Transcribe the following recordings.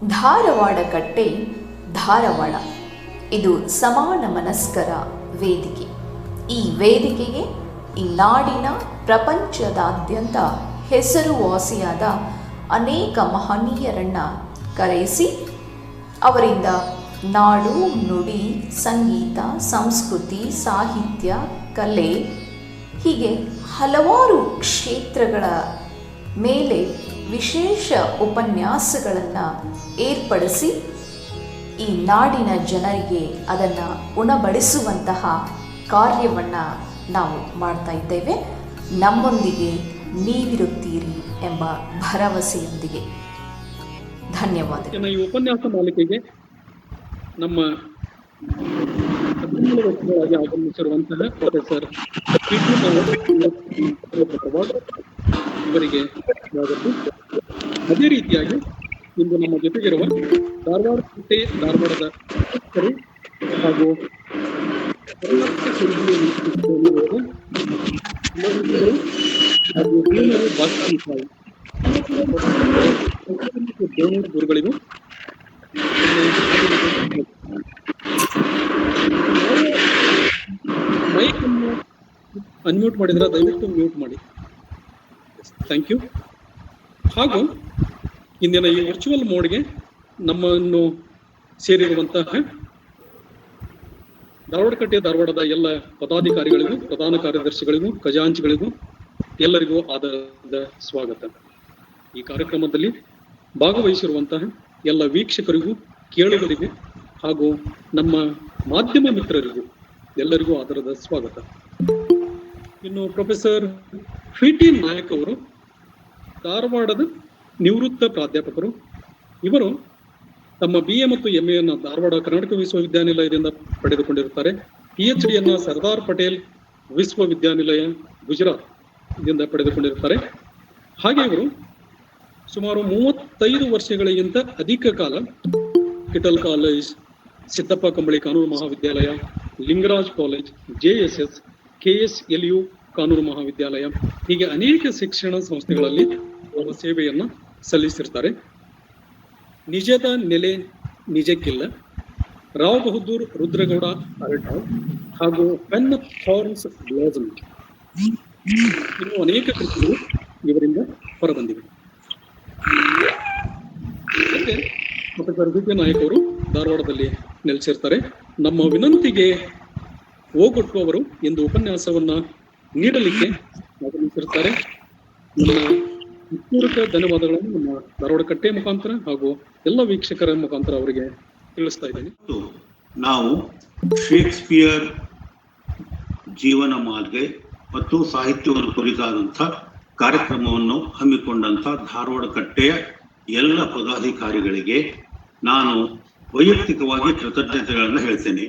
ಧಾರವಾಡ ಕಟ್ಟೆ ಧಾರವಾಡ ಇದು ಸಮಾನ ಮನಸ್ಕರ ವೇದಿಕೆ. ಈ ವೇದಿಕೆಗೆ ಈ ನಾಡಿನ ಪ್ರಪಂಚದಾದ್ಯಂತ ಹೆಸರುವಾಸಿಯಾದ ಅನೇಕ ಮಹನೀಯರನ್ನು ಕರೆಯಿಸಿ ಅವರಿಂದ ನಾಡು, ನುಡಿ, ಸಂಗೀತ, ಸಂಸ್ಕೃತಿ, ಸಾಹಿತ್ಯ, ಕಲೆ ಹೀಗೆ ಹಲವಾರು ಕ್ಷೇತ್ರಗಳ ಮೇಲೆ ವಿಶೇಷ ಉಪನ್ಯಾಸಗಳನ್ನು ಏರ್ಪಡಿಸಿ ಈ ನಾಡಿನ ಜನರಿಗೆ ಅದನ್ನು ಉಣಬಡಿಸುವಂತಹ ಕಾರ್ಯವನ್ನು ನಾವು ಮಾಡ್ತಾ ಇದ್ದೇವೆ. ನಮ್ಮೊಂದಿಗೆ ನೀವಿರುತ್ತೀರಿ ಎಂಬ ಭರವಸೆಯೊಂದಿಗೆ. ಧನ್ಯವಾದ. ಈ ಉಪನ್ಯಾಸ ಮಾಲಿಕೆಗೆ ನಮ್ಮ ವರ್ಷಗಳಾಗಿ ಆಗಮಿಸಿರುವಂತಹ ಪ್ರೊಫೆಸರ್ ಇವರಿಗೆ ಸ್ವಾಗತ. ಅದೇ ರೀತಿಯಾಗಿ ಇಂದು ನಮ್ಮ ಜೊತೆಗಿರುವ ಧಾರವಾಡ ಕಟ್ಟೆ ಧಾರವಾಡದ ಶಿಕ್ಷಕರು ಹಾಗೂ ಗುರುಗಳಿಗೂ ಮೈಕ್ ಅನ್ನು ಅನ್ಮ್ಯೂಟ್ ಮಾಡಿದ್ರೆ ದಯವಿಟ್ಟು ಮ್ಯೂಟ್ ಮಾಡಿ. Thank you. ಹಾಗೂ ಇಂದಿನ ಈ ವರ್ಚುವಲ್ ಮೋಡ್ಗೆ ನಮ್ಮನ್ನು ಸೇರಿರುವಂತಹ ಧಾರವಾಡ ಕಟ್ಟೆ ಧಾರವಾಡದ ಎಲ್ಲ ಪದಾಧಿಕಾರಿಗಳಿಗೂ, ಪ್ರಧಾನ ಕಾರ್ಯದರ್ಶಿಗಳಿಗೂ, ಖಜಾಂಚಿಗಳಿಗೂ ಎಲ್ಲರಿಗೂ ಆದರದ ಸ್ವಾಗತ. ಈ ಕಾರ್ಯಕ್ರಮದಲ್ಲಿ ಭಾಗವಹಿಸಿರುವಂತಹ ಎಲ್ಲ ವೀಕ್ಷಕರಿಗೂ, ಕೇಳುಗರಿಗೂ ಹಾಗೂ ನಮ್ಮ ಮಾಧ್ಯಮ ಮಿತ್ರರಿಗೂ ಎಲ್ಲರಿಗೂ ಆದರದ ಸ್ವಾಗತ. ಇನ್ನು ಪ್ರೊಫೆಸರ್ ಟಿ ನಾಯಕ್ ಅವರು ಧಾರವಾಡದ ನಿವೃತ್ತ ಪ್ರಾಧ್ಯಾಪಕರು. ಇವರು ತಮ್ಮ BA ಮತ್ತು MA ಯನ್ನು ಧಾರವಾಡ ಕರ್ನಾಟಕ ವಿಶ್ವವಿದ್ಯಾನಿಲಯದಿಂದ ಪಡೆದುಕೊಂಡಿರುತ್ತಾರೆ. PhD ಯನ್ನು ಸರ್ದಾರ್ ಪಟೇಲ್ ವಿಶ್ವವಿದ್ಯಾನಿಲಯ ಗುಜರಾತ್ ದಿಂದ ಪಡೆದುಕೊಂಡಿರುತ್ತಾರೆ. ಹಾಗೆ ಇವರು ಸುಮಾರು 35 ವರ್ಷಗಳಿಗಿಂತ ಅಧಿಕ ಕಾಲ ಕಿಟಲ್ ಕಾಲೇಜ್, ಸಿದ್ದಪ್ಪ ಕಂಬಳಿ ಕಾನೂನು ಮಹಾವಿದ್ಯಾಲಯ, ಲಿಂಗರಾಜ್ ಕಾಲೇಜ್, JSS, KSLU ಕಾನೂನು ಮಹಾವಿದ್ಯಾಲಯ ಹೀಗೆ ಅನೇಕ ಶಿಕ್ಷಣ ಸಂಸ್ಥೆಗಳಲ್ಲಿ ಅವರ ಸೇವೆಯನ್ನು ಸಲ್ಲಿಸಿರ್ತಾರೆ. ನಿಜದ ನೆಲೆ ನಿಜಕ್ಕಿಲ್ಲ, ರಾವ್ ಬಹದ್ದೂರ್ ರುದ್ರಗೌಡ ಅರಟಾಳ್ ಹಾಗೂ ಪೆನ್ ಥಾರ್ನ್ಸ್ ಬ್ಲಾಸಮ್ ಇನ್ನು ಅನೇಕ ಕೃತಿಗಳು ಇವರಿಂದ ಹೊರಬಂದಿವೆ. ಮತ್ತೆ ಪ್ರೊಫೆಸರ್ ಟಿ ನಾಯಕ್ ಅವರು ಧಾರವಾಡದಲ್ಲಿ ನೆಲೆಸಿರ್ತಾರೆ. ನಮ್ಮ ವಿನಂತಿಗೆ ಓಗೊಟ್ಟು ಅವರು ಇಂದು ಉಪನ್ಯಾಸವನ್ನ ನೀಡಲಿಕ್ಕೆ ಆಗಮಿಸಿರ್ತಾರೆ. ನನ್ನ ಪೂರ್ವಕ ಧನ್ಯವಾದಗಳನ್ನು ನಮ್ಮ ಧಾರವಾಡ ಕಟ್ಟೆ ಮುಖಾಂತರ ಹಾಗೂ ಎಲ್ಲ ವೀಕ್ಷಕರ ಮುಖಾಂತರ ಅವರಿಗೆ ತಿಳಿಸ್ತಾ ಇದ್ದೇನೆ. ನಾವು ಶೇಕ್ಸ್ಪಿಯರ್ ಜೀವನ ಮಾರ್ಗ ಮತ್ತು ಸಾಹಿತ್ಯವನ್ನು ಕುರಿತಾದಂಥ ಕಾರ್ಯಕ್ರಮವನ್ನು ಹಮ್ಮಿಕೊಂಡಂಥ ಧಾರವಾಡ ಕಟ್ಟೆಯ ಎಲ್ಲ ಪದಾಧಿಕಾರಿಗಳಿಗೆ ನಾನು ವೈಯಕ್ತಿಕವಾಗಿ ಕೃತಜ್ಞತೆಗಳನ್ನು ಹೇಳ್ತೇನೆ.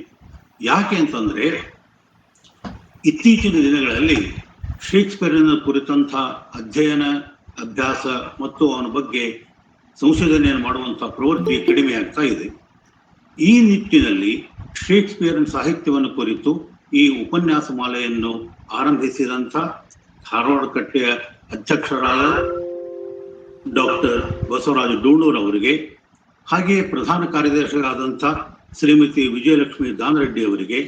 ಯಾಕೆ ಅಂತಂದ್ರೆ ಇತ್ತೀಚಿನ ದಿನಗಳಲ್ಲಿ ಶೇಕ್ಸ್ಪಿಯರ್ನ ಕುರಿತಂಥ ಅಧ್ಯಯನ, ಅಭ್ಯಾಸ ಮತ್ತು ಅವನ ಬಗ್ಗೆ ಸಂಶೋಧನೆಯನ್ನು ಮಾಡುವಂಥ ಪ್ರವೃತ್ತಿ ಕಡಿಮೆ ಆಗ್ತಾ ಇದೆ. ಈ ನಿಟ್ಟಿನಲ್ಲಿ ಶೇಕ್ಸ್ಪಿಯರ್ನ ಸಾಹಿತ್ಯವನ್ನು ಕುರಿತು ಈ ಉಪನ್ಯಾಸ ಮಾಲೆಯನ್ನು ಆರಂಭಿಸಿದಂಥ ಧಾರವಾಡ ಕಟ್ಟೆಯ ಅಧ್ಯಕ್ಷರಾದ ಡಾಕ್ಟರ್ ಬಸವರಾಜ ಡೂಣೂರ್ ಅವರಿಗೆ, ಹಾಗೆಯೇ ಪ್ರಧಾನ ಕಾರ್ಯದರ್ಶಿಯಾದಂಥ ಶ್ರೀಮತಿ ವಿಜಯಲಕ್ಷ್ಮಿ ದಾನರೆಡ್ಡಿ ಅವರಿಗೆ,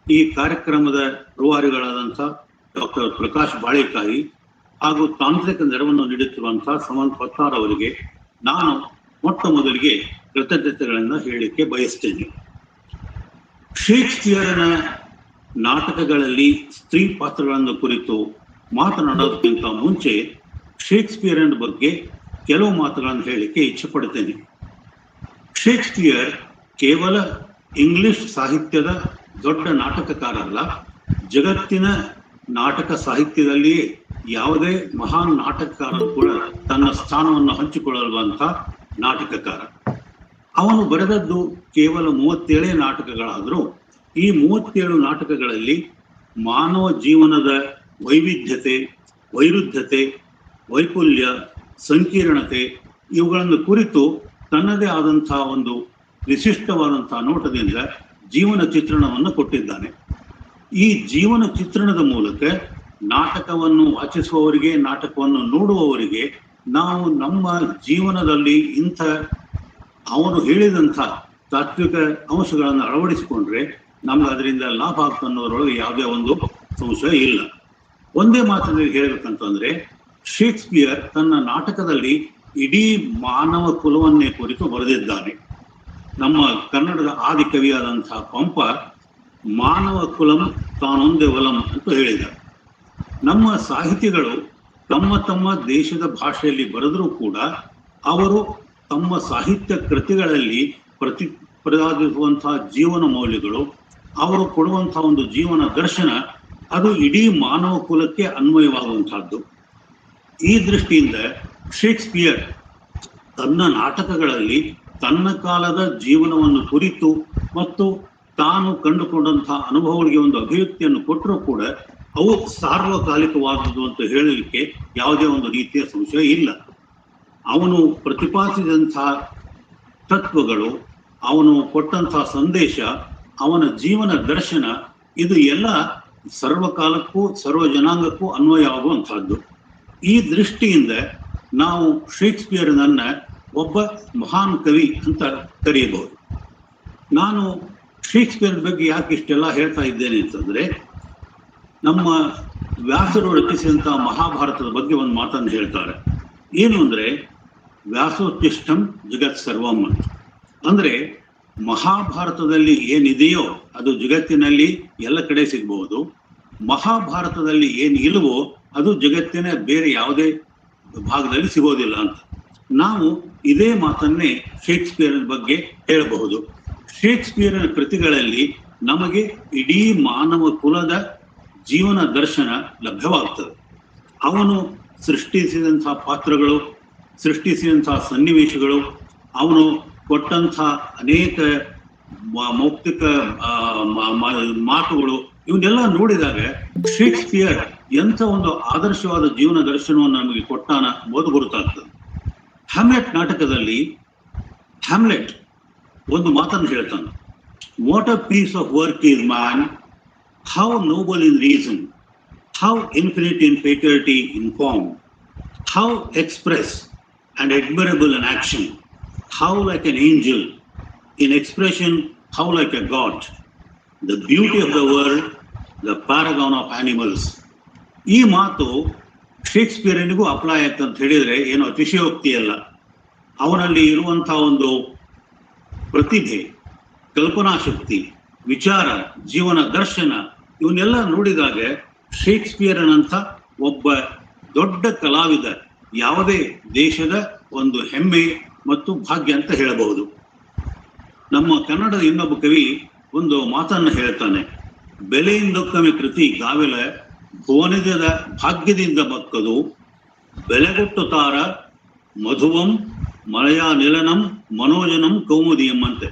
ಈ ಕಾರ್ಯಕ್ರಮದ ರೂವಾರಿಗಳಾದಂಥ ಡಾಕ್ಟರ್ ಪ್ರಕಾಶ್ ಬಾಳೆಕಾಯಿ ಹಾಗೂ ತಾಂತ್ರಿಕ ನೆರವನ್ನು ನೀಡುತ್ತಿರುವಂತಹ ಸಮಂತ್ ಪತ್ತಾರ್ ಅವರಿಗೆ ನಾನು ಮೊಟ್ಟ ಮೊದಲಿಗೆ ಕೃತಜ್ಞತೆಗಳನ್ನು ಹೇಳಲಿಕ್ಕೆ ಬಯಸ್ತೇನೆ. ಶೇಕ್ಸ್ಪಿಯರ್ನ ನಾಟಕಗಳಲ್ಲಿ ಸ್ತ್ರೀ ಪಾತ್ರಗಳನ್ನು ಕುರಿತು ಮಾತನಾಡೋದಕ್ಕಿಂತ ಮುಂಚೆ ಶೇಕ್ಸ್ಪಿಯರ್ನ ಬಗ್ಗೆ ಕೆಲವು ಮಾತುಗಳನ್ನು ಹೇಳಲಿಕ್ಕೆ ಇಚ್ಛೆ ಪಡುತ್ತೇನೆ. ಶೇಕ್ಸ್ಪಿಯರ್ ಕೇವಲ ಇಂಗ್ಲಿಷ್ ಸಾಹಿತ್ಯದ ದೊಡ್ಡ ನಾಟಕಕಾರ ಅಲ್ಲ, ಜಗತ್ತಿನ ನಾಟಕ ಸಾಹಿತ್ಯದಲ್ಲಿಯೇ ಯಾವುದೇ ಮಹಾನ್ ನಾಟಕಕಾರ ಕೂಡ ತನ್ನ ಸ್ಥಾನವನ್ನು ಹಂಚಿಕೊಳ್ಳುವಂಥ ನಾಟಕಕಾರ. ಅವನು ಬರೆದದ್ದು ಕೇವಲ 37 ನಾಟಕಗಳಾದರೂ ಈ 37 ನಾಟಕಗಳಲ್ಲಿ ಮಾನವ ಜೀವನದ ವೈವಿಧ್ಯತೆ, ವೈರುಧ್ಯತೆ, ವೈಫಲ್ಯ, ಸಂಕೀರ್ಣತೆ ಇವುಗಳನ್ನು ಕುರಿತು ತನ್ನದೇ ಆದಂತಹ ಒಂದು ವಿಶಿಷ್ಟವಾದಂತಹ ನೋಟದಿಂದ ಜೀವನ ಚಿತ್ರಣವನ್ನು ಕೊಟ್ಟಿದ್ದಾನೆ. ಈ ಜೀವನ ಚಿತ್ರಣದ ಮೂಲಕ ನಾಟಕವನ್ನು ವಾಚಿಸುವವರಿಗೆ, ನಾಟಕವನ್ನು ನೋಡುವವರಿಗೆ ನಾವು ನಮ್ಮ ಜೀವನದಲ್ಲಿ ಇಂಥ ಅವನು ಹೇಳಿದಂಥ ತಾತ್ವಿಕ ಅಂಶಗಳನ್ನು ಅಳವಡಿಸಿಕೊಂಡ್ರೆ ನಮ್ಗೆ ಅದರಿಂದ ಲಾಭ ಆಗ್ತಾ ಅನ್ನೋದ್ರೊಳಗೆ ಯಾವುದೇ ಒಂದು ಸಂಶಯ ಇಲ್ಲ. ಒಂದೇ ಮಾತಿನಲ್ಲಿ ಹೇಳಬೇಕಂತಂದ್ರೆ, ಶೇಕ್ಸ್ಪಿಯರ್ ತನ್ನ ನಾಟಕದಲ್ಲಿ ಇಡೀ ಮಾನವ ಕುಲವನ್ನೇ ಕುರಿತು ಬರೆದಿದ್ದಾನೆ. ನಮ್ಮ ಕನ್ನಡದ ಆದಿ ಕವಿಯಾದಂತಹ ಪಂಪ ಮಾನವ ಕುಲಂ ತಾನೊಂದೇ ಒಲಂ ಅಂತ ಹೇಳಿದ. ನಮ್ಮ ಸಾಹಿತಿಗಳು ತಮ್ಮ ತಮ್ಮ ದೇಶದ ಭಾಷೆಯಲ್ಲಿ ಬರೆದರೂ ಕೂಡ ಅವರು ತಮ್ಮ ಸಾಹಿತ್ಯ ಕೃತಿಗಳಲ್ಲಿ ಪ್ರತಿಪಾದಿಸುವಂತಹ ಜೀವನ ಮೌಲ್ಯಗಳು, ಅವರು ಕೊಡುವಂತಹ ಒಂದು ಜೀವನ ದರ್ಶನ, ಅದು ಇಡೀ ಮಾನವ ಕುಲಕ್ಕೆ ಅನ್ವಯವಾಗುವಂತಹದ್ದು. ಈ ದೃಷ್ಟಿಯಿಂದ ಶೇಕ್ಸ್ಪಿಯರ್ ತನ್ನ ನಾಟಕಗಳಲ್ಲಿ ತನ್ನ ಕಾಲದ ಜೀವನವನ್ನು ಕುರಿತು ಮತ್ತು ತಾನು ಕಂಡುಕೊಂಡಂತಹ ಅನುಭವಗಳಿಗೆ ಒಂದು ಅಭಿವ್ಯಕ್ತಿಯನ್ನು ಕೊಟ್ಟರೂ ಕೂಡ ಅವು ಸಾರ್ವಕಾಲಿಕವಾದದ್ದು ಅಂತ ಹೇಳಲಿಕ್ಕೆ ಯಾವುದೇ ಒಂದು ರೀತಿಯ ಸಂಶಯ ಇಲ್ಲ. ಅವನು ಪ್ರತಿಪಾದಿಸಿದಂತಹ ತತ್ವಗಳು, ಅವನು ಕೊಟ್ಟಂತಹ ಸಂದೇಶ, ಅವನ ಜೀವನ ದರ್ಶನ, ಇದು ಎಲ್ಲ ಸರ್ವಕಾಲಕ್ಕೂ ಸರ್ವ ಜನಾಂಗಕ್ಕೂ ಅನ್ವಯ ಆಗುವಂತಹದ್ದು. ಈ ದೃಷ್ಟಿಯಿಂದ ನಾವು ಶೇಕ್ಸ್ಪಿಯರ್ನನ್ನ ಒಬ್ಬ ಮಹಾನ್ ಕವಿ ಅಂತ ಕರೆಯಬಹುದು. ನಾನು ಶೇಕ್ಸ್ಪಿಯರ್ ಬಗ್ಗೆ ಯಾಕೆ ಇಷ್ಟೆಲ್ಲ ಹೇಳ್ತಾ ಇದ್ದೇನೆ ಅಂತಂದ್ರೆ, ನಮ್ಮ ವ್ಯಾಸರು ರಚಿಸಿದಂತಹ ಮಹಾಭಾರತದ ಬಗ್ಗೆ ಒಂದು ಮಾತನ್ನು ಹೇಳ್ತಾರೆ. ಏನು ಅಂದ್ರೆ, ವ್ಯಾಸೋತ್ತಿಷ್ಟಂ ಜಗತ್ ಸರ್ವಂ ಅಂತ. ಅಂದ್ರೆ ಮಹಾಭಾರತದಲ್ಲಿ ಏನಿದೆಯೋ ಅದು ಜಗತ್ತಿನಲ್ಲಿ ಎಲ್ಲ ಕಡೆ ಸಿಗಬಹುದು, ಮಹಾಭಾರತದಲ್ಲಿ ಏನು ಇಲ್ವೋ ಅದು ಜಗತ್ತಿನ ಬೇರೆ ಯಾವುದೇ ಭಾಗದಲ್ಲಿ ಸಿಗೋದಿಲ್ಲ ಅಂತ. ನಾವು ಇದೇ ಮಾತನ್ನೇ ಶೇಕ್ಸ್ಪಿಯರ್ ಬಗ್ಗೆ ಹೇಳಬಹುದು. ಶೇಕ್ಸ್ಪಿಯರ್ನ ಕೃತಿಗಳಲ್ಲಿ ನಮಗೆ ಇಡೀ ಮಾನವ ಕುಲದ ಜೀವನ ದರ್ಶನ ಲಭ್ಯವಾಗ್ತದೆ. ಅವನು ಸೃಷ್ಟಿಸಿದಂತಹ ಪಾತ್ರಗಳು, ಸೃಷ್ಟಿಸಿದಂತಹ ಸನ್ನಿವೇಶಗಳು, ಅವನು ಕೊಟ್ಟಂತಹ ಅನೇಕ ಮೌಖಿಕ ಮಾತುಗಳು, ಇವನ್ನೆಲ್ಲ ನೋಡಿದಾಗ ಶೇಕ್ಸ್ಪಿಯರ್ ಎಂಥ ಒಂದು ಆದರ್ಶವಾದ ಜೀವನ ದರ್ಶನವನ್ನು ನಮಗೆ ಕೊಟ್ಟಾನ ಎಂಬುದು ಗುರುತಾಗ್ತದೆ. ಹ್ಯಾಮ್ಲೆಟ್ ನಾಟಕದಲ್ಲಿ ಹ್ಯಾಮ್ಲೆಟ್ ಒಂದು ಮಾತನ್ನು ಹೇಳ್ತಾನೆ, what a piece of work is man, how noble in reason, how infinite in faculty in form, how express and admirable in action, how like an angel, in expression how like a god, the beauty of the world, the paragon of animals. ಈ ಮಾತು ಶೇಕ್ಸ್ಪಿಯರ್ನಿಗೂ apply ಆಯ್ತು ಅಂತ ಹೇಳಿದ್ರೆ ಏನು ಅತಿಶಯೋಕ್ತಿ ಅಲ್ಲ. ಅವನಲ್ಲಿ ಇರುವಂತಹ ಒಂದು ಪ್ರತಿಭೆ, ಕಲ್ಪನಾ ಶಕ್ತಿ, ವಿಚಾರ, ಜೀವನ ದರ್ಶನ, ಇವನ್ನೆಲ್ಲ ನೋಡಿದಾಗ ಶೇಕ್ಸ್ಪಿಯರ್ನಂಥ ಒಬ್ಬ ದೊಡ್ಡ ಕಲಾವಿದ ಯಾವುದೇ ದೇಶದ ಒಂದು ಹೆಮ್ಮೆ ಮತ್ತು ಭಾಗ್ಯ ಅಂತ ಹೇಳಬಹುದು. ನಮ್ಮ ಕನ್ನಡದ ಇನ್ನೊಬ್ಬ ಕವಿ ಒಂದು ಮಾತನ್ನು ಹೇಳ್ತಾನೆ, ಬೆಲೆಯಿಂದೊಕ್ಕಮೆ ಕೃತಿ ಗಾವೆಲ ಭುವನದ ಭಾಗ್ಯದಿಂದ ಬಕ್ಕದು, ಬೆಲೆಗೊಟ್ಟು ತಾರ ಮಧುವಂ ಮಲಯಾ ನಿಲನಂ ಮನೋಜನಂ ಕೌಮುದಿಯಂ ಅಂತೆ.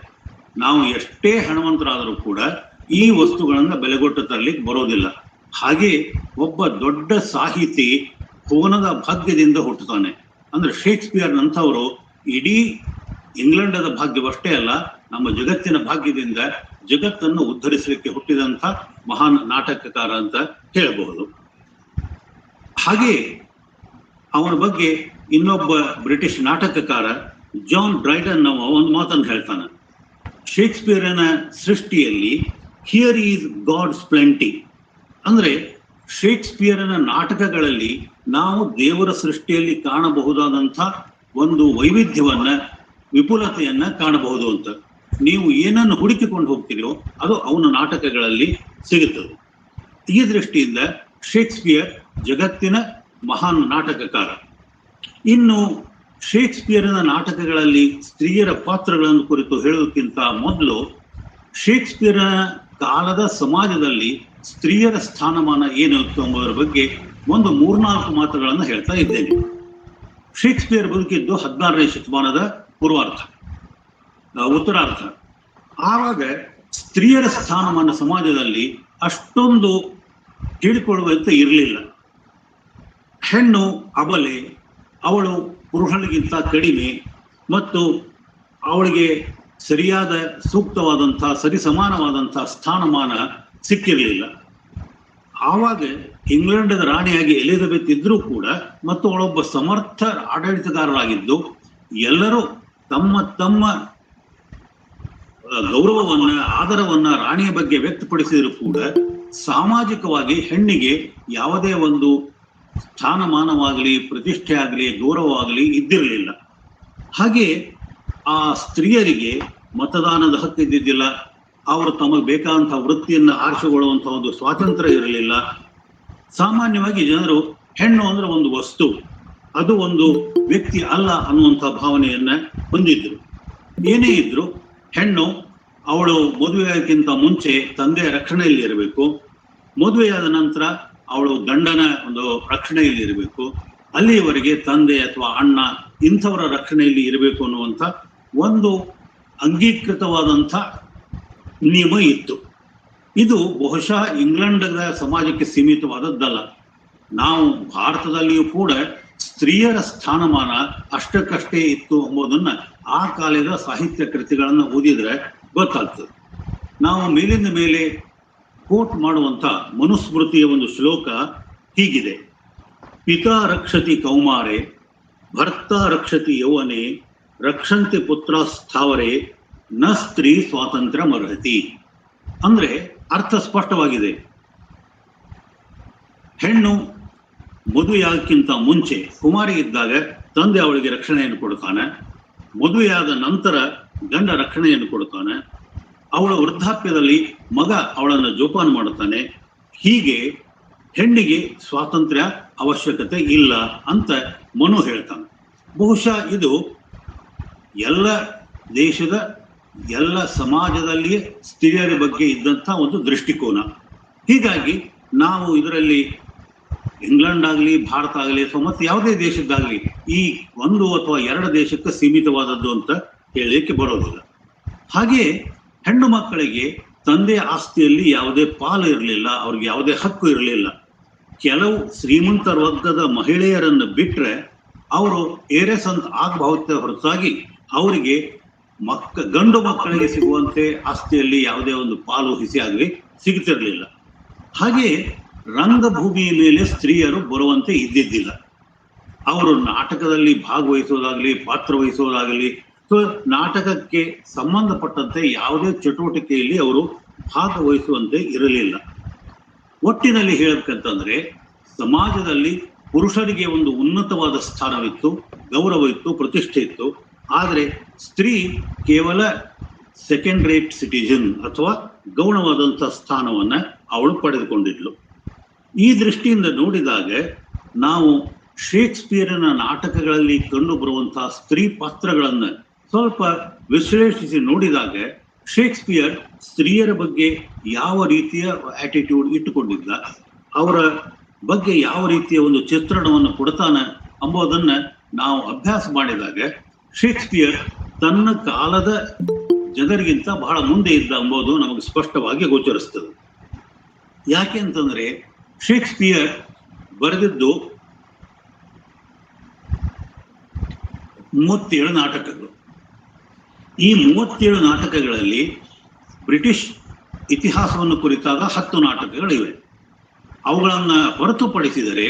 ನಾವು ಎಷ್ಟೇ ಹಣವಂತರಾದರೂ ಕೂಡ ಈ ವಸ್ತುಗಳನ್ನ ಬೆಲೆಗೊಟ್ಟು ತರಲಿಕ್ಕೆ ಬರೋದಿಲ್ಲ. ಹಾಗೆ ಒಬ್ಬ ದೊಡ್ಡ ಸಾಹಿತಿ ಭುವನದ ಭಾಗ್ಯದಿಂದ ಹುಟ್ಟುತ್ತಾನೆ. ಅಂದ್ರೆ ಶೇಕ್ಸ್ಪಿಯರ್ನಂಥವರು ಇಡೀ ಇಂಗ್ಲೆಂಡದ ಭಾಗ್ಯವಷ್ಟೇ ಅಲ್ಲ, ನಮ್ಮ ಜಗತ್ತಿನ ಭಾಗ್ಯದಿಂದ ಜಗತ್ತನ್ನು ಉದ್ಧರಿಸಲಿಕ್ಕೆ ಹುಟ್ಟಿದಂಥ ಮಹಾನ್ ನಾಟಕಕಾರ ಅಂತ ಹೇಳಬಹುದು. ಹಾಗೆ ಅವನ ಬಗ್ಗೆ ಇನ್ನೊಬ್ಬ ಬ್ರಿಟಿಷ್ ನಾಟಕಕಾರ ಜಾನ್ ಡ್ರೈಡನ್ ಒಂದು ಮಾತನ್ನು ಹೇಳ್ತಾನೆ, ಶೇಕ್ಸ್ಪಿಯರ್ನ ಸೃಷ್ಟಿಯಲ್ಲಿ ಹಿಯರ್ ಈಸ್ ಗಾಡ್ಸ್ ಪ್ಲೆಂಟಿ. ಅಂದ್ರೆ ಶೇಕ್ಸ್ಪಿಯರ್ನ ನಾಟಕಗಳಲ್ಲಿ ನಾವು ದೇವರ ಸೃಷ್ಟಿಯಲ್ಲಿ ಕಾಣಬಹುದಾದಂಥ ಒಂದು ವೈವಿಧ್ಯವನ್ನ, ವಿಪುಲತೆಯನ್ನ ಕಾಣಬಹುದು ಅಂತ. ನೀವು ಏನನ್ನು ಹುಡುಕಿಕೊಂಡು ಹೋಗ್ತೀರೋ ಅದು ಅವನ ನಾಟಕಗಳಲ್ಲಿ ಸಿಗುತ್ತದೆ. ಈ ದೃಷ್ಟಿಯಿಂದ ಶೇಕ್ಸ್ಪಿಯರ್ ಜಗತ್ತಿನ ಮಹಾನ್ ನಾಟಕಕಾರ. ಇನ್ನು ಶೇಕ್ಸ್ಪಿಯರ್ನ ನಾಟಕಗಳಲ್ಲಿ ಸ್ತ್ರೀಯರ ಪಾತ್ರಗಳನ್ನು ಕುರಿತು ಹೇಳುವುದಕ್ಕಿಂತ ಮೊದಲು ಶೇಕ್ಸ್ಪಿಯರ್ನ ಕಾಲದ ಸಮಾಜದಲ್ಲಿ ಸ್ತ್ರೀಯರ ಸ್ಥಾನಮಾನ ಏನಿತ್ತು ಎಂಬುದರ ಬಗ್ಗೆ ಒಂದು 3-4 ಮಾತುಗಳನ್ನು ಹೇಳ್ತಾ ಇದ್ದೇನೆ. ಶೇಕ್ಸ್ಪಿಯರ್ ಬದುಕಿದ್ದು 16ನೇ ಶತಮಾನದ ಪೂರ್ವಾರ್ಧ, ಉತ್ತರಾರ್ಧ. ಆವಾಗ ಸ್ತ್ರೀಯರ ಸ್ಥಾನಮಾನ ಸಮಾಜದಲ್ಲಿ ಅಷ್ಟೊಂದು ತಿಳಿಕೊಳ್ಳುವಂತೆ ಇರಲಿಲ್ಲ. ಹೆಣ್ಣು ಅಬಲೆ, ಅವಳು ಪುರುಷನಿಗಿಂತ ಕಡಿಮೆ ಮತ್ತು ಅವಳಿಗೆ ಸರಿಯಾದ ಸೂಕ್ತವಾದಂತಹ ಸರಿಸಮಾನವಾದಂತಹ ಸ್ಥಾನಮಾನ ಸಿಕ್ಕಿರಲಿಲ್ಲ. ಆವಾಗ ಇಂಗ್ಲೆಂಡದ ರಾಣಿಯಾಗಿ ಎಲಿಜಬೆತ್ ಇದ್ರೂ ಕೂಡ ಮತ್ತು ಅವಳೊಬ್ಬ ಸಮರ್ಥ ಆಡಳಿತಗಾರರಾಗಿದ್ದು ಎಲ್ಲರೂ ತಮ್ಮ ತಮ್ಮ ಗೌರವವನ್ನ, ಆದರವನ್ನ ರಾಣಿಯ ಬಗ್ಗೆ ವ್ಯಕ್ತಪಡಿಸಿದ್ರು ಕೂಡ ಸಾಮಾಜಿಕವಾಗಿ ಹೆಣ್ಣಿಗೆ ಯಾವುದೇ ಒಂದು ಸ್ಥಾನಮಾನವಾಗಲಿ, ಪ್ರತಿಷ್ಠೆ ಆಗಲಿ, ಗೌರವವಾಗಲಿ ಇದ್ದಿರಲಿಲ್ಲ. ಹಾಗೆ ಆ ಸ್ತ್ರೀಯರಿಗೆ ಮತದಾನದ ಹಕ್ಕು ಇದ್ದಿದ್ದಿಲ್ಲ. ಅವರು ತಮಗೆ ಬೇಕಾದಂತಹ ವೃತ್ತಿಯನ್ನು ಆರಿಸಿಕೊಳ್ಳುವಂತಹ ಒಂದು ಸ್ವಾತಂತ್ರ್ಯ ಇರಲಿಲ್ಲ. ಸಾಮಾನ್ಯವಾಗಿ ಜನರು ಹೆಣ್ಣು ಅಂದ್ರೆ ಒಂದು ವಸ್ತು, ಅದು ಒಂದು ವ್ಯಕ್ತಿ ಅಲ್ಲ ಅನ್ನುವಂಥ ಭಾವನೆಯನ್ನ ಹೊಂದಿದ್ರು. ಏನೇ ಇದ್ರು ಹೆಣ್ಣು ಅವಳು ಮದುವೆಗಿಂತ ಮುಂಚೆ ತಂದೆಯ ರಕ್ಷಣೆಯಲ್ಲಿ ಇರಬೇಕು, ಮದುವೆಯಾದ ನಂತರ ಅವಳು ಗಂಡನ ಒಂದು ರಕ್ಷಣೆಯಲ್ಲಿ ಇರಬೇಕು, ಅಲ್ಲಿಯವರೆಗೆ ತಂದೆ ಅಥವಾ ಅಣ್ಣ ಇಂಥವರ ರಕ್ಷಣೆಯಲ್ಲಿ ಇರಬೇಕು ಅನ್ನುವಂಥ ಒಂದು ಅಂಗೀಕೃತವಾದಂಥ ನಿಯಮ ಇತ್ತು. ಇದು ಬಹುಶಃ ಇಂಗ್ಲೆಂಡ್ನ ಸಮಾಜಕ್ಕೆ ಸೀಮಿತವಾದದ್ದಲ್ಲ. ನಾವು ಭಾರತದಲ್ಲಿಯೂ ಕೂಡ ಸ್ತ್ರೀಯರ ಸ್ಥಾನಮಾನ ಅಷ್ಟಕ್ಕಷ್ಟೇ ಇತ್ತು ಎಂಬುದನ್ನ ಆ ಕಾಲದ ಸಾಹಿತ್ಯ ಕೃತಿಗಳನ್ನ ಓದಿದ್ರೆ ಗೊತ್ತಾಗ್ತದೆ. ನಾವು ಮೇಲಿಂದ ಮೇಲೆ ಕೋಟ್ ಮಾಡುವಂತ ಮನುಸ್ಮೃತಿಯ ಒಂದು ಶ್ಲೋಕ ಹೀಗಿದೆ: ಪಿತಾ ರಕ್ಷತಿ ಕೌಮಾರೆ, ಭರ್ತ ರಕ್ಷತಿ ಯೌವನೆ, ರಕ್ಷಂತಿ ಪುತ್ರ ಸ್ಥಾವರೆ, ನ ಸ್ತ್ರೀ ಸ್ವಾತಂತ್ರ್ಯ ಮರ್ಹತಿ. ಅಂದ್ರೆ ಅರ್ಥ ಸ್ಪಷ್ಟವಾಗಿದೆ. ಹೆಣ್ಣು ಮದುವೆಯಾಗಕ್ಕಿಂತ ಮುಂಚೆ ಕುಮಾರಿ ಇದ್ದಾಗ ತಂದೆ ಅವಳಿಗೆ ರಕ್ಷಣೆಯನ್ನು ಕೊಡ್ತಾನೆ, ಮದುವೆಯಾದ ನಂತರ ಗಂಡ ರಕ್ಷಣೆಯನ್ನು ಕೊಡ್ತಾನೆ, ಅವಳ ವೃದ್ಧಾಪ್ಯದಲ್ಲಿ ಮಗ ಅವಳನ್ನು ಜೋಪಾನ ಮಾಡುತ್ತಾನೆ. ಹೀಗೆ ಹೆಣ್ಣಿಗೆ ಸ್ವಾತಂತ್ರ್ಯ ಅವಶ್ಯಕತೆ ಇಲ್ಲ ಅಂತ ಮನು ಹೇಳ್ತಾನೆ. ಬಹುಶಃ ಇದು ಎಲ್ಲ ದೇಶದ, ಎಲ್ಲ ಸಮಾಜದಲ್ಲಿಯೇ ಸ್ತ್ರೀಯರ ಬಗ್ಗೆ ಇದ್ದಂಥ ಒಂದು ದೃಷ್ಟಿಕೋನ. ಹೀಗಾಗಿ ನಾವು ಇದರಲ್ಲಿ ಇಂಗ್ಲೆಂಡ್ ಆಗಲಿ, ಭಾರತ ಆಗಲಿ, ಅಥವಾ ಮತ್ತೆ ಯಾವುದೇ ದೇಶದ್ದಾಗಲಿ ಈ ಒಂದು ಅಥವಾ ಎರಡು ದೇಶಕ್ಕೆ ಸೀಮಿತವಾದದ್ದು ಅಂತ ಹೇಳಲಿಕ್ಕೆ ಬರೋದಿಲ್ಲ. ಹಾಗೆ ಹೆಣ್ಣು ಮಕ್ಕಳಿಗೆ ತಂದೆ ಆಸ್ತಿಯಲ್ಲಿ ಯಾವುದೇ ಪಾಲು ಇರಲಿಲ್ಲ, ಅವ್ರಿಗೆ ಯಾವುದೇ ಹಕ್ಕು ಇರಲಿಲ್ಲ. ಕೆಲವು ಶ್ರೀಮಂತ ವರ್ಗದ ಮಹಿಳೆಯರನ್ನು ಬಿಟ್ರೆ ಅವರು ಏರೆಸ್ ಅಂತ ಆಗಬಹುದೇ ಹೊರತಾಗಿ ಅವರಿಗೆ ಗಂಡು ಮಕ್ಕಳಿಗೆ ಸಿಗುವಂತೆ ಆಸ್ತಿಯಲ್ಲಿ ಯಾವುದೇ ಒಂದು ಪಾಲು ಹಿಸಿ ಆಗಲಿ ಸಿಗ್ತಿರ್ಲಿಲ್ಲ. ಹಾಗೆ ರಂಗಭೂಮಿಯ ಮೇಲೆ ಸ್ತ್ರೀಯರು ಬರುವಂತೆ ಇದ್ದಿದ್ದಿಲ್ಲ. ಅವರು ನಾಟಕದಲ್ಲಿ ಭಾಗವಹಿಸೋದಾಗ್ಲಿ, ಪಾತ್ರ ವಹಿಸೋದಾಗಲಿ, ನಾಟಕಕ್ಕೆ ಸಂಬಂಧಪಟ್ಟಂತೆ ಯಾವುದೇ ಚಟುವಟಿಕೆಯಲ್ಲಿ ಅವರು ಭಾಗವಹಿಸುವಂತೆ ಇರಲಿಲ್ಲ. ಒಟ್ಟಿನಲ್ಲಿ ಹೇಳಬೇಕಂತಂದ್ರೆ ಸಮಾಜದಲ್ಲಿ ಪುರುಷರಿಗೆ ಒಂದು ಉನ್ನತವಾದ ಸ್ಥಾನವಿತ್ತು, ಗೌರವ ಇತ್ತು, ಪ್ರತಿಷ್ಠೆ ಇತ್ತು. ಆದರೆ ಸ್ತ್ರೀ ಕೇವಲ ಸೆಕೆಂಡ್ ರೇಟ್ ಸಿಟಿಜನ್ ಅಥವಾ ಗೌಣವಾದಂಥ ಸ್ಥಾನವನ್ನ ಅವಳು ಪಡೆದುಕೊಂಡಿದ್ಲು. ಈ ದೃಷ್ಟಿಯಿಂದ ನೋಡಿದಾಗ ನಾವು ಶೇಕ್ಸ್ಪಿಯರನ ನಾಟಕಗಳಲ್ಲಿ ಕಂಡು ಬರುವಂತಹ ಸ್ತ್ರೀ ಪಾತ್ರಗಳನ್ನು ಸ್ವಲ್ಪ ವಿಶ್ಲೇಷಿಸಿ ನೋಡಿದಾಗ ಶೇಕ್ಸ್ಪಿಯರ್ ಸ್ತ್ರೀಯರ ಬಗ್ಗೆ ಯಾವ ರೀತಿಯ ಆಟಿಟ್ಯೂಡ್ ಇಟ್ಟುಕೊಂಡಿದ್ದ, ಅವರ ಬಗ್ಗೆ ಯಾವ ರೀತಿಯ ಒಂದು ಚಿತ್ರಣವನ್ನು ಕೊಡ್ತಾನೆ ಎಂಬುದನ್ನ ನಾವು ಅಭ್ಯಾಸ ಮಾಡಿದಾಗ ಶೇಕ್ಸ್ಪಿಯರ್ ತನ್ನ ಕಾಲದ ಜನರಿಗಿಂತ ಬಹಳ ಮುಂದೆ ಇದ್ದ ಎಂಬುದು ನಮಗೆ ಸ್ಪಷ್ಟವಾಗಿ ಗೋಚರಿಸ್ತದೆ. ಯಾಕೆ ಅಂತಂದ್ರೆ ಶೇಕ್ಸ್ಪಿಯರ್ ಬರೆದಿದ್ದು 37 ನಾಟಕಗಳು. ಈ 37 ನಾಟಕಗಳಲ್ಲಿ ಬ್ರಿಟಿಷ್ ಇತಿಹಾಸವನ್ನು ಕುರಿತಾದ 10 ನಾಟಕಗಳಿವೆ. ಅವುಗಳನ್ನ ಹೊರತುಪಡಿಸಿದರೆ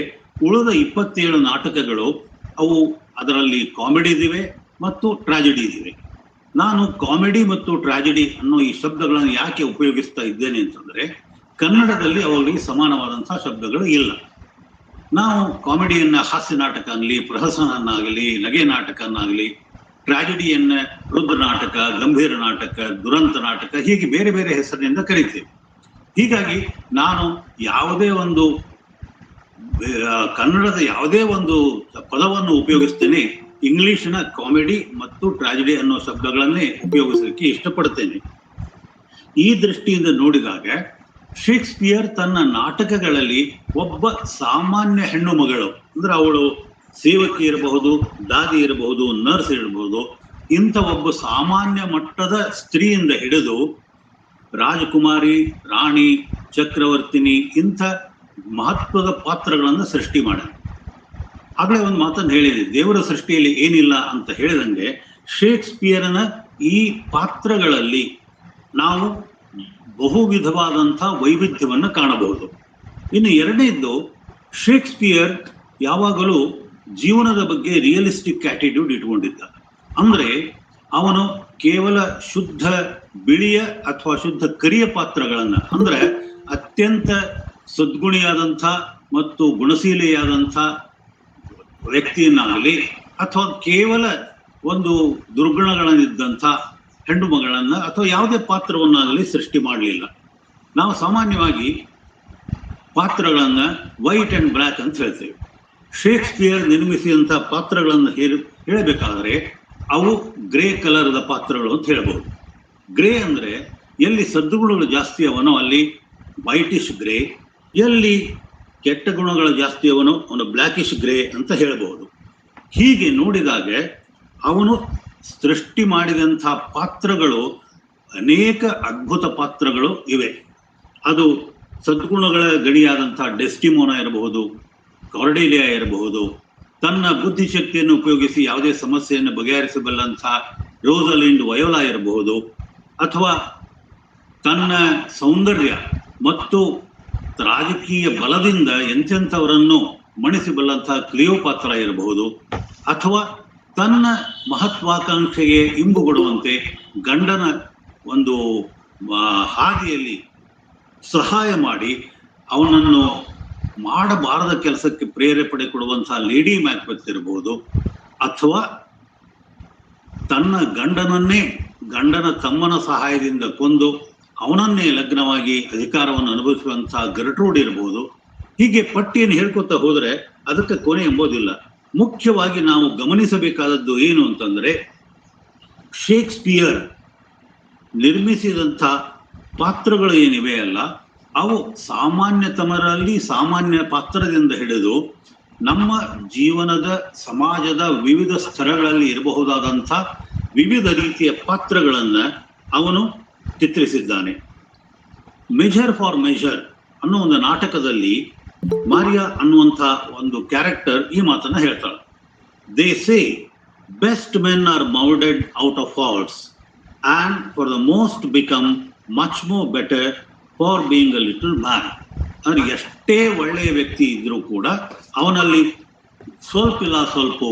ಉಳಿದ 27 ನಾಟಕಗಳು ಅವು ಅದರಲ್ಲಿ ಕಾಮಿಡಿ ಇದಿವೆ ಮತ್ತು ಟ್ರಾಜಿಡಿ ಇದಿವೆ. ನಾನು ಕಾಮಿಡಿ ಮತ್ತು ಟ್ರಾಜಿಡಿ ಅನ್ನೋ ಈ ಶಬ್ದಗಳನ್ನು ಯಾಕೆ ಉಪಯೋಗಿಸ್ತಾ ಇದ್ದೇನೆ ಅಂತಂದ್ರೆ ಕನ್ನಡದಲ್ಲಿ ಅವುಗಳಿಗೆ ಸಮಾನವಾದಂತಹ ಶಬ್ದಗಳು ಇಲ್ಲ. ನಾವು ಕಾಮಿಡಿಯನ್ನ ಹಾಸ್ಯ ನಾಟಕ ಅನ್ನಲಿ, ಪ್ರಹಸನನ್ನಾಗಲಿ, ನಗೆ ನಾಟಕನ್ನಾಗಲಿ, ಟ್ರಾಜಿಡಿಯನ್ನ ರುದ್ರ ನಾಟಕ, ಗಂಭೀರ ನಾಟಕ, ದುರಂತ ನಾಟಕ, ಹೀಗೆ ಬೇರೆ ಬೇರೆ ಹೆಸರಿನಿಂದ ಕರೀತೇವೆ. ಹೀಗಾಗಿ ನಾನು ಯಾವುದೇ ಒಂದು ಕನ್ನಡದ ಯಾವುದೇ ಒಂದು ಪದವನ್ನು ಉಪಯೋಗಿಸ್ತೇನೆ ಇಂಗ್ಲಿಷಿನ ಕಾಮಿಡಿ ಮತ್ತು ಟ್ರಾಜಿಡಿ ಅನ್ನೋ ಶಬ್ದಗಳನ್ನೇ ಉಪಯೋಗಿಸಲಿಕ್ಕೆ ಇಷ್ಟಪಡ್ತೇನೆ. ಈ ದೃಷ್ಟಿಯಿಂದ ನೋಡಿದಾಗ ಶೇಕ್ಸ್ಪಿಯರ್ ತನ್ನ ನಾಟಕಗಳಲ್ಲಿ ಒಬ್ಬ ಸಾಮಾನ್ಯ ಹೆಣ್ಣು ಮಗಳು, ಅಂದ್ರೆ ಅವಳು ಸೇವಕಿ ಇರಬಹುದು, ದಾದಿ ಇರಬಹುದು, ನರ್ಸ್ ಇರಬಹುದು, ಇಂಥ ಒಬ್ಬ ಸಾಮಾನ್ಯ ಮಟ್ಟದ ಸ್ತ್ರೀಯಿಂದ ಹಿಡಿದು ರಾಜಕುಮಾರಿ, ರಾಣಿ, ಚಕ್ರವರ್ತಿನಿ ಇಂಥ ಮಹತ್ವದ ಪಾತ್ರಗಳನ್ನು ಸೃಷ್ಟಿ ಮಾಡ. ಆಗಲೇ ಒಂದು ಮಾತನ್ನು ಹೇಳಿದೆ, ದೇವರ ಸೃಷ್ಟಿಯಲ್ಲಿ ಏನಿಲ್ಲ ಅಂತ ಹೇಳಿದಂಗೆ ಶೇಕ್ಸ್ಪಿಯರನ ಈ ಪಾತ್ರಗಳಲ್ಲಿ ನಾವು ಬಹು ವಿಧವಾದಂಥ ವೈವಿಧ್ಯವನ್ನು ಕಾಣಬಹುದು. ಇನ್ನು ಎರಡನೇದ್ದು, ಶೇಕ್ಸ್ಪಿಯರ್ ಯಾವಾಗಲೂ ಜೀವನದ ಬಗ್ಗೆ ರಿಯಲಿಸ್ಟಿಕ್ ಆಟಿಟ್ಯೂಡ್ ಇಟ್ಕೊಂಡಿದ್ದ. ಅಂದ್ರೆ ಅವನು ಕೇವಲ ಶುದ್ಧ ಬಿಳಿಯ ಅಥವಾ ಶುದ್ಧ ಕರಿಯ ಪಾತ್ರಗಳನ್ನ, ಅಂದ್ರೆ ಅತ್ಯಂತ ಸದ್ಗುಣಿಯಾದಂಥ ಮತ್ತು ಗುಣಶೀಲಿಯಾದಂಥ ವ್ಯಕ್ತಿಯನ್ನಾಗಲಿ ಅಥವಾ ಕೇವಲ ಒಂದು ದುರ್ಗುಣಗಳನ್ನಿದ್ದಂಥ ಹೆಣ್ಣು ಮಗಳನ್ನ ಅಥವಾ ಯಾವುದೇ ಪಾತ್ರವನ್ನಾಗಲಿ ಸೃಷ್ಟಿ ಮಾಡಲಿಲ್ಲ. ನಾವು ಸಾಮಾನ್ಯವಾಗಿ ಪಾತ್ರಗಳನ್ನ ವೈಟ್ ಅಂಡ್ ಬ್ಲ್ಯಾಕ್ ಅಂತ ಹೇಳ್ತೇವೆ. ಶೇಕ್ಸ್ಪಿಯರ್ ನಿರ್ಮಿಸಿದಂಥ ಪಾತ್ರಗಳನ್ನು ಹೇಳಬೇಕಾದ್ರೆ ಅವು ಗ್ರೇ ಕಲರ್ದ ಪಾತ್ರಗಳು ಅಂತ ಹೇಳ್ಬೋದು. ಗ್ರೇ ಅಂದ್ರೆ ಎಲ್ಲಿ ಸದ್ಗುಣಗಳು ಜಾಸ್ತಿ ಅವನೋ ಅಲ್ಲಿ ವೈಟಿಶ್ ಗ್ರೇ, ಎಲ್ಲಿ ಕೆಟ್ಟ ಗುಣಗಳು ಜಾಸ್ತಿ ಅವನು ಬ್ಲ್ಯಾಕಿಶ್ ಗ್ರೇ ಅಂತ ಹೇಳ್ಬಹುದು. ಹೀಗೆ ನೋಡಿದಾಗ ಅವನು ಸೃಷ್ಟಿ ಮಾಡಿದಂಥ ಪಾತ್ರಗಳು ಅನೇಕ ಅದ್ಭುತ ಪಾತ್ರಗಳು ಇವೆ. ಅದು ಸದ್ಗುಣಗಳ ಗಣಿಯಾದಂಥ ಡೆಸ್ಟಿಮೋನಾ ಇರಬಹುದು, ಕಾರ್ಡೆಲಿಯಾ ಇರಬಹುದು, ತನ್ನ ಬುದ್ಧಿಶಕ್ತಿಯನ್ನು ಉಪಯೋಗಿಸಿ ಯಾವುದೇ ಸಮಸ್ಯೆಯನ್ನು ಬಗೆಹರಿಸಬಲ್ಲಂಥ ರೋಸಲಿಂಡ್ ವಯೋಲಾ ಇರಬಹುದು, ಅಥವಾ ತನ್ನ ಸೌಂದರ್ಯ ಮತ್ತು ರಾಜಕೀಯ ಬಲದಿಂದ ಎಂತೆಂಥವರನ್ನು ಮಣಿಸಬಲ್ಲಂಥ ಕ್ಲಿಯೋಪಾತ್ರ ಇರಬಹುದು, ಅಥವಾ ತನ್ನ ಮಹತ್ವಾಕಾಂಕ್ಷೆಗೆ ಇಂಬುಗೊಡುವಂತೆ ಗಂಡನ ಒಂದು ಹಾದಿಯಲ್ಲಿ ಸಹಾಯ ಮಾಡಿ ಅವನನ್ನು ಮಾಡಬಾರದ ಕೆಲಸಕ್ಕೆ ಪ್ರೇರೇಪಣೆ ಕೊಡುವಂತಹ ಲೇಡಿ ಮ್ಯಾಕ್ಬೆತ್ ಇರಬಹುದು, ಅಥವಾ ತನ್ನ ಗಂಡನ ತಮ್ಮನ ಸಹಾಯದಿಂದ ಕೊಂದು ಅವನನ್ನೇ ಲಗ್ನವಾಗಿ ಅಧಿಕಾರವನ್ನು ಅನುಭವಿಸುವಂತಹ ಗರ್ಟ್ರೂಡ್ ಇರಬಹುದು. ಹೀಗೆ ಪಟ್ಟಿಯನ್ನು ಹೇಳ್ಕೊತಾ ಹೋದ್ರೆ ಅದಕ್ಕೆ ಕೊನೆ ಎಂಬುದಿಲ್ಲ. ಮುಖ್ಯವಾಗಿ ನಾವು ಗಮನಿಸಬೇಕಾದದ್ದು ಏನು ಅಂತಂದ್ರೆ, ಶೇಕ್ಸ್ಪಿಯರ್ ನಿರ್ಮಿಸಿದಂಥ ಪಾತ್ರಗಳು ಏನಿವೆ ಅಲ್ಲ, ಅವು ಸಾಮಾನ್ಯತಮರಲ್ಲಿ ಸಾಮಾನ್ಯ ಪಾತ್ರದಿಂದ ಹಿಡಿದು ನಮ್ಮ ಜೀವನದ ಸಮಾಜದ ವಿವಿಧ ಸ್ತರಗಳಲ್ಲಿ ಇರಬಹುದಾದಂಥ ವಿವಿಧ ರೀತಿಯ ಪಾತ್ರಗಳನ್ನ ಅವನು ಚಿತ್ರಿಸಿದ್ದಾನೆ. ಮೆಜರ್ ಫಾರ್ ಮೆಜರ್ ಅನ್ನೋ ಒಂದು ನಾಟಕದಲ್ಲಿ ಮಾರಿಯಾ ಅನ್ನುವಂಥ ಒಂದು ಕ್ಯಾರೆಕ್ಟರ್ ಈ ಮಾತನ್ನ ಹೇಳ್ತಾಳೆ. They say best men R moulded out of faults and for the most become much more better for being a little man. ಅಂದ್ರೆ ಎಷ್ಟೇ ಒಳ್ಳೆಯ ವ್ಯಕ್ತಿ ಇದ್ರೂ ಕೂಡ ಅವನಲ್ಲಿ ಸ್ವಲ್ಪ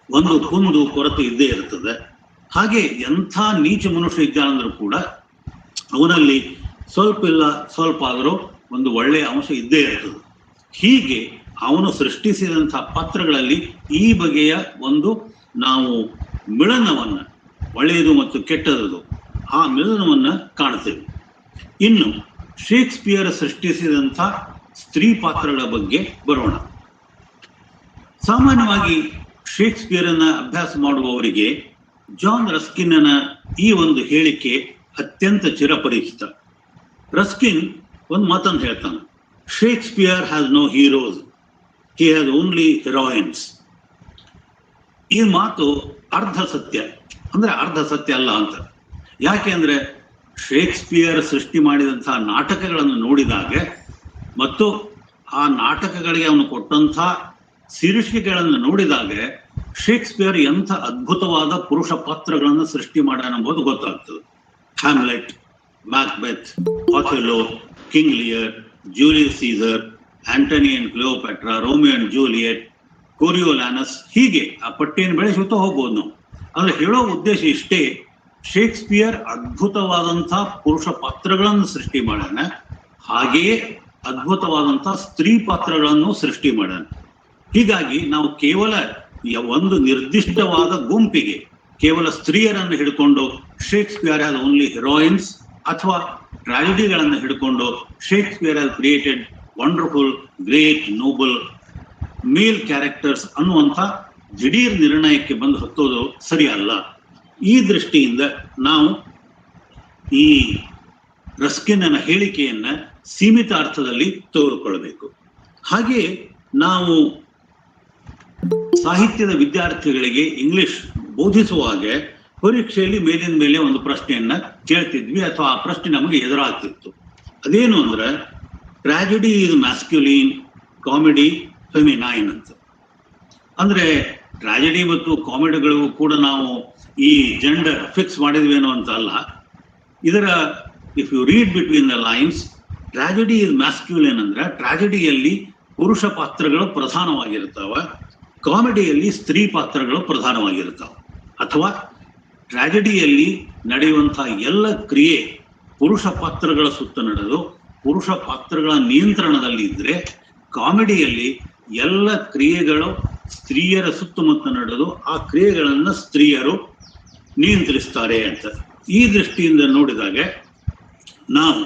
ಒಂದು ಕುಂದು ಕೊರತೆ ಇದ್ದೇ ಇರ್ತದೆ. ಹಾಗೆ ಎಂಥ ನೀಚ ಮನುಷ್ಯ ಇದ್ದಾನಂದ್ರೂ ಕೂಡ ಅವನಲ್ಲಿ ಸ್ವಲ್ಪ ಆದರೂ ಒಂದು ಒಳ್ಳೆಯ ಅಂಶ ಇದ್ದೇ ಇರ್ತದೆ. ಹೀಗೆ ಅವನು ಸೃಷ್ಟಿಸಿದಂಥ ಪಾತ್ರಗಳಲ್ಲಿ ಈ ಬಗೆಯ ಒಂದು ನಾವು ಮಿಳನವನ್ನ, ಒಳ್ಳೆಯದು ಮತ್ತು ಕೆಟ್ಟದ್ದು, ಆ ಮಿಳನವನ್ನ ಕಾಣ್ತೇವೆ. ಇನ್ನು ಶೇಕ್ಸ್ಪಿಯರ್ ಸೃಷ್ಟಿಸಿದಂಥ ಸ್ತ್ರೀ ಪಾತ್ರಗಳ ಬಗ್ಗೆ ಬರೋಣ. ಸಾಮಾನ್ಯವಾಗಿ ಶೇಕ್ಸ್ಪಿಯರನ್ನ ಅಭ್ಯಾಸ ಮಾಡುವವರಿಗೆ ಜಾನ್ ರಸ್ಕಿನ್ನ ಈ ಒಂದು ಹೇಳಿಕೆ ಅತ್ಯಂತ ಚಿರಪರಿಚಿತ. ರಸ್ಕಿನ್ ಒಂದು ಮಾತನ್ನು ಹೇಳ್ತಾನೆ, Shakespeare has no heroes, he has only heroines. ಈ ಮಾತು ಅರ್ಧ ಸತ್ಯ, ಅಂದ್ರೆ ಅರ್ಧ ಸತ್ಯ ಅಲ್ಲ ಅಂತ. ಯಾಕೆ ಅಂದ್ರೆ ಶೇಕ್ಸ್ಪಿಯರ್ ಸೃಷ್ಟಿ ಮಾಡಿದಂತಹ ನಾಟಕಗಳನ್ನು ನೋಡಿದಾಗ ಮತ್ತು ಆ ನಾಟಕಗಳಿಗೆ ಅವನು ಕೊಟ್ಟಂಥ ಶೀರ್ಷಿಕೆಗಳನ್ನು ನೋಡಿದಾಗ ಶೇಕ್ಸ್ಪಿಯರ್ ಎಂಥ ಅದ್ಭುತವಾದ ಪುರುಷ ಪಾತ್ರಗಳನ್ನು ಸೃಷ್ಟಿ ಮಾಡ್ಯಾನೆಂಬುದು ಗೊತ್ತಾಗ್ತದೆ. Hamlet, Macbeth, Othello, King Lear, Julius Caesar, Antony and Cleopatra, Romeo and Juliet, Coriolanus, ಹೀಗೆ ಆ ಪಟ್ಟಿಯನ್ನು ಬೆಳೆಸುತ್ತಾ ಹೋಗ್ಬೋದು ನಾವು. ಆದರೆ ಹೇಳೋ ಉದ್ದೇಶ ಇಷ್ಟೇ, ಶೇಕ್ಸ್ಪಿಯರ್ ಅದ್ಭುತವಾದಂಥ ಪುರುಷ ಪಾತ್ರಗಳನ್ನು ಸೃಷ್ಟಿ ಮಾಡ್ಯಾನ, ಹಾಗೆಯೇ ಅದ್ಭುತವಾದಂಥ ಸ್ತ್ರೀ ಪಾತ್ರಗಳನ್ನು ಸೃಷ್ಟಿ ಮಾಡ್ಯಾನ. ಹೀಗಾಗಿ ನಾವು ಕೇವಲ ಒಂದು ನಿರ್ದಿಷ್ಟವಾದ ಗುಂಪಿಗೆ ಕೇವಲ ಸ್ತ್ರೀಯರನ್ನು ಹಿಡ್ಕೊಂಡು ಶೇಕ್ಸ್ಪಿಯರ್ ಹ್ಯಾಸ್ ಓನ್ಲಿ ಹಿರೋಯಿನ್ಸ್, ಅಥವಾ ಟ್ರಾಜಿಡಿಗಳನ್ನು ಹಿಡ್ಕೊಂಡು Shakespeare has created wonderful, great, noble male characters ಅನ್ನುವಂಥ ದಿಢೀರ್ ನಿರ್ಣಯಕ್ಕೆ ಬಂದು ಹತ್ತೋದು ಸರಿಯಲ್ಲ. ಈ ದೃಷ್ಟಿಯಿಂದ ನಾವು ಈ ರಸ್ಕಿನ್ನ ಹೇಳಿಕೆಯನ್ನ ಸೀಮಿತ ಅರ್ಥದಲ್ಲಿ ತೆಗೆದುಕೊಳ್ಳಬೇಕು. ಹಾಗೆ ನಾವು ಸಾಹಿತ್ಯದ ವಿದ್ಯಾರ್ಥಿಗಳಿಗೆ ಇಂಗ್ಲಿಷ್ ಬೋಧಿಸುವಾಗ ಪರೀಕ್ಷೆಯಲ್ಲಿ ಮೇಲಿನ ಮೇಲೆ ಒಂದು ಪ್ರಶ್ನೆಯನ್ನ ಕೇಳ್ತಿದ್ವಿ, ಅಥವಾ ಆ ಪ್ರಶ್ನೆ ನಮಗೆ ಎದುರಾಗ್ತಿತ್ತು. ಅದೇನು ಅಂದ್ರೆ, ಟ್ರಾಜಿಡಿ ಈಸ್ ಮ್ಯಾಸ್ಕ್ಯುಲಿನ್, ಕಾಮಿಡಿ ಫೆಮಿನೈನ್ ಅಂತ. ಅಂದ್ರೆ ಟ್ರಾಜಿಡಿ ಮತ್ತು ಕಾಮಿಡಿಗಳಿಗೂ ಕೂಡ ನಾವು ಈ ಜೆಂಡರ್ ಫಿಕ್ಸ್ ಮಾಡಿದ್ವೇನೋ ಅಂತ ಅಲ್ಲ. ಇದರ if you read between the lines, tragedy is masculine ಅಂದ್ರೆ ಟ್ರಾಜಿಡಿಯಲ್ಲಿ ಪುರುಷ ಪಾತ್ರಗಳು ಪ್ರಧಾನವಾಗಿರ್ತಾವ, ಕಾಮಿಡಿಯಲ್ಲಿ ಸ್ತ್ರೀ ಪಾತ್ರಗಳು ಪ್ರಧಾನವಾಗಿರ್ತಾವ. ಅಥವಾ ಟ್ರಾಜಿಡಿಯಲ್ಲಿ ನಡೆಯುವಂತಹ ಎಲ್ಲ ಕ್ರಿಯೆ ಪುರುಷ ಪಾತ್ರಗಳ ಸುತ್ತ ನಡೆದು ಪುರುಷ ಪಾತ್ರಗಳ ನಿಯಂತ್ರಣದಲ್ಲಿ ಇದ್ರೆ, ಕಾಮಿಡಿಯಲ್ಲಿ ಎಲ್ಲ ಕ್ರಿಯೆಗಳು ಸ್ತ್ರೀಯರ ಸುತ್ತಮುತ್ತ ನಡೆದು ಆ ಕ್ರಿಯೆಗಳನ್ನ ಸ್ತ್ರೀಯರು ನಿಯಂತ್ರಿಸ್ತಾರೆ ಅಂತ. ಈ ದೃಷ್ಟಿಯಿಂದ ನೋಡಿದಾಗ ನಾವು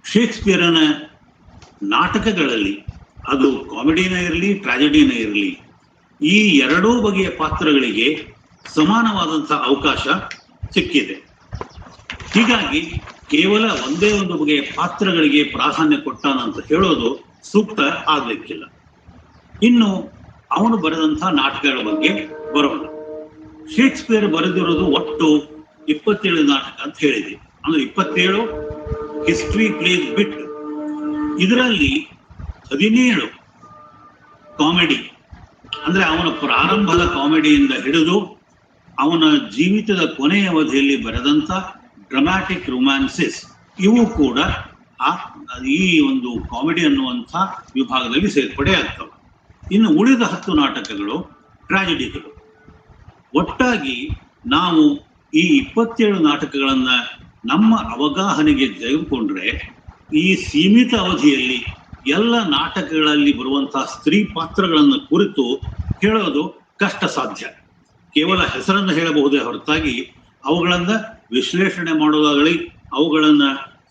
ಶೇಕ್ಸ್ಪಿಯರನ ನಾಟಕಗಳಲ್ಲಿ, ಅದು ಕಾಮಿಡಿನೇ ಇರಲಿ ಟ್ರಾಜಿಡಿನೇ ಇರಲಿ, ಈ ಎರಡೂ ಬಗೆಯ ಪಾತ್ರಗಳಿಗೆ ಸಮಾನವಾದಂತಹ ಅವಕಾಶ ಸಿಕ್ಕಿದೆ. ಹೀಗಾಗಿ ಕೇವಲ ಒಂದೇ ಒಂದು ಬಗೆಯ ಪಾತ್ರಗಳಿಗೆ ಪ್ರಾಧಾನ್ಯ ಕೊಟ್ಟಾನಂತ ಹೇಳೋದು ಸೂಕ್ತ ಆಗ್ಲಿಕ್ಕಿಲ್ಲ. ಇನ್ನು ಅವನು ಬರೆದಂತಹ ನಾಟಕಗಳ ಬಗ್ಗೆ ಬರೋಣ. ಶೇಕ್ಸ್ಪಿಯರ್ ಬರೆದಿರೋದು ಒಟ್ಟು 27 ನಾಟಕ ಅಂತ ಹೇಳಿದೆ. ಅಂದ್ರೆ 27 ಹಿಸ್ಟ್ರಿ ಪ್ಲೇಸ್ ಬಿಟ್ಟು, ಇದರಲ್ಲಿ 17 ಕಾಮಿಡಿ, ಅಂದ್ರೆ ಅವನ ಪ್ರಾರಂಭದ ಕಾಮಿಡಿಯಿಂದ ಹಿಡಿದು ಅವನ ಜೀವಿತದ ಕೊನೆಯ ಅವಧಿಯಲ್ಲಿ ಬರೆದಂತ ಡ್ರಾಮ್ಯಾಟಿಕ್ ರೊಮ್ಯಾನ್ಸಸ್, ಇವು ಕೂಡ ಈ ಒಂದು ಕಾಮಿಡಿ ಅನ್ನುವಂಥ ವಿಭಾಗದಲ್ಲಿ ಸೇರ್ಪಡೆ ಆಗ್ತವೆ. ಇನ್ನು ಉಳಿದ 10 ನಾಟಕಗಳು ಟ್ರಾಜಿಡಿಗಳು. ಒಟ್ಟಾಗಿ ನಾವು ಈ 27 ನಾಟಕಗಳನ್ನ ನಮ್ಮ ಅವಗಾಹನೆಗೆ ತೆಗೆದುಕೊಂಡ್ರೆ, ಈ ಸೀಮಿತ ಅವಧಿಯಲ್ಲಿ ಎಲ್ಲ ನಾಟಕಗಳಲ್ಲಿ ಬರುವಂತಹ ಸ್ತ್ರೀ ಪಾತ್ರಗಳನ್ನು ಕುರಿತು ಹೇಳೋದು ಕಷ್ಟ ಸಾಧ್ಯ. ಕೇವಲ ಹೆಸರನ್ನು ಹೇಳಬಹುದೇ ಹೊರತಾಗಿ ಅವುಗಳನ್ನ ವಿಶ್ಲೇಷಣೆ ಮಾಡೋದಾಗಲಿ, ಅವುಗಳನ್ನ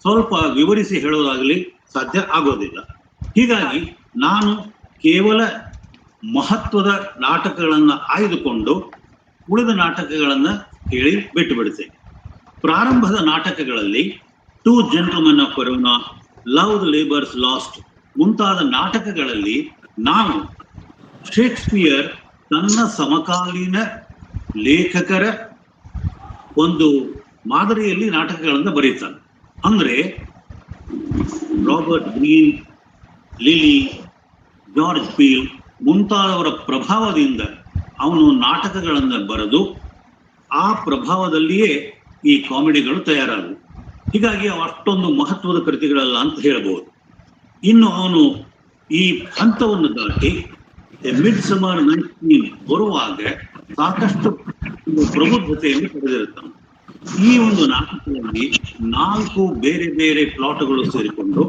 ಸ್ವಲ್ಪ ವಿವರಿಸಿ ಹೇಳೋದಾಗಲಿ ಸಾಧ್ಯ ಆಗೋದಿಲ್ಲ. ಹೀಗಾಗಿ ನಾನು ಕೇವಲ ಮಹತ್ವದ ನಾಟಕಗಳನ್ನ ಆಯ್ದುಕೊಂಡು ಉಳಿದ ನಾಟಕಗಳನ್ನ ಹೇಳಿ ಬಿಟ್ಟು ಬಿಡುತ್ತೇನೆ. ಪ್ರಾರಂಭದ ನಾಟಕಗಳಲ್ಲಿ 2 Gentlemen of Verona, love the labours last ಮುಂತಾದ ನಾಟಕಗಳಲ್ಲಿ ನಾವು ಶೇಕ್ಸ್ಪಿಯರ್ ತನ್ನ ಸಮಕಾಲೀನ ಲೇಖಕರ ಒಂದು ಮಾದರಿಯಲ್ಲಿ ನಾಟಕಗಳನ್ನು ಬರೀತಾನೆ. ಅಂದ್ರೆ Robert Greene, Lyly, George Peele ಮುಂತಾದವರ ಪ್ರಭಾವದಿಂದ ಅವನು ನಾಟಕಗಳನ್ನು ಬರೆದು ಆ ಪ್ರಭಾವದಲ್ಲಿಯೇ ಈ ಕಾಮಿಡಿಗಳು ತಯಾರಾದವು. ಹೀಗಾಗಿ ಅಷ್ಟೊಂದು ಮಹತ್ವದ ಕೃತಿಗಳಲ್ಲ ಅಂತ ಹೇಳಬಹುದು. ಇನ್ನು ಅವನು ಈ ಹಂತವನ್ನು ದಾಟಿ ಮಿಡ್ ಸಮರ್ 19 ಬರುವಾಗ ಸಾಕಷ್ಟು ಪ್ರಬುದ್ಧತೆಯನ್ನು ಪಡೆದಿರುತ್ತಾನೆ. ಈ ಒಂದು ನಾಟಕದಲ್ಲಿ 4 ಬೇರೆ ಬೇರೆ ಪ್ಲಾಟ್ಗಳು ಸೇರಿಕೊಂಡು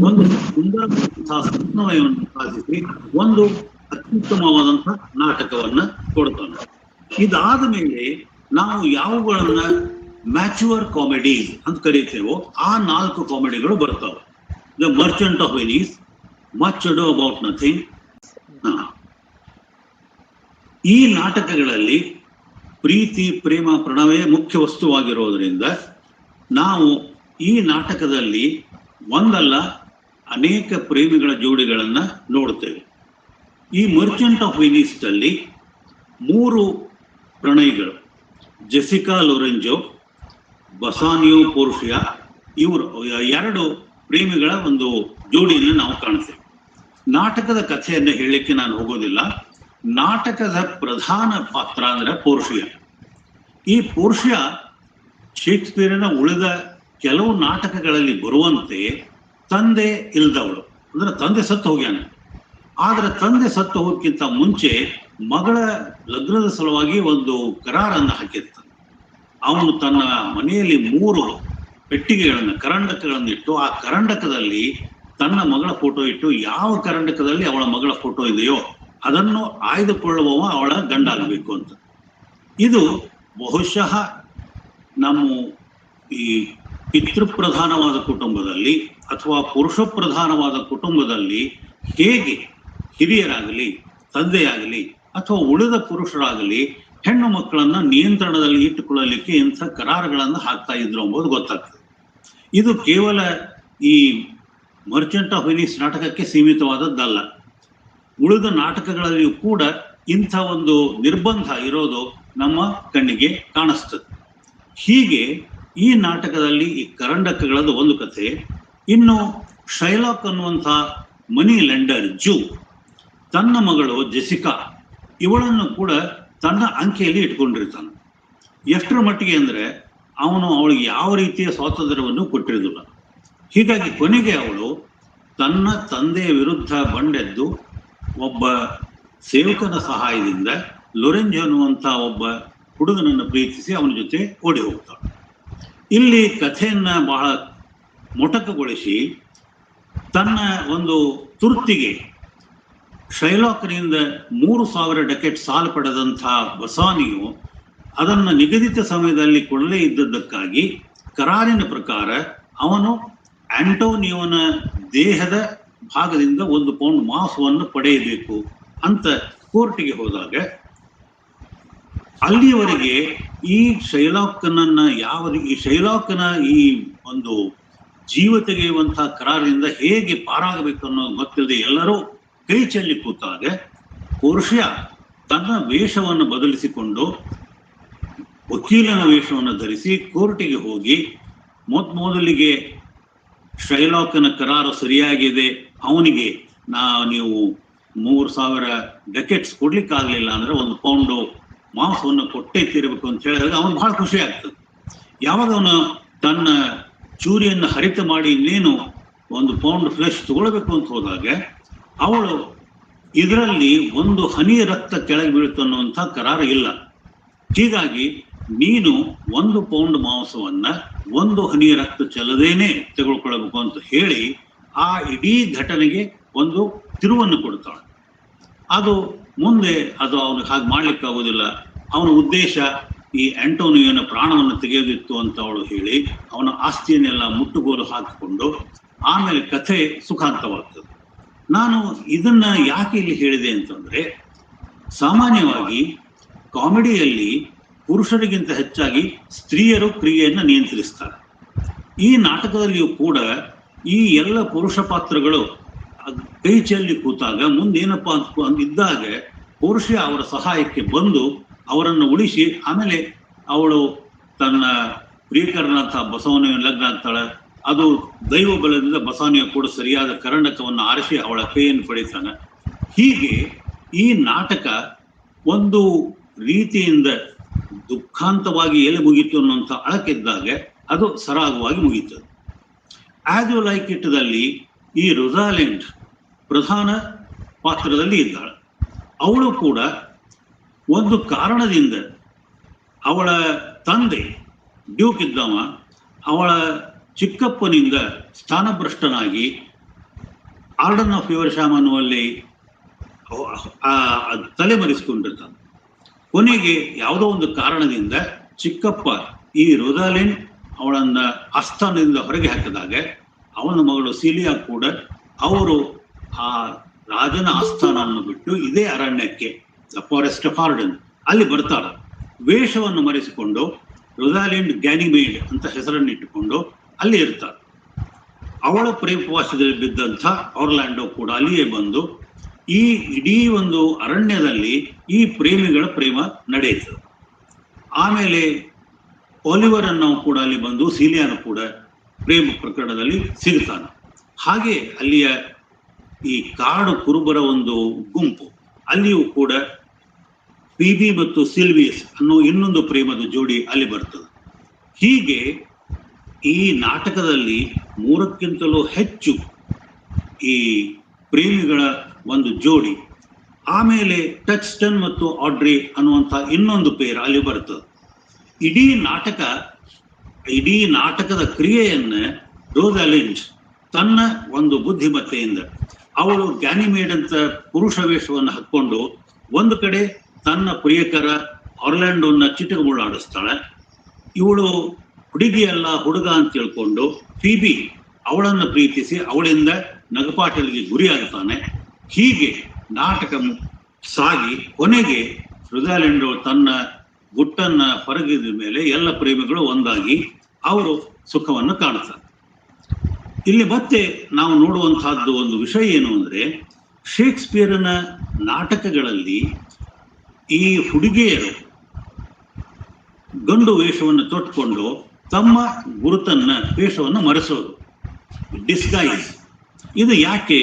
ಒಂದು ಸುಂದರವಾದಂತಹ ಸಮನ್ವಯವನ್ನು ಸಾಧಿಸಿ ಒಂದು ಅತ್ಯುತ್ತಮವಾದಂತಹ ನಾಟಕವನ್ನ ಕೊಡ್ತಾನೆ. ಇದಾದ ಮೇಲೆ ನಾವು ಯಾವುಗಳನ್ನ ಮ್ಯಾಚುವರ್ ಕಾಮಿಡೀಸ್ ಅಂತ ಕರೀತೇವೋ ಆ 4 ಕಾಮಿಡಿಗಳು ಬರ್ತಾವೆ. The Merchant of Venice, much ಅಡೋ about nothing. ಈ ನಾಟಕಗಳಲ್ಲಿ ಪ್ರೀತಿ, ಪ್ರೇಮ, ಪ್ರಣವೇ ಮುಖ್ಯ ವಸ್ತುವಾಗಿರೋದ್ರಿಂದ ನಾವು ಈ ನಾಟಕದಲ್ಲಿ ಒಂದಲ್ಲ ಅನೇಕ ಪ್ರೇಮಿಗಳ ಜೋಡಿಗಳನ್ನ ನೋಡ್ತೇವೆ. ಈ ಮರ್ಚೆಂಟ್ ಆಫ್ ವೆನೀಸ್ ಅಲ್ಲಿ 3 ಪ್ರಣಯಿಗಳು, ಜೆಸಿಕಾ ಲೊರೆಂಜೋ, ಬಸಾನಿಯೋ ಪೋರ್ಷಿಯಾ, ಇವರು 2 ಪ್ರೇಮಿಗಳ ಒಂದು ಜೋಡಿಯನ್ನು ನಾವು ಕಾಣ್ತೇವೆ. ನಾಟಕದ ಕಥೆಯನ್ನು ಹೇಳಲಿಕ್ಕೆ ನಾನು ಹೋಗೋದಿಲ್ಲ. ನಾಟಕದ ಪ್ರಧಾನ ಪಾತ್ರ ಅಂದ್ರೆ ಪೋರ್ಷಿಯಾ. ಈ ಪೋರ್ಷಿಯಾ ಶೇಕ್ಸ್ಪಿಯರಿನ ಉಳಿದ ಕೆಲವು ನಾಟಕಗಳಲ್ಲಿ ಬರುವಂತೆ ತಂದೆ ಇಲ್ದವಳು, ಅಂದ್ರೆ ತಂದೆ ಸತ್ತು ಹೋಗ್ಯಾನ. ಆದ್ರೆ ತಂದೆ ಸತ್ತು ಹೋಗಕ್ಕಿಂತ ಮುಂಚೆ ಮಗಳ ಲಗ್ನದ ಸಲುವಾಗಿ ಒಂದು ಕರಾರನ್ನು ಹಾಕಿರ್ತಾನೆ. ಅವನು ತನ್ನ ಮನೆಯಲ್ಲಿ 3 ಪೆಟ್ಟಿಗೆಗಳನ್ನು, ಕರಂಡಕಗಳನ್ನು ಇಟ್ಟು ಆ ಕರಂಡಕದಲ್ಲಿ ತನ್ನ ಮಗಳ ಫೋಟೋ ಇಟ್ಟು ಯಾವ ಕರಂಡಕದಲ್ಲಿ ಅವಳ ಮಗಳ ಫೋಟೋ ಇದೆಯೋ ಅದನ್ನು ಆಯ್ದುಕೊಳ್ಳುವವ ಅವಳ ಗಂಡ ಆಗಬೇಕು ಅಂತ. ಇದು ಬಹುಶಃ ನಮ್ಮ ಈ ಪಿತೃಪ್ರಧಾನವಾದ ಕುಟುಂಬದಲ್ಲಿ ಅಥವಾ ಪುರುಷ ಪ್ರಧಾನವಾದ ಕುಟುಂಬದಲ್ಲಿ ಹೇಗೆ ಹಿರಿಯರಾಗಲಿ, ತಂದೆಯಾಗಲಿ ಅಥವಾ ಉಳಿದ ಪುರುಷರಾಗಲಿ ಹೆಣ್ಣು ಮಕ್ಕಳನ್ನ ನಿಯಂತ್ರಣದಲ್ಲಿ ಇಟ್ಟುಕೊಳ್ಳಲಿಕ್ಕೆ ಇಂಥ ಕರಾರುಗಳನ್ನು ಹಾಕ್ತಾ ಇದ್ರು ಎಂಬುದು ಗೊತ್ತಾಗ್ತದೆ. ಇದು ಕೇವಲ ಈ ಮರ್ಚೆಂಟ್ ಆಫ್ ವೆನೀಸ್ ನಾಟಕಕ್ಕೆ ಸೀಮಿತವಾದದ್ದಲ್ಲ. ಉಳಿದ ನಾಟಕಗಳಲ್ಲಿಯೂ ಕೂಡ ಇಂಥ ಒಂದು ನಿರ್ಬಂಧ ಇರೋದು ನಮ್ಮ ಕಣ್ಣಿಗೆ ಕಾಣಿಸ್ತದೆ. ಹೀಗೆ ಈ ನಾಟಕದಲ್ಲಿ ಈ ಕರಂಡಕಗಳದ್ದು ಒಂದು ಕಥೆ. ಇನ್ನು ಶೈಲಾಕ್ ಅನ್ನುವಂಥ ಮನಿ ಲೆಂಡರ್ ಜೂ ತನ್ನ ಮಗಳು ಜೆಸಿಕಾ ಇವಳನ್ನು ಕೂಡ ತನ್ನ ಅಂಕೆಯಲ್ಲಿ ಇಟ್ಕೊಂಡಿರ್ತಾನೆ. ಎಷ್ಟರ ಮಟ್ಟಿಗೆ ಅಂದ್ರೆ ಅವನು ಅವಳಿಗೆ ಯಾವ ರೀತಿಯ ಸ್ವಾತಂತ್ರ್ಯವನ್ನು ಕೊಟ್ಟಿರುವುದಿಲ್ಲ. ಹೀಗಾಗಿ ಕೊನೆಗೆ ಅವಳು ತನ್ನ ತಂದೆಯ ವಿರುದ್ಧ ಬಂಡೆದ್ದು ಒಬ್ಬ ಸೇವಕನ ಸಹಾಯದಿಂದ ಲೊರೆಂಜೋ ಅನ್ನುವಂಥ ಒಬ್ಬ ಹುಡುಗನನ್ನು ಪ್ರೀತಿಸಿ ಅವನ ಜೊತೆ ಓಡಿ ಹೋಗ್ತಾಳೆ. ಇಲ್ಲಿ ಕಥೆಯನ್ನ ಬಹಳ ಮೊಟಕುಗೊಳಿಸಿ ತನ್ನ ಒಂದು ತುರ್ತಿಗೆ ಶೈಲಾಕನಿಂದ 3,000 ಡಕೆಟ್ ಸಾಲ ಪಡೆದಂತಹ ಬಸಾನಿಯು ಅದನ್ನ ನಿಗದಿತ ಸಮಯದಲ್ಲಿ ಕೊಡಲೇ ಇದ್ದದ್ದಕ್ಕಾಗಿ ಕರಾರಿನ ಪ್ರಕಾರ ಅವನು ಆಂಟೋನಿಯೋನ ದೇಹದ ಭಾಗದಿಂದ 1 ಪೌಂಡ್ ಮಾಂಸವನ್ನು ಪಡೆಯಬೇಕು ಅಂತ ಕೋರ್ಟಿಗೆ ಹೋದಾಗ, ಅಲ್ಲಿಯವರೆಗೆ ಈ ಶೈಲಾಕನನ್ನ ಈ ಶೈಲಾಕನ ಈ ಒಂದು ಜೀವ ತೆಗೆಯುವಂತಹ ಕರಾರಿನಿಂದ ಹೇಗೆ ಪಾರಾಗಬೇಕು ಅನ್ನೋದು ಗೊತ್ತಿಲ್ಲದೆ ಎಲ್ಲರೂ ಕೈ ಚೆಲ್ಲಿ ಕೂತಾಗ ಪೋರ್ಷಿಯಾ ತನ್ನ ವೇಷವನ್ನು ಬದಲಿಸಿಕೊಂಡು ವಕೀಲನ ವೇಷವನ್ನು ಧರಿಸಿ ಕೋರ್ಟಿಗೆ ಹೋಗಿ ಮೊದಲಿಗೆ ಶೈಲಾಕನ ಕರಾರು ಸರಿಯಾಗಿದೆ, ಅವನಿಗೆ ನೀವು 3,000 ಡಕೆಟ್ಸ್ ಕೊಡ್ಲಿಕ್ಕಾಗ್ಲಿಲ್ಲ ಅಂದ್ರೆ 1 ಪೌಂಡು ಮಾಂಸವನ್ನು ಕೊಟ್ಟೇ ತೀರಬೇಕು ಅಂತ ಹೇಳಿದಾಗ ಅವನು ಬಹಳ ಖುಷಿ ಆಗ್ತದೆ. ಯಾವಾಗ ಅವನು ತನ್ನ ಚೂರಿಯನ್ನು ಹರಿತ ಮಾಡಿ ಇನ್ನೇನು 1 ಪೌಂಡ್ ಫ್ಲೆಶ್ ತಗೊಳ್ಬೇಕು ಅಂತ ಹೋದಾಗ ಅವಳು ಇದರಲ್ಲಿ 1 ಹನಿ ರಕ್ತ ಕೆಳಗೆ ಬೀಳುತ್ತನ್ನುವಂಥ ಕರಾರು ಇಲ್ಲ, ಹೀಗಾಗಿ ನೀನು 1 ಪೌಂಡ್ ಮಾಂಸವನ್ನ 1 ಹನಿ ರಕ್ತ ಚೆಲ್ಲದೇನೆ ತೆಗೆದುಕೊಳ್ಳಬೇಕು ಅಂತ ಹೇಳಿ ಆ ಇಡೀ ಘಟನೆಗೆ ಒಂದು ತಿರುವನ್ನು ಕೊಡ್ತಾಳೆ. ಅದು ಮುಂದೆ ಅವನಿಗೆ ಹಾಗೆ ಮಾಡ್ಲಿಕ್ಕೆ ಆಗೋದಿಲ್ಲ, ಅವನ ಉದ್ದೇಶ ಈ ಆಂಟೋನಿಯೋನ ಪ್ರಾಣವನ್ನು ತೆಗೆಯೋದಿತ್ತು ಅಂತ ಅವಳು ಹೇಳಿ ಅವನ ಆಸ್ತಿಯನ್ನೆಲ್ಲ ಮುಟ್ಟುಗೋಲು ಹಾಕಿಕೊಂಡು ಆಮೇಲೆ ಕಥೆ ಸುಖಾಂತವಾಗ್ತದೆ. ನಾನು ಇದನ್ನ ಯಾಕೆ ಇಲ್ಲಿ ಹೇಳಿದೆ ಅಂತಂದ್ರೆ, ಸಾಮಾನ್ಯವಾಗಿ ಕಾಮಿಡಿಯಲ್ಲಿ ಪುರುಷರಿಗಿಂತ ಹೆಚ್ಚಾಗಿ ಸ್ತ್ರೀಯರು ಕ್ರಿಯೆಯನ್ನು ನಿಯಂತ್ರಿಸ್ತಾರೆ. ಈ ನಾಟಕದಲ್ಲಿಯೂ ಕೂಡ ಈ ಎಲ್ಲ ಪುರುಷ ಪಾತ್ರಗಳು ಕೈ ಚೆಲ್ಲಿ ಕೂತಾಗ ಮುಂದೇನಪ್ಪಾ ಅಂದಿದ್ದಾಗ ಪುರುಷ ಅವರ ಸಹಾಯಕ್ಕೆ ಬಂದು ಅವರನ್ನು ಉಳಿಸಿ ಆಮೇಲೆ ಅವಳು ತನ್ನ ಪ್ರಿಯಕರನಾಥ ಬಸವನಿಗೆ ಲಗ್ನ ಆಗ್ತಾಳೆ. ಅದು ದೈವ ಬಲದಿಂದ ಬಸವನಿಗೆ ಕೂಡ ಸರಿಯಾದ ಕರ್ಣಕವನ್ನು ಆರಿಸಿ ಅವಳ ಕೈಯನ್ನು ಪಡಿತಾನೆ. ಹೀಗೆ ಈ ನಾಟಕ ಒಂದು ರೀತಿಯಿಂದ ದುಃಖಾಂತವಾಗಿ ಎಲ್ಲಿ ಮುಗೀತು ಅನ್ನುವಂಥ ಅಳಕಿದ್ದಾಗ ಅದು ಸರಾಗವಾಗಿ ಮುಗೀತದೆ. ಆಸ್ ಯು ಲೈಕ್ ಇಟ್ ದಲ್ಲಿ ಈ ರೊಸಾಲಿಂಡ್ ಪ್ರಧಾನ ಪಾತ್ರದಲ್ಲಿ ಇದ್ದಾಳೆ. ಅವಳು ಕೂಡ ಒಂದು ಕಾರಣದಿಂದ ಅವಳ ತಂದೆ ಡ್ಯೂಕ್ ಇದ್ದವ ಅವಳ ಚಿಕ್ಕಪ್ಪನಿಂದ ಸ್ಥಾನಭ್ರಷ್ಟನಾಗಿ ಆರ್ಡನ್ ಆಫ್ ಯುವರ್ಶಾಮ್ ಅನ್ನುವಲ್ಲಿ ತಲೆಮರೆಸಿಕೊಂಡಿರ್ತಾನೆ. ಕೊನೆಗೆ ಯಾವುದೋ ಒಂದು ಕಾರಣದಿಂದ ಚಿಕ್ಕಪ್ಪ ಈ ರೊಸಾಲಿಂಡ್ ಅವಳನ್ನ ಆಸ್ಥಾನದಿಂದ ಹೊರಗೆ ಹಾಕಿದಾಗ ಅವನ ಮಗಳು ಸೀಲಿಯಾ ಕೂಡ ಅವರು ಆ ರಾಜನ ಆಸ್ಥಾನವನ್ನು ಬಿಟ್ಟು ಇದೇ ಅರಣ್ಯಕ್ಕೆ ದ ಫಾರೆಸ್ಟ್ ಆಫ್ ಆರ್ಡನ್ ಅಲ್ಲಿ ಬರ್ತಾಳೆ. ವೇಷವನ್ನು ಮರೆಸಿಕೊಂಡು ರೊಸಾಲಿಂಡ್ ಗ್ಯಾನಿಮೇಡ್ ಅಂತ ಹೆಸರನ್ನಿಟ್ಟುಕೊಂಡು ಅಲ್ಲಿ ಇರ್ತಾಳೆ. ಅವಳ ಪ್ರೇಮವಾಸದಲ್ಲಿ ಬಿದ್ದಂಥ ಆರ್ಲ್ಯಾಂಡೋ ಕೂಡ ಅಲ್ಲಿಯೇ ಬಂದು ಈ ಇಡೀ ಒಂದು ಅರಣ್ಯದಲ್ಲಿ ಈ ಪ್ರೇಮಿಗಳ ಪ್ರೇಮ ನಡೆಯುತ್ತದೆ. ಆಮೇಲೆ ಒಲಿವರ್ ಅನ್ನು ಕೂಡ ಅಲ್ಲಿ ಬಂದು ಸೀಲಿಯಾನು ಕೂಡ ಪ್ರೇಮ ಪ್ರಕರಣದಲ್ಲಿ ಸಿಗ್ತಾನೆ. ಹಾಗೆ ಅಲ್ಲಿಯ ಈ ಕಾಡು ಕುರುಬರ ಒಂದು ಗುಂಪು ಅಲ್ಲಿಯೂ ಕೂಡ ಫೀಬಿ ಮತ್ತು ಸಿಲ್ವಿಯಸ್ ಅನ್ನೋ ಇನ್ನೊಂದು ಪ್ರೇಮದ ಜೋಡಿ ಅಲ್ಲಿ ಬರ್ತದೆ. ಹೀಗೆ ಈ ನಾಟಕದಲ್ಲಿ 3ಕ್ಕಿಂತಲೂ ಹೆಚ್ಚು ಈ ಪ್ರೇಮಿಗಳ ಒಂದು ಜೋಡಿ, ಆಮೇಲೆ ಟಚ್ಸ್ಟನ್ ಮತ್ತು ಆಡ್ರಿ ಅನ್ನುವಂಥ ಇನ್ನೊಂದು ಪೇರ್ ಅಲ್ಲಿ ಬರ್ತದೆ. ಇಡೀ ನಾಟಕದ ಕ್ರಿಯೆಯನ್ನ ರೋಸಾಲಿಂಡ್ ತನ್ನ ಒಂದು ಬುದ್ಧಿಮತ್ತೆಯಿಂದ ಅವಳು ಗ್ಯಾನಿಮೇಡ್ ಅಂತ ಪುರುಷ ವೇಷವನ್ನು ಹಾಕೊಂಡು ಒಂದು ಕಡೆ ತನ್ನ ಪ್ರಿಯಕರ ಆರ್ಲ್ಯಾಂಡೋನ್ನ ಚಿಟಕುಗಳಾಡಿಸ್ತಾಳೆ. ಇವಳು ಹುಡುಗಿಯಲ್ಲ ಹುಡುಗ ಅಂತ ತಿಳ್ಕೊಂಡು ಫೀಬಿ ಅವಳನ್ನು ಪ್ರೀತಿಸಿ ಅವಳಿಂದ ನಗಪಾಟಲಿಗೆ ಗುರಿಯಾಗುತ್ತಾನೆ. ಹೀಗೆ ನಾಟಕ ಸಾಗಿ ಕೊನೆಗೆ ರೊಸಾಲಿಂಡ್ ತನ್ನ ಗುಟ್ಟನ್ನ ಹೊರಗಿದ ಮೇಲೆ ಎಲ್ಲ ಪ್ರೇಮಿಗಳು ಒಂದಾಗಿ ಅವರು ಸುಖವನ್ನು ಕಾಣುತ್ತಾರೆ. ಇಲ್ಲಿ ಮತ್ತೆ ನಾವು ನೋಡುವಂತಹದ್ದು ಒಂದು ವಿಷಯ ಏನು ಅಂದ್ರೆ, ಶೇಕ್ಸ್ಪಿಯರನ ನಾಟಕಗಳಲ್ಲಿ ಈ ಹುಡುಗಿಯರು ಗಂಡು ವೇಷವನ್ನು ತೊಟ್ಟುಕೊಂಡು ತಮ್ಮ ಗುರುತನ್ನ ವೇಷವನ್ನು ಮರೆಸೋದು, ಡಿಸ್ಗೈಸ್. ಇದು ಯಾಕೆ?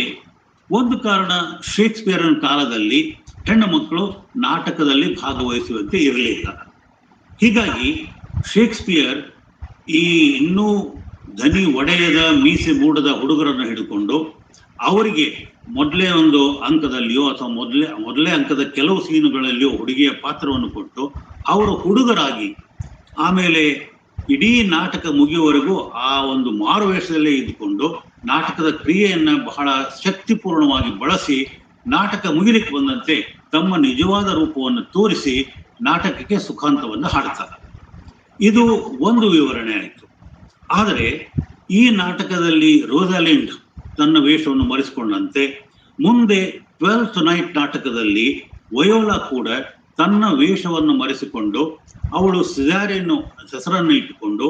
ಒಂದು ಕಾರಣ, ಶೇಕ್ಸ್ಪಿಯರನ ಕಾಲದಲ್ಲಿ ಹೆಣ್ಣು ಮಕ್ಕಳು ನಾಟಕದಲ್ಲಿ ಭಾಗವಹಿಸುವಂತೆ ಇರಲಿಲ್ಲ. ಹೀಗಾಗಿ ಶೇಕ್ಸ್ಪಿಯರ್ ಈ ಇನ್ನೂ ಧನಿ ಒಡೆಯದ ಮೀಸೆ ಮೂಡದ ಹುಡುಗರನ್ನು ಹಿಡ್ಕೊಂಡು ಅವರಿಗೆ ಮೊದಲೇ ಒಂದು ಅಂಕದಲ್ಲಿಯೋ ಅಥವಾ ಮೊದಲೇ ಅಂಕದ ಕೆಲವು ಸೀನುಗಳಲ್ಲಿಯೋ ಹುಡುಗಿಯ ಪಾತ್ರವನ್ನು ಕೊಟ್ಟು ಅವರು ಹುಡುಗರಾಗಿ ಆಮೇಲೆ ಇಡೀ ನಾಟಕ ಮುಗಿಯುವವರೆಗೂ ಆ ಒಂದು ಮಾರುವೇಷದಲ್ಲೇ ಇದ್ದುಕೊಂಡು ನಾಟಕದ ಕ್ರಿಯೆಯನ್ನ ಬಹಳ ಶಕ್ತಿಪೂರ್ಣವಾಗಿ ಬಳಸಿ ನಾಟಕ ಮುಗಿಲಿಕ್ಕೆ ಬಂದಂತೆ ತಮ್ಮ ನಿಜವಾದ ರೂಪವನ್ನು ತೋರಿಸಿ ನಾಟಕಕ್ಕೆ ಸುಖಾಂತವನ್ನು ಹಾಡ್ತಾರೆ. ಇದು ಒಂದು ವಿವರಣೆ ಆಯಿತು. ಆದರೆ ಈ ನಾಟಕದಲ್ಲಿ ರೋಸಾಲಿಂಡ್ ತನ್ನ ವೇಷವನ್ನು ಮರೆಸಿಕೊಂಡಂತೆ ಮುಂದೆ 12th ನೈಟ್ ನಾಟಕದಲ್ಲಿ ವಯೋಲಾ ಕೂಡ ತನ್ನ ವೇಷವನ್ನು ಮರೆಸಿಕೊಂಡು ಅವಳು ಸಿಜಾರಿಯನ್ನು ಹೆಸರನ್ನು ಇಟ್ಟುಕೊಂಡು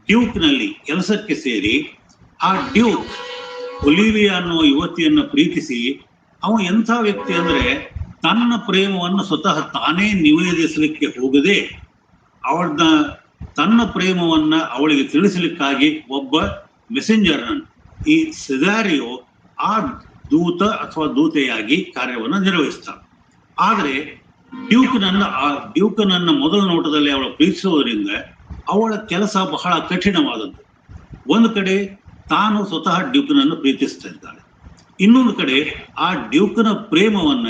ಡ್ಯೂಕ್ನಲ್ಲಿ ಕೆಲಸಕ್ಕೆ ಸೇರಿ ಆ ಡ್ಯೂಕ್ ಒಲಿವಿಯಾ ಅನ್ನೋ ಯುವತಿಯನ್ನು ಪ್ರೀತಿಸಿ ಅವ ಎಂಥ ವ್ಯಕ್ತಿ ಅಂದ್ರೆ ತನ್ನ ಪ್ರೇಮವನ್ನು ಸ್ವತಃ ತಾನೇ ನಿವೇದಿಸಲಿಕ್ಕೆ ಹೋಗದೆ ಅವಳನ್ನ ತನ್ನ ಪ್ರೇಮವನ್ನ ಅವಳಿಗೆ ತಿಳಿಸಲಿಕ್ಕಾಗಿ ಒಬ್ಬ ಮೆಸೆಂಜರ್ ಈ ಸಿಜಾರಿಯೋ ಆ ದೂತ ಅಥವಾ ದೂತೆಯಾಗಿ ಕಾರ್ಯವನ್ನು ನಿರ್ವಹಿಸ್ತಾಳೆ. ಆದರೆ ಡ್ಯೂಕನನ್ನ ಮೊದಲ ನೋಟದಲ್ಲಿ ಅವಳ ಪ್ರೀತಿಸುವುದರಿಂದ ಅವಳ ಕೆಲಸ ಬಹಳ ಕಠಿಣವಾದದ್ದು. ಒಂದು ಕಡೆ ತಾನು ಸ್ವತಃ ಡ್ಯೂಕನನ್ನು ಪ್ರೀತಿಸ್ತಾ ಇದ್ದಾಳೆ, ಇನ್ನೊಂದು ಕಡೆ ಆ ಡ್ಯೂಕನ ಪ್ರೇಮವನ್ನ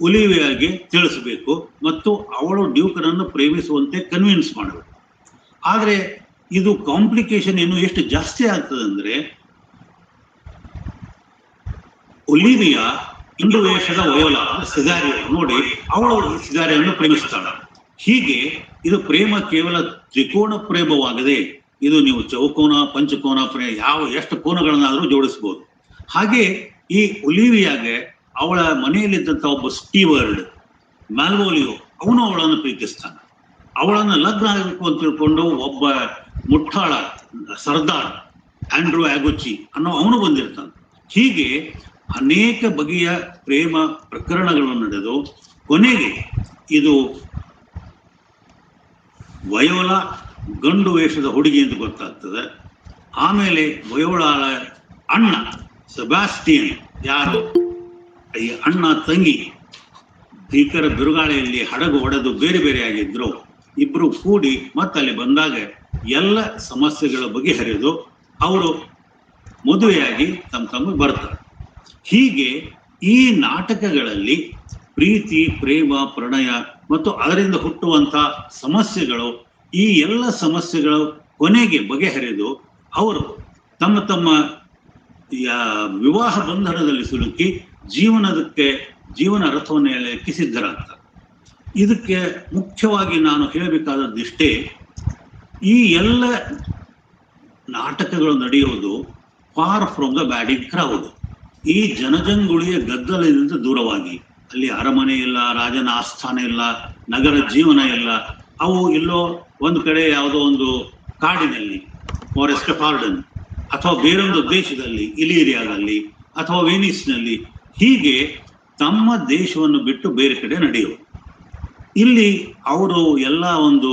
ಒಲಿವಿಯಾಗೆ ತಿಳಿಸಬೇಕು ಮತ್ತು ಅವಳು ಡ್ಯೂಕನನ್ನು ಪ್ರೇಮಿಸುವಂತೆ ಕನ್ವಿನ್ಸ್ ಮಾಡಬೇಕು. ಆದರೆ ಇದು ಕಾಂಪ್ಲಿಕೇಶನ್ ಇನ್ನು ಎಷ್ಟು ಜಾಸ್ತಿ ಆಗ್ತದೆ ಅಂದ್ರೆ ಒಲಿವಿಯಾ ಇಂದು ವೇಷದ ವಯೋಲಾ ಸಿಜಾರಿಯೋ ನೋಡಿ ಅವಳು ಸಿಜಾರಿಯನ್ನು ಪ್ರೇಮಿಸ್ತಾಳೆ. ಹೀಗೆ ಇದು ಪ್ರೇಮ ಕೇವಲ ತ್ರಿಕೋಣ ಪ್ರೇಮವಾಗದೆ ಇದು ನೀವು ಚೌಕೋನ ಪಂಚಕೋನ ಪ್ರೇಮ ಎಷ್ಟು ಕೋನಗಳನ್ನಾದರೂ ಜೋಡಿಸಬಹುದು. ಹಾಗೆ ಈ ಒಲಿವಿಯಾಗೆ ಅವಳ ಮನೆಯಲ್ಲಿದ್ದಂಥ ಒಬ್ಬ ಸ್ಟೀವರ್ಡ್ ಮ್ಯಾಲ್ವೋಲಿಯೋ ಅವನು ಅವಳನ್ನು ಪ್ರೀತಿಸ್ತಾನೆ. ಅವಳನ್ನು ಲಗ್ನ ಆಗಬೇಕು ಅಂತ ತಿಳ್ಕೊಂಡು ಒಬ್ಬ ಮುಠಾಳ ಸರ್ದಾರ್ ಆಂಡ್ರೂ ಆಗುಚಿ ಅನ್ನೋ ಅವನು ಬಂದಿರ್ತಾನೆ. ಹೀಗೆ ಅನೇಕ ಬಗೆಯ ಪ್ರೇಮ ಪ್ರಕರಣಗಳು ನಡೆದು ಕೊನೆಗೆ ಇದು ವಯೋಲಾ ಗಂಡು ವೇಷದ ಹುಡುಗಿ ಅಂತ ಗೊತ್ತಾಗ್ತದೆ. ಆಮೇಲೆ ವಯೋಲಾಳ ಅಣ್ಣ ಸೆಬಾಸ್ಟಿಯನ್, ಯಾರು ಈ ಅಣ್ಣ ತಂಗಿ ಭೀಕರ ಬಿರುಗಾಳಿಯಲ್ಲಿ ಹಡಗು ಒಡೆದು ಬೇರೆ ಬೇರೆ ಆಗಿದ್ರು, ಇಬ್ರು ಕೂಡಿ ಮತ್ತಲ್ಲಿ ಬಂದಾಗ ಎಲ್ಲ ಸಮಸ್ಯೆಗಳ ಬಗೆಹರಿದು ಅವರು ಮದುವೆಯಾಗಿ ತಮ್ಮ ಬರ್ತಾರೆ. ಹೀಗೆ ಈ ನಾಟಕಗಳಲ್ಲಿ ಪ್ರೀತಿ, ಪ್ರೇಮ, ಪ್ರಣಯ ಮತ್ತು ಅದರಿಂದ ಹುಟ್ಟುವಂತ ಸಮಸ್ಯೆಗಳು, ಈ ಎಲ್ಲ ಸಮಸ್ಯೆಗಳು ಕೊನೆಗೆ ಬಗೆಹರಿದು ಅವರು ತಮ್ಮ ವಿವಾಹ ಬಂಧನದಲ್ಲಿ ಸಿಲುಕಿ ಜೀವನ ರಥವನ್ನು ಎಳೆಯಕ್ಕೆ ಸಿದ್ಧರಾಗ್ತಾರೆ. ಇದಕ್ಕೆ ಮುಖ್ಯವಾಗಿ ನಾನು ಹೇಳಬೇಕಾದದ್ದಿಷ್ಟೇ, ಈ ಎಲ್ಲ ನಾಟಕಗಳು ನಡೆಯುವುದು ಫಾರ್ ಫ್ರಮ್ ದ ಬ್ಯಾಡಿಂಗ್ ಕ್ರೌಡ್, ಈ ಜನಜಂಗುಳಿಯ ಗದ್ದಲದಿಂದ ದೂರವಾಗಿ. ಅಲ್ಲಿ ಅರಮನೆ ಇಲ್ಲ, ರಾಜನ ಆಸ್ಥಾನ ಇಲ್ಲ, ನಗರ ಜೀವನ ಇಲ್ಲ. ಅವು ಎಲ್ಲೋ ಒಂದು ಕಡೆ ಯಾವುದೋ ಒಂದು ಕಾಡಿನಲ್ಲಿ, ಫಾರೆಸ್ಟ್ ಗಾರ್ಡನ್ ಅಥವಾ ಬೇರೊಂದು ದೇಶದಲ್ಲಿ, ಇಲೀರಿಯಾದಲ್ಲಿ ಅಥವಾ ವೆನಿಸ್ನಲ್ಲಿ, ಹೀಗೆ ತಮ್ಮ ದೇಶವನ್ನು ಬಿಟ್ಟು ಬೇರೆ ಕಡೆ ನಡೆಯುವುದು. ಇಲ್ಲಿ ಅವರು ಎಲ್ಲ ಒಂದು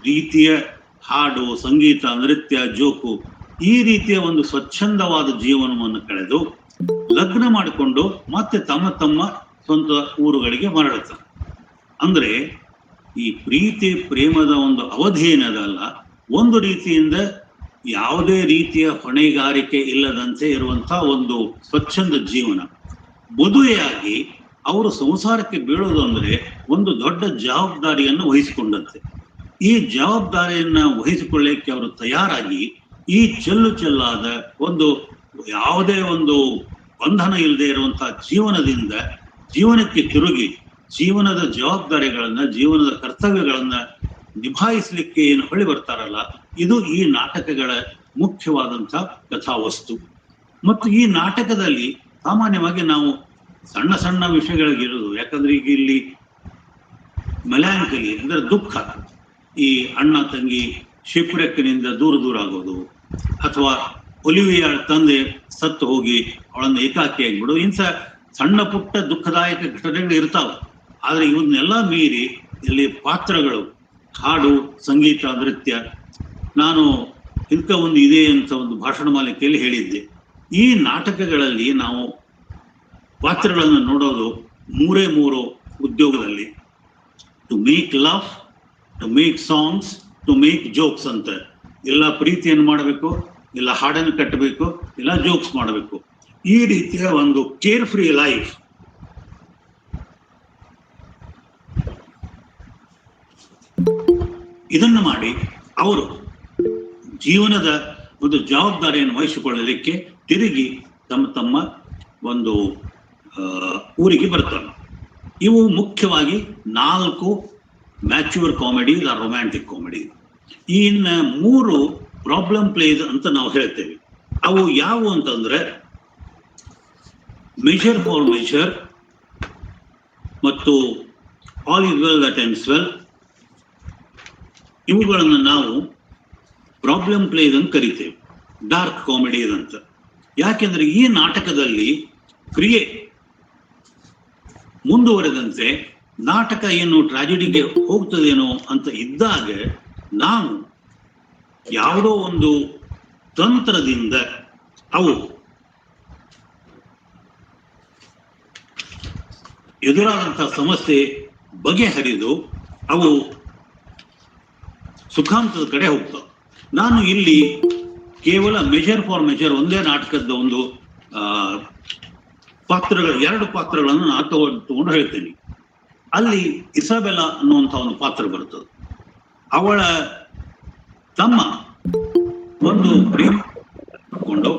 ರೀತಿಯ ಹಾಡು, ಸಂಗೀತ, ನೃತ್ಯ, ಜೋಕು, ಈ ರೀತಿಯ ಒಂದು ಸ್ವಚ್ಛಂದವಾದ ಜೀವನವನ್ನು ಕಳೆದು ಲಗ್ನ ಮಾಡಿಕೊಂಡು ಮತ್ತೆ ತಮ್ಮ ಸ್ವಂತ ಊರುಗಳಿಗೆ ಮರಳುತ್ತಾರೆ. ಅಂದ್ರೆ ಈ ಪ್ರೀತಿ ಪ್ರೇಮದ ಒಂದು ಅವಧಿ ಏನದಲ್ಲ, ಒಂದು ರೀತಿಯಿಂದ ಯಾವುದೇ ರೀತಿಯ ಹೊಣೆಗಾರಿಕೆ ಇಲ್ಲದಂತೆ ಇರುವಂತಹ ಒಂದು ಸ್ವಚ್ಛಂದ ಜೀವನ. ಮದುವೆಯಾಗಿ ಅವರು ಸಂಸಾರಕ್ಕೆ ಬೀಳೋದು ಅಂದ್ರೆ ಒಂದು ದೊಡ್ಡ ಜವಾಬ್ದಾರಿಯನ್ನು ವಹಿಸಿಕೊಂಡಂತೆ. ಈ ಜವಾಬ್ದಾರಿಯನ್ನ ವಹಿಸಿಕೊಳ್ಳಲಿಕ್ಕೆ ಅವರು ತಯಾರಾಗಿ ಈ ಚೆಲ್ಲಾದ ಒಂದು ಯಾವುದೇ ಒಂದು ಬಂಧನ ಇಲ್ಲದೆ ಇರುವಂತಹ ಜೀವನದಿಂದ ಜೀವನಕ್ಕೆ ತಿರುಗಿ ಜೀವನದ ಜವಾಬ್ದಾರಿಗಳನ್ನ, ಜೀವನದ ಕರ್ತವ್ಯಗಳನ್ನ ನಿಭಾಯಿಸಲಿಕ್ಕೆ ಏನು ಹೊಳಿ ಬರ್ತಾರಲ್ಲ, ಇದು ಈ ನಾಟಕಗಳ ಮುಖ್ಯವಾದಂತಹ ಕಥಾವಸ್ತು. ಮತ್ತು ಈ ನಾಟಕದಲ್ಲಿ ಸಾಮಾನ್ಯವಾಗಿ ನಾವು ಸಣ್ಣ ಸಣ್ಣ ವಿಷಯಗಳಿಗಿರೋದು, ಯಾಕಂದ್ರೆ ಈಗ ಇಲ್ಲಿ ಮೆಲಾಂಕಲಿ ಅಂದ್ರೆ ದುಃಖ, ಈ ಅಣ್ಣ ತಂಗಿ ಶಿಪ್ರೆಕ್ಕಿನಿಂದ ದೂರ ಆಗೋದು, ಅಥವಾ ಒಲಿವಿಯಾ ತಂದೆ ಸತ್ತು ಹೋಗಿ ಅವಳನ್ನು ಏಕಾಕಿಯಾಗಿಬಿಡು, ಇಂಥ ಸಣ್ಣ ಪುಟ್ಟ ದುಃಖದಾಯಕ ಘಟನೆಗಳು ಇರ್ತಾವ. ಆದ್ರೆ ಇವನ್ನೆಲ್ಲ ಮೀರಿ ಇಲ್ಲಿ ಪಾತ್ರಗಳು, ಹಾಡು, ಸಂಗೀತ, ನೃತ್ಯ, ನಾನು ಇಂಥ ಒಂದು ಇದೆ ಅಂತ ಒಂದು ಭಾಷಣ ಮಾಲಿಕೆಯಲ್ಲಿ ಹೇಳಿದ್ದೆ. ಈ ನಾಟಕಗಳಲ್ಲಿ ನಾವು ಪಾತ್ರಗಳನ್ನು ನೋಡೋದು ಮೂರು ಉದ್ಯೋಗದಲ್ಲಿ, to make love, to make songs, to make jokes ಅಂತ. ಇಲ್ಲ ಪ್ರೀತಿಯನ್ನು ಮಾಡಬೇಕು, ಇಲ್ಲ ಹಾಡನ್ನು ಕಟ್ಟಬೇಕು, ಇಲ್ಲ ಜೋಕ್ಸ್ ಮಾಡಬೇಕು. ಈ ರೀತಿಯ ಒಂದು ಕೇರ್ ಫ್ರೀ ಲೈಫ್ ಇದನ್ನು ಮಾಡಿ ಅವರು ಜೀವನದ ಒಂದು ಜವಾಬ್ದಾರಿಯನ್ನು ವಹಿಸಿಕೊಳ್ಳಲಿಕ್ಕೆ ತಿರುಗಿ ತಮ್ಮ ಒಂದು ಊರಿಗೆ ಬರ್ತಾರೆ. ಇವು ಮುಖ್ಯವಾಗಿ 4 ಮ್ಯಾಚ್ಯೂರ್ ಕಾಮಿಡಿ, ರೊಮ್ಯಾಂಟಿಕ್ ಕಾಮಿಡಿ. ಇನ್ನು 3 ಪ್ರಾಬ್ಲಮ್ ಪ್ಲೇಸ್ ಅಂತ ನಾವು ಹೇಳ್ತೇವೆ. ಅವು ಯಾವುವು ಅಂತಂದ್ರೆ ಮೆಷರ್ ಫಾರ್ ಮೆಷರ್ ಮತ್ತು all is well that ends well. ಇವುಗಳನ್ನು ನಾವು ಪ್ರಾಬ್ಲಮ್ ಪ್ಲೇಸ್ ಅಂತ ಕರಿತೇವೆ, ಡಾರ್ಕ್ ಕಾಮಿಡಿ ಅಂತ. ಯಾಕೆಂದ್ರೆ ಈ ನಾಟಕದಲ್ಲಿ ಕ್ರಿಯೆ ಮುಂದುವರೆದಂತೆ ನಾಟಕ ಏನು ಟ್ರಾಜಿಡಿಗೆ ಹೋಗ್ತದೇನೋ ಅಂತ ಇದ್ದಾಗ ನಾವು ಯಾವುದೋ ಒಂದು ತಂತ್ರದಿಂದ ಅವು ಎದುರಾದಂತಹ ಸಮಸ್ಯೆ ಬಗೆಹರಿದು ಅವು ಸುಖಾಂತದ ಕಡೆ ಹೋಗ್ತವೆ. ನಾನು ಇಲ್ಲಿ ಕೇವಲ ಮೆಷರ್ ಫಾರ್ ಮೆಷರ್ ಒಂದೇ ನಾಟಕದ ಒಂದು ಪಾತ್ರಗಳು, 2 ಪಾತ್ರಗಳನ್ನು ನಾನು ತಗೊಂಡು ಹೇಳ್ತೇನೆ. ಅಲ್ಲಿ ಇಸಾಬೆಲಾ ಅನ್ನುವಂಥ ಒಂದು ಪಾತ್ರ ಬರ್ತದೆ. ಅವಳ ತಮ್ಮ ಒಂದು ಪ್ರೇಮಿಕೊಂಡು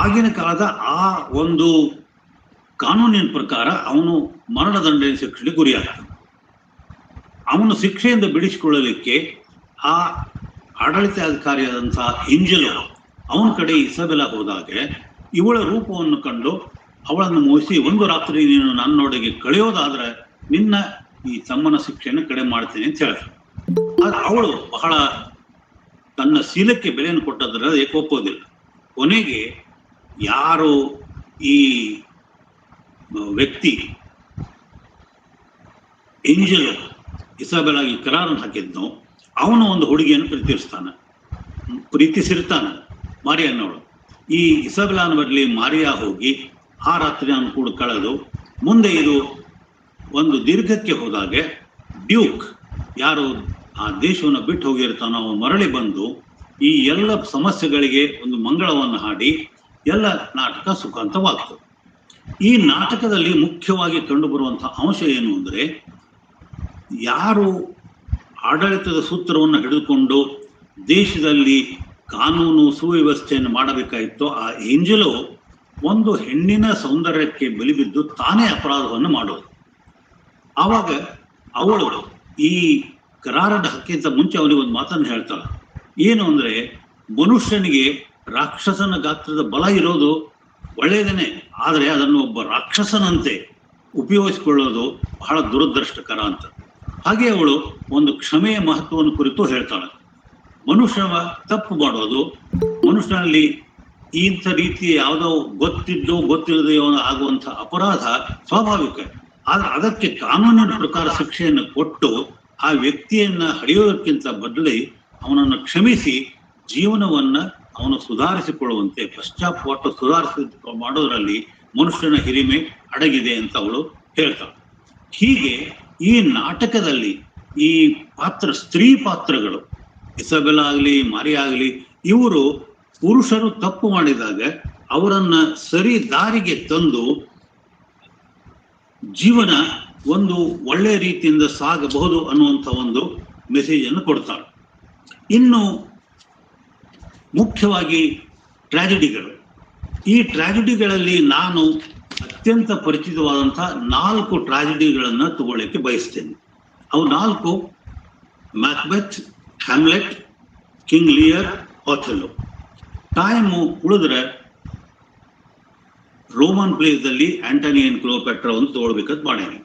ಆಗಿನ ಕಾಲದ ಆ ಒಂದು ಕಾನೂನಿನ ಪ್ರಕಾರ ಅವನು ಮರಣದಂಡನೆ ಶಿಕ್ಷೆಗೆ ಗುರಿಯಾಗ್ತಾನೆ. ಅವನು ಶಿಕ್ಷೆಯಿಂದ ಬಿಡಿಸಿಕೊಳ್ಳಲಿಕ್ಕೆ ಆ ಆಡಳಿತಾಧಿಕಾರಿಯಾದಂತಹ ಇಂಜಲು ಅವನ ಕಡೆ ಇಸಬೆಲಾ ಹೋದಾಗ ಇವಳ ರೂಪವನ್ನು ಕಂಡು ಅವಳನ್ನು ಮೋಹಿಸಿ, ಒಂದು ರಾತ್ರಿ ನೀನು ನನ್ನೊಳಗೆ ಕಳೆಯೋದಾದ್ರೆ ನಿನ್ನ ಈ ತಮ್ಮನ ಶಿಕ್ಷೆಯನ್ನು ಕಡಿಮೆ ಮಾಡ್ತೇನೆ ಅಂತ ಹೇಳ್ತಾನೆ. ಅವಳು ಬಹಳ ತನ್ನ ಶೀಲಕ್ಕೆ ಬೆಲೆಯನ್ನು ಕೊಟ್ಟದ್ರೆ ಅದಕ್ಕೆ ಒಪ್ಪೋದಿಲ್ಲ. ಕೊನೆಗೆ ಯಾರು ಈ ವ್ಯಕ್ತಿ ಏಂಜಲ್ ಇಸಾಬೆಲಾಗಿ ಕರಾರನ್ನು ಹಾಕಿದ್ನೋ ಅವನು ಒಂದು ಹುಡುಗಿಯನ್ನು ಪ್ರೀತಿಸಿರ್ತಾನೆ, ಮಾರಿಯನ್ನವಳು. ಈ ಇಸಾಬೆಲಾನ ಬದಲಿ ಮಾರಿಯಾ ಹೋಗಿ ಆ ರಾತ್ರಿ ಅವನು ಕೂಡ ಕಳೆದು ಮುಂದೆ ಇದು ಒಂದು ದೀರ್ಘಕ್ಕೆ ಹೋದಾಗ ಡ್ಯೂಕ್ ಯಾರು ಆ ದೇಶವನ್ನು ಬಿಟ್ಟು ಹೋಗಿರ್ತಾನೋ ಅವನು ಮರಳಿ ಬಂದು ಈ ಎಲ್ಲ ಸಮಸ್ಯೆಗಳಿಗೆ ಒಂದು ಮಂಗಳವನ್ನು ಹಾಡಿ ಎಲ್ಲ ನಾಟಕ ಸುಖಾಂತವಾಗ್ತದೆ. ಈ ನಾಟಕದಲ್ಲಿ ಮುಖ್ಯವಾಗಿ ಕಂಡುಬರುವಂತಹ ಅಂಶ ಏನು ಅಂದರೆ, ಯಾರು ಆಡಳಿತದ ಸೂತ್ರವನ್ನು ಹಿಡಿದುಕೊಂಡು ದೇಶದಲ್ಲಿ ಕಾನೂನು ಸುವ್ಯವಸ್ಥೆಯನ್ನು ಮಾಡಬೇಕಾಯಿತೋ ಆ ಏಂಜಲು ಒಂದು ಹೆಣ್ಣಿನ ಸೌಂದರ್ಯಕ್ಕೆ ಬಲಿಬಿದ್ದು ತಾನೇ ಅಪರಾಧವನ್ನು ಮಾಡೋದು. ಆವಾಗ ಅವಳು ಈ ಕರಾರದ ಹಕ್ಕಿಂತ ಮುಂಚೆ ಅವನಿಗೆ ಒಂದು ಮಾತನ್ನು ಹೇಳ್ತಾಳೆ. ಏನು ಅಂದ್ರೆ, ಮನುಷ್ಯನಿಗೆ ರಾಕ್ಷಸನ ಗಾತ್ರದ ಬಲ ಇರೋದು ಒಳ್ಳೆಯದೇನೆ, ಆದರೆ ಅದನ್ನು ಒಬ್ಬ ರಾಕ್ಷಸನಂತೆ ಉಪಯೋಗಿಸಿಕೊಳ್ಳೋದು ಬಹಳ ದುರದೃಷ್ಟಕರ ಅಂತ. ಹಾಗೆ ಅವಳು ಒಂದು ಕ್ಷಮೆಯ ಮಹತ್ವವನ್ನು ಕುರಿತು ಹೇಳ್ತಾಳೆ. ಮನುಷ್ಯ ತಪ್ಪು ಮಾಡೋದು, ಮನುಷ್ಯನಲ್ಲಿ ಇಂಥ ರೀತಿ ಯಾವುದೋ ಗೊತ್ತಿದ್ದೋ ಗೊತ್ತಿಲ್ಲದೆಯೋ ಆಗುವಂಥ ಅಪರಾಧ ಸ್ವಾಭಾವಿಕ. ಆದ್ರೆ ಅದಕ್ಕೆ ಕಾನೂನಿನ ಪ್ರಕಾರ ಶಿಕ್ಷೆಯನ್ನು ಕೊಟ್ಟು ಆ ವ್ಯಕ್ತಿಯನ್ನ ಹಡೆಯೋದಕ್ಕಿಂತ ಬದಲಿ ಅವನನ್ನು ಕ್ಷಮಿಸಿ ಜೀವನವನ್ನ ಅವನು ಸುಧಾರಿಸಿಕೊಳ್ಳುವಂತೆ ಪಶ್ಚಾತ್ಪಟ್ಟು ಮಾಡೋದ್ರಲ್ಲಿ ಮನುಷ್ಯನ ಹಿರಿಮೆ ಅಡಗಿದೆ ಅಂತ ಅವಳು ಹೇಳ್ತಾಳೆ. ಹೀಗೆ ಈ ನಾಟಕದಲ್ಲಿ ಈ ಸ್ತ್ರೀ ಪಾತ್ರಗಳು ಇಸಬೆಲಾ ಆಗಲಿ ಮಾರಿಯಾ ಆಗಲಿ, ಇವರು ಪುರುಷರು ತಪ್ಪು ಮಾಡಿದಾಗ ಅವರನ್ನ ಸರಿ ದಾರಿಗೆ ತಂದು ಜೀವನ ಒಂದು ಒಳ್ಳೆಯ ರೀತಿಯಿಂದ ಸಾಗಬಹುದು ಅನ್ನುವಂಥ ಒಂದು ಮೆಸೇಜ್ ಅನ್ನು ಕೊಡ್ತಾರೆ. ಇನ್ನು ಮುಖ್ಯವಾಗಿ ಟ್ರಾಜಿಡಿಗಳು. ಈ ಟ್ರಾಜಿಡಿಗಳಲ್ಲಿ ನಾನು ಅತ್ಯಂತ ಪರಿಚಿತವಾದಂಥ 4 ಟ್ರಾಜಿಡಿಗಳನ್ನು ತಗೊಳ್ಳಿಕ್ಕೆ ಬಯಸ್ತೇನೆ. ಅವು 4: Macbeth, Hamlet, King Lear, Othello. Time ಉಳಿದ್ರೆ ರೋಮನ್ ಪ್ಲೇಸ್ದಲ್ಲಿ ಆಂಟನಿ ಅಂಡ್ ಕ್ಲಿಯೋಪಾಟ್ರಾ ಒಂದು ತಗೊಳ್ಬೇಕಂತ ಮಾಡೇನಿ.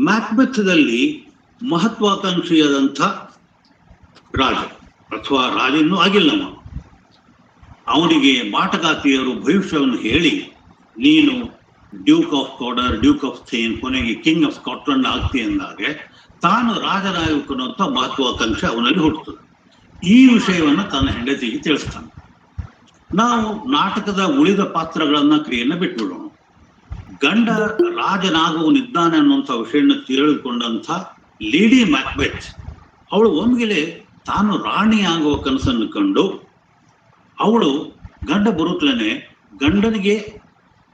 ಮ್ಯಾಕ್ಬೆತ್ದಲ್ಲಿ ಮಹತ್ವಾಕಾಂಕ್ಷಿಯಾದಂಥ ರಾಜ ಅಥವಾ ರಾಜನೂ ಆಗಿಲ್ಲವ, ಅವನಿಗೆ ಮಾಟಗಾತಿಯರು ಭವಿಷ್ಯವನ್ನು ಹೇಳಿ ನೀನು Duke of ಕಾಡರ್, Duke of then, ಕೊನೆಗೆ ಕಿಂಗ್ ಆಫ್ ಸ್ಕಾಟ್ಲೆಂಡ್ ಆಗ್ತಿ ಅಂದಾಗ ತಾನು ರಾಜನಾಗಬೇಕನ್ನುವಂಥ ಮಹತ್ವಾಕಾಂಕ್ಷೆ ಅವನಲ್ಲಿ ಹುಟ್ಟುತ್ತದೆ. ಈ ವಿಷಯವನ್ನು ತನ್ನ ಹೆಂಡತಿಗೆ ತಿಳಿಸ್ತಾನೆ. ನಾವು ನಾಟಕದ ಉಳಿದ ಪಾತ್ರಗಳನ್ನ ಕ್ರಿಯೆಯನ್ನು ಬಿಟ್ಬಿಡೋಣ. ಗಂಡ ರಾಜನಾಗುವನಿದ್ದಾನೆ ಅನ್ನುವಂಥ ವಿಷಯವನ್ನು ತಿಳಿದುಕೊಂಡಂಥ ಲೇಡಿ ಮ್ಯಾಕ್ಬೆತ್ ಅವಳು ಒಮ್ಮೆಲೆ ತಾನು ರಾಣಿಯಾಗುವ ಕನಸನ್ನು ಕಂಡು ಅವಳು ಗಂಡ ಬರುತ್ತಲೇ ಗಂಡನಿಗೆ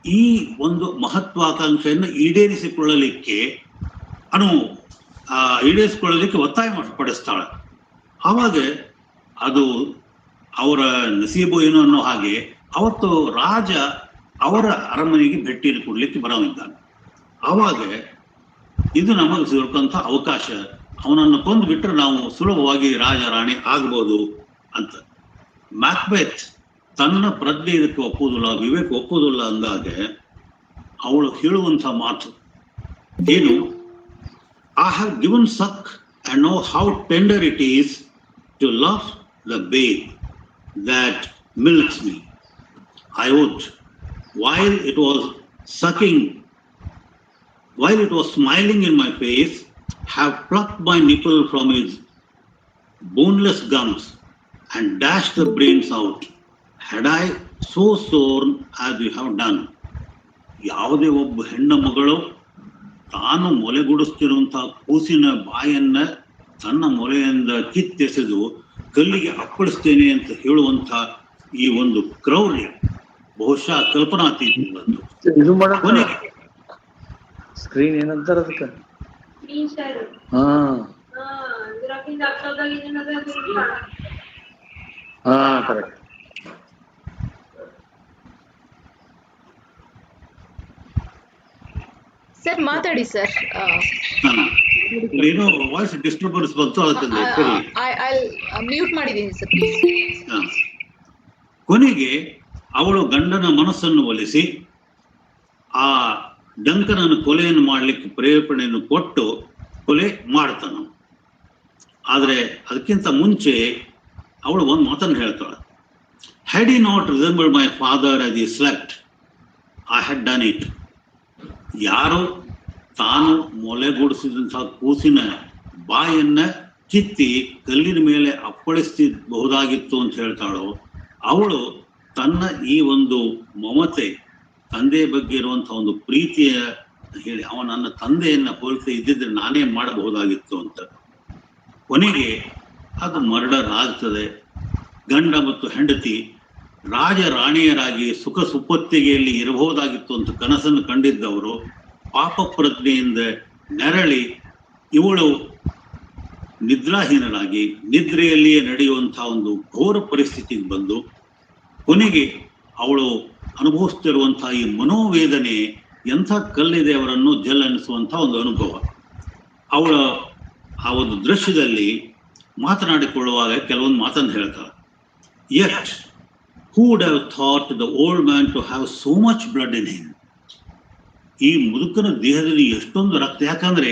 ಈ ಒಂದು ಮಹತ್ವಾಕಾಂಕ್ಷೆಯನ್ನು ಈಡೇರಿಸಿಕೊಳ್ಳಲಿಕ್ಕೆ ಈಡೇರಿಸಿಕೊಳ್ಳಲಿಕ್ಕೆ ಒತ್ತಾಯ ಪಡಿಸ್ತಾಳೆ. ಆವಾಗ ಅದು ಅವರ ನಸೀಬು ಏನು ಅನ್ನೋ ಹಾಗೆ ಅವತ್ತು ರಾಜ ಅವರ ಅರಮನೆಗೆ ಭೇಟಿ ಕೊಡ್ಲಿಕ್ಕೆ ಬರೋನಿದ್ದಾನೆ. ಆವಾಗ ಇದು ನಮಗೆ ಸಿಗುವಂತ ಅವಕಾಶ, ಅವನನ್ನು ಕೊಂದು ಬಿಟ್ಟರೆ ನಾವು ಸುಲಭವಾಗಿ ರಾಜ ರಾಣಿ ಆಗ್ಬೋದು ಅಂತ. ಮ್ಯಾಕ್ಬೆತ್ ತನ್ನ ಪ್ರಜ್ಞೆ ಇದಕ್ಕೆ ಒಪ್ಪುವುದಿಲ್ಲ, ವಿವೇಕ್ ಒಪ್ಪುವುದಿಲ್ಲ ಅಂದಾಗ ಅವಳು ಹೇಳುವಂಥ ಮಾತು ಏನು, I have given suck and know how tender it is to love the babe that milks me. I would, while it was sucking, while it was smiling in my face, have plucked my nipple from his boneless gums and dashed the brains out, had I so sworn as you have done. ಯಾವುದೇ ಒಬ್ಬ ಹೆಣ್ಣು ಮಗಳು ತಾನು ಮೊಲೆಗುಡಿಸ್ತಿರುವಂತಹ ಕೂಸಿನ ಬಾಯನ್ನ ತನ್ನ ಮೊಲೆಯಿಂದ ಕಿತ್ತೆಸೆದು ಕಲ್ಲಿಗೆ ಅಪ್ಪಳಿಸ್ತೇನೆ ಅಂತ ಹೇಳುವಂತ ಈ ಒಂದು ಕ್ರೌರ್ಯ ಬಹುಶಃ ಕಲ್ಪನಾತೀತವಾದ್ದು. ಇದು ಕೊನೆಗೆ ಸ್ಕ್ರೀನ್ ಏನಂತಾರ ಅದಕ್ಕೆ ಕರೆಕ್ಟ್. ಸರ್ ಮಾತಾಡಿ ಸರ್. ಏನೋ ವಾಯ್ಸ್ ಡಿಸ್ಟರ್ಬೆನ್ಸ್ ಬಂತು, ಅದಕ್ಕೆ ಮ್ಯೂಟ್ ಮಾಡಿದ್ದೀನಿ ಸರ್. ಕೊನೆಗೆ ಅವಳು ಗಂಡನ ಮನಸ್ಸನ್ನು ಒಲಿಸಿ ಆ ಡಂಕನನ್ನು ಕೊಲೆಯನ್ನು ಮಾಡಲಿಕ್ಕೆ ಪ್ರೇರೇಪಣೆಯನ್ನು ಕೊಟ್ಟು ಕೊಲೆ ಮಾಡ್ತಾನ. ಆದರೆ ಅದಕ್ಕಿಂತ ಮುಂಚೆ ಅವಳು ಒಂದು ಮಾತನ್ನು ಹೇಳ್ತಾಳೆ, had he not resembled my father as he slept, I had done it. ಯಾರು ತಾನು ಮೊಲೆಗೂಡಿಸಿದಂತಹ ಕೂಸಿನ ಬಾಯನ್ನ ಕಿತ್ತಿ ಕಲ್ಲಿನ ಮೇಲೆ ಅಪ್ಪಳಿಸಬಹುದಾಗಿತ್ತು ಅಂತ ಹೇಳ್ತಾಳೋ, ಅವಳು ತನ್ನ ಈ ಒಂದು ಮಮತೆ, ತಂದೆಯ ಬಗ್ಗೆ ಇರುವಂತಹ ಒಂದು ಪ್ರೀತಿಯ ಹೇಳಿ ನನ್ನ ತಂದೆಯನ್ನ ಹೋಲಿಸಿ ಇದ್ದಿದ್ರೆ ನಾನೇ ಮಾಡಬಹುದಾಗಿತ್ತು ಅಂತ. ಕೊನೆಗೆ ಅದು ಮರ್ಡರ್ ಆಗ್ತದೆ. ಗಂಡ ಮತ್ತು ಹೆಂಡತಿ ರಾಜ ರಾಣಿಯರಾಗಿ ಸುಖ ಸುಪ್ಪತ್ತಿಗೆಯಲ್ಲಿ ಇರಬಹುದಾಗಿತ್ತು ಅಂತ ಕನಸನ್ನು ಕಂಡಿದ್ದವರು ಪಾಪ ಪ್ರಜ್ಞೆಯಿಂದ ನೆರಳಿ ಇವಳು ನಿದ್ರಾಹೀನರಾಗಿ ನಿದ್ರೆಯಲ್ಲಿಯೇ ನಡೆಯುವಂತಹ ಒಂದು ಘೋರ ಪರಿಸ್ಥಿತಿಗೆ ಬಂದು ಕೊನೆಗೆ ಅವಳು ಅನುಭವಿಸ್ತಿರುವಂತಹ ಈ ಮನೋವೇದನೆ ಎಂಥ ಕಲ್ಲಿದೆ ಅವರನ್ನು ಜಲ್ಲನಿಸುವಂತಹ ಒಂದು ಅನುಭವ. ಅವಳ ಆ ಒಂದು ದೃಶ್ಯದಲ್ಲಿ ಮಾತನಾಡಿಕೊಳ್ಳುವಾಗ ಕೆಲವೊಂದು ಮಾತನ್ನು ಹೇಳ್ತಾಳೆ. Yet who would have thought the old man to have so much blood in him? ಈ ಮುದುಕನ ದೇಹದಲ್ಲಿ ಎಷ್ಟೊಂದು ರಕ್ತ. ಯಾಕಂದ್ರೆ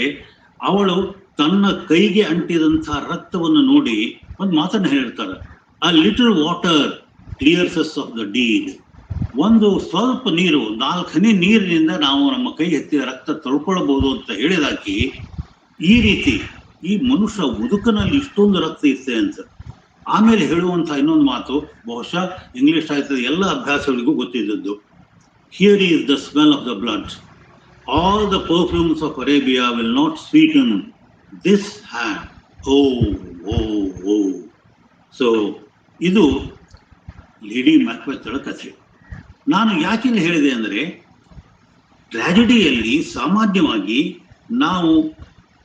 ಅವಳು ತನ್ನ ಕೈಗೆ ಅಂಟಿದಂತಹ ರಕ್ತವನ್ನು ನೋಡಿ ಒಂದು ಮಾತನ್ನು ಹೇಳ್ತಾರೆ, a little water clears us of the deed. ಒಂದು ಸ್ವಲ್ಪ ನೀರು, 4 ಹನಿ ನೀರಿನಿಂದ ನಾವು ನಮ್ಮ ಕೈ ಎತ್ತಿದ ರಕ್ತ ತೊಳ್ಕೊಳ್ಬಹುದು ಅಂತ ಹೇಳಿದಾಕಿ ಈ ರೀತಿ ಈ ಮನುಷ್ಯ ಮುದುಕನಲ್ಲಿ ಇಷ್ಟೊಂದು ರಕ್ತ ಇತ್ತೆ ಅಂತ. ಆಮೇಲೆ ಹೇಳುವಂತಹ ಇನ್ನೊಂದು ಮಾತು ಬಹುಶಃ ಇಂಗ್ಲಿಷ್ ಸಾಹಿತ್ಯದ ಎಲ್ಲ ಅಭ್ಯಾಸಗಳಿಗೂ ಗೊತ್ತಿದ್ದದ್ದು, here is the smell of the blood, all the perfumes of Arabia will not sweeten this hand. Oh oh oh. So ಇದು ಲೇಡಿ ಮ್ಯಾಕ್ಬೆತ್ಳ ಕಥೆ. ನಾನು ಯಾಕಿಲ್ಲಿ ಹೇಳಿದೆ ಅಂದರೆ, ಟ್ರಾಜಿಡಿಯಲ್ಲಿ ಸಾಮಾನ್ಯವಾಗಿ ನಾವು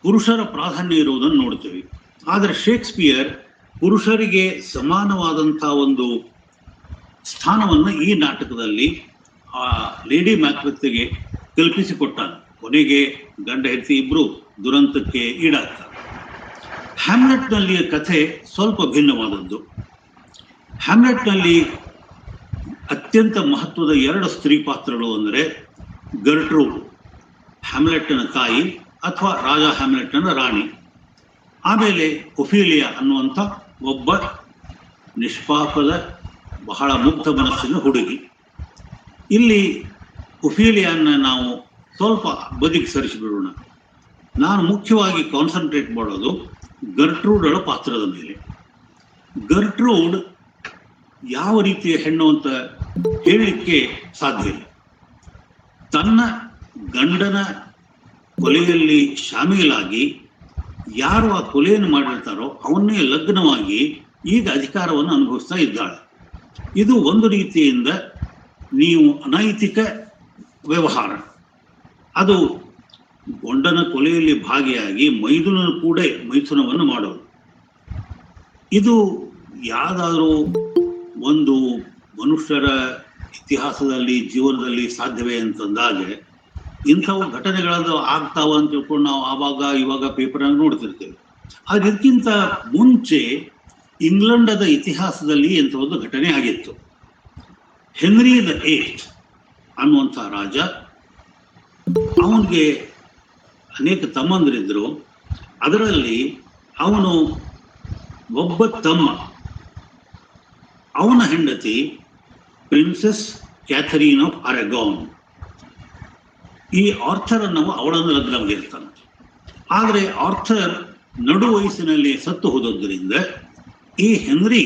ಪುರುಷರ ಪ್ರಾಧಾನ್ಯ ಇರುವುದನ್ನು ನೋಡ್ತೇವೆ. ಆದರೆ ಶೇಕ್ಸ್ಪಿಯರ್ ಪುರುಷರಿಗೆ ಸಮಾನವಾದಂತಹ ಒಂದು ಸ್ಥಾನವನ್ನು ಈ ನಾಟಕದಲ್ಲಿ ಆ ಲೇಡಿ ಮ್ಯಾಕ್ಬೆತ್ಗೆ ಕಲ್ಪಿಸಿಕೊಟ್ಟಾನೆ. ಕೊನೆಗೆ ಗಂಡ ಹೆಂಡತಿ ಇಬ್ರು ದುರಂತಕ್ಕೆ ಈಡಾಗ್ತಾರೆ. ಹ್ಯಾಮ್ಲೆಟ್ನಲ್ಲಿಯ ಕಥೆ ಸ್ವಲ್ಪ ಭಿನ್ನವಾದದ್ದು. ಹ್ಯಾಮ್ಲೆಟ್ನಲ್ಲಿ ಅತ್ಯಂತ ಮಹತ್ವದ 2 ಸ್ತ್ರೀ ಪಾತ್ರಗಳು ಅಂದರೆ ಗರ್ಟ್ರೂಡ್, ಹ್ಯಾಮ್ಲೆಟ್ನ ತಾಯಿ ಅಥವಾ ರಾಜ ಹ್ಯಾಮ್ಲೆಟ್ನ ರಾಣಿ, ಆಮೇಲೆ ಒಫೀಲಿಯಾ ಅನ್ನುವಂಥ ಒಬ್ಬ ನಿಷ್ಪಾಪದ ಬಹಳ ಮುಗ್ಧ ಮನಸ್ಸಿನ ಹುಡುಗಿ. ಇಲ್ಲಿ ಒಫೀಲಿಯಾನ್ನ ನಾವು ಸ್ವಲ್ಪ ಬದಿಗೆ ಸರಿಸಿಬಿಡೋಣ. ನಾನು ಮುಖ್ಯವಾಗಿ ಕಾನ್ಸಂಟ್ರೇಟ್ ಮಾಡೋದು ಗರ್ಟ್ರೂಡ್ಗಳ ಪಾತ್ರದ ಮೇಲೆ. ಗರ್ಟ್ರೂಡ್ ಯಾವ ರೀತಿಯ ಹೆಣ್ಣು ಅಂತ ಹೇಳಲಿಕ್ಕೆ ಸಾಧ್ಯ ಇಲ್ಲ. ತನ್ನ ಗಂಡನ ಕೊಲೆಯಲ್ಲಿ ಶಾಮೀಲಾಗಿ ಯಾರು ಆ ಕೊಲೆಯನ್ನು ಮಾಡಿರ್ತಾರೋ ಅವನ್ನೇ ಲಗ್ನವಾಗಿ ಈಗ ಅಧಿಕಾರವನ್ನು ಅನುಭವಿಸ್ತಾ ಇದ್ದಾಳೆ. ಇದು ಒಂದು ರೀತಿಯಿಂದ ನೀವು ಅನೈತಿಕ ವ್ಯವಹಾರ. ಅದು ಗಂಡನ ಕೊಲೆಯಲ್ಲಿ ಭಾಗಿಯಾಗಿ ಮೈದುನನು ಕೂಡ ಮೈಥುನವನ್ನು ಮಾಡೋದು. ಇದು ಯಾವುದಾದ್ರೂ ಒಂದು ಮನುಷ್ಯರ ಇತಿಹಾಸದಲ್ಲಿ ಜೀವನದಲ್ಲಿ ಸಾಧ್ಯವೇ ಅಂತಂದಾಗ ಇಂಥವು ಘಟನೆಗಳದ್ದು ಆಗ್ತಾವ ಅಂತ ತಿಳ್ಕೊಂಡು ನಾವು ಆವಾಗ ಇವಾಗ ಪೇಪರ್ನಲ್ಲಿ ನೋಡ್ತಿರ್ತೇವೆ. ಅದಕ್ಕಿಂತ ಮುಂಚೆ ಇಂಗ್ಲೆಂಡದ ಇತಿಹಾಸದಲ್ಲಿ ಇಂಥ ಒಂದು ಘಟನೆ ಆಗಿತ್ತು. ಹೆನ್ರಿ ದ ಏಟ್ ಅನ್ನುವಂಥ ರಾಜ, ಅವನಿಗೆ ಅನೇಕ ತಮ್ಮಂದಿರಿದ್ರು. ಅದರಲ್ಲಿ ಅವನು ಒಬ್ಬ ತಮ್ಮ, ಅವನ ಹೆಂಡತಿ ಪ್ರಿನ್ಸೆಸ್ ಕ್ಯಾಥರೀನ್ ಆಫ್ ಅರೆಗಾನ್. ಈ ಆರ್ಥರ್ ಅನ್ನುವ ಅವಳನ್ನು ಲಗ್ನವಾಗಿರ್ತಾನೆ. ಆದರೆ ಆರ್ಥರ್ ನಡು ವಯಸ್ಸಿನಲ್ಲಿ ಸತ್ತು ಹೋದದ್ದರಿಂದ ಈ ಹೆನ್ರಿ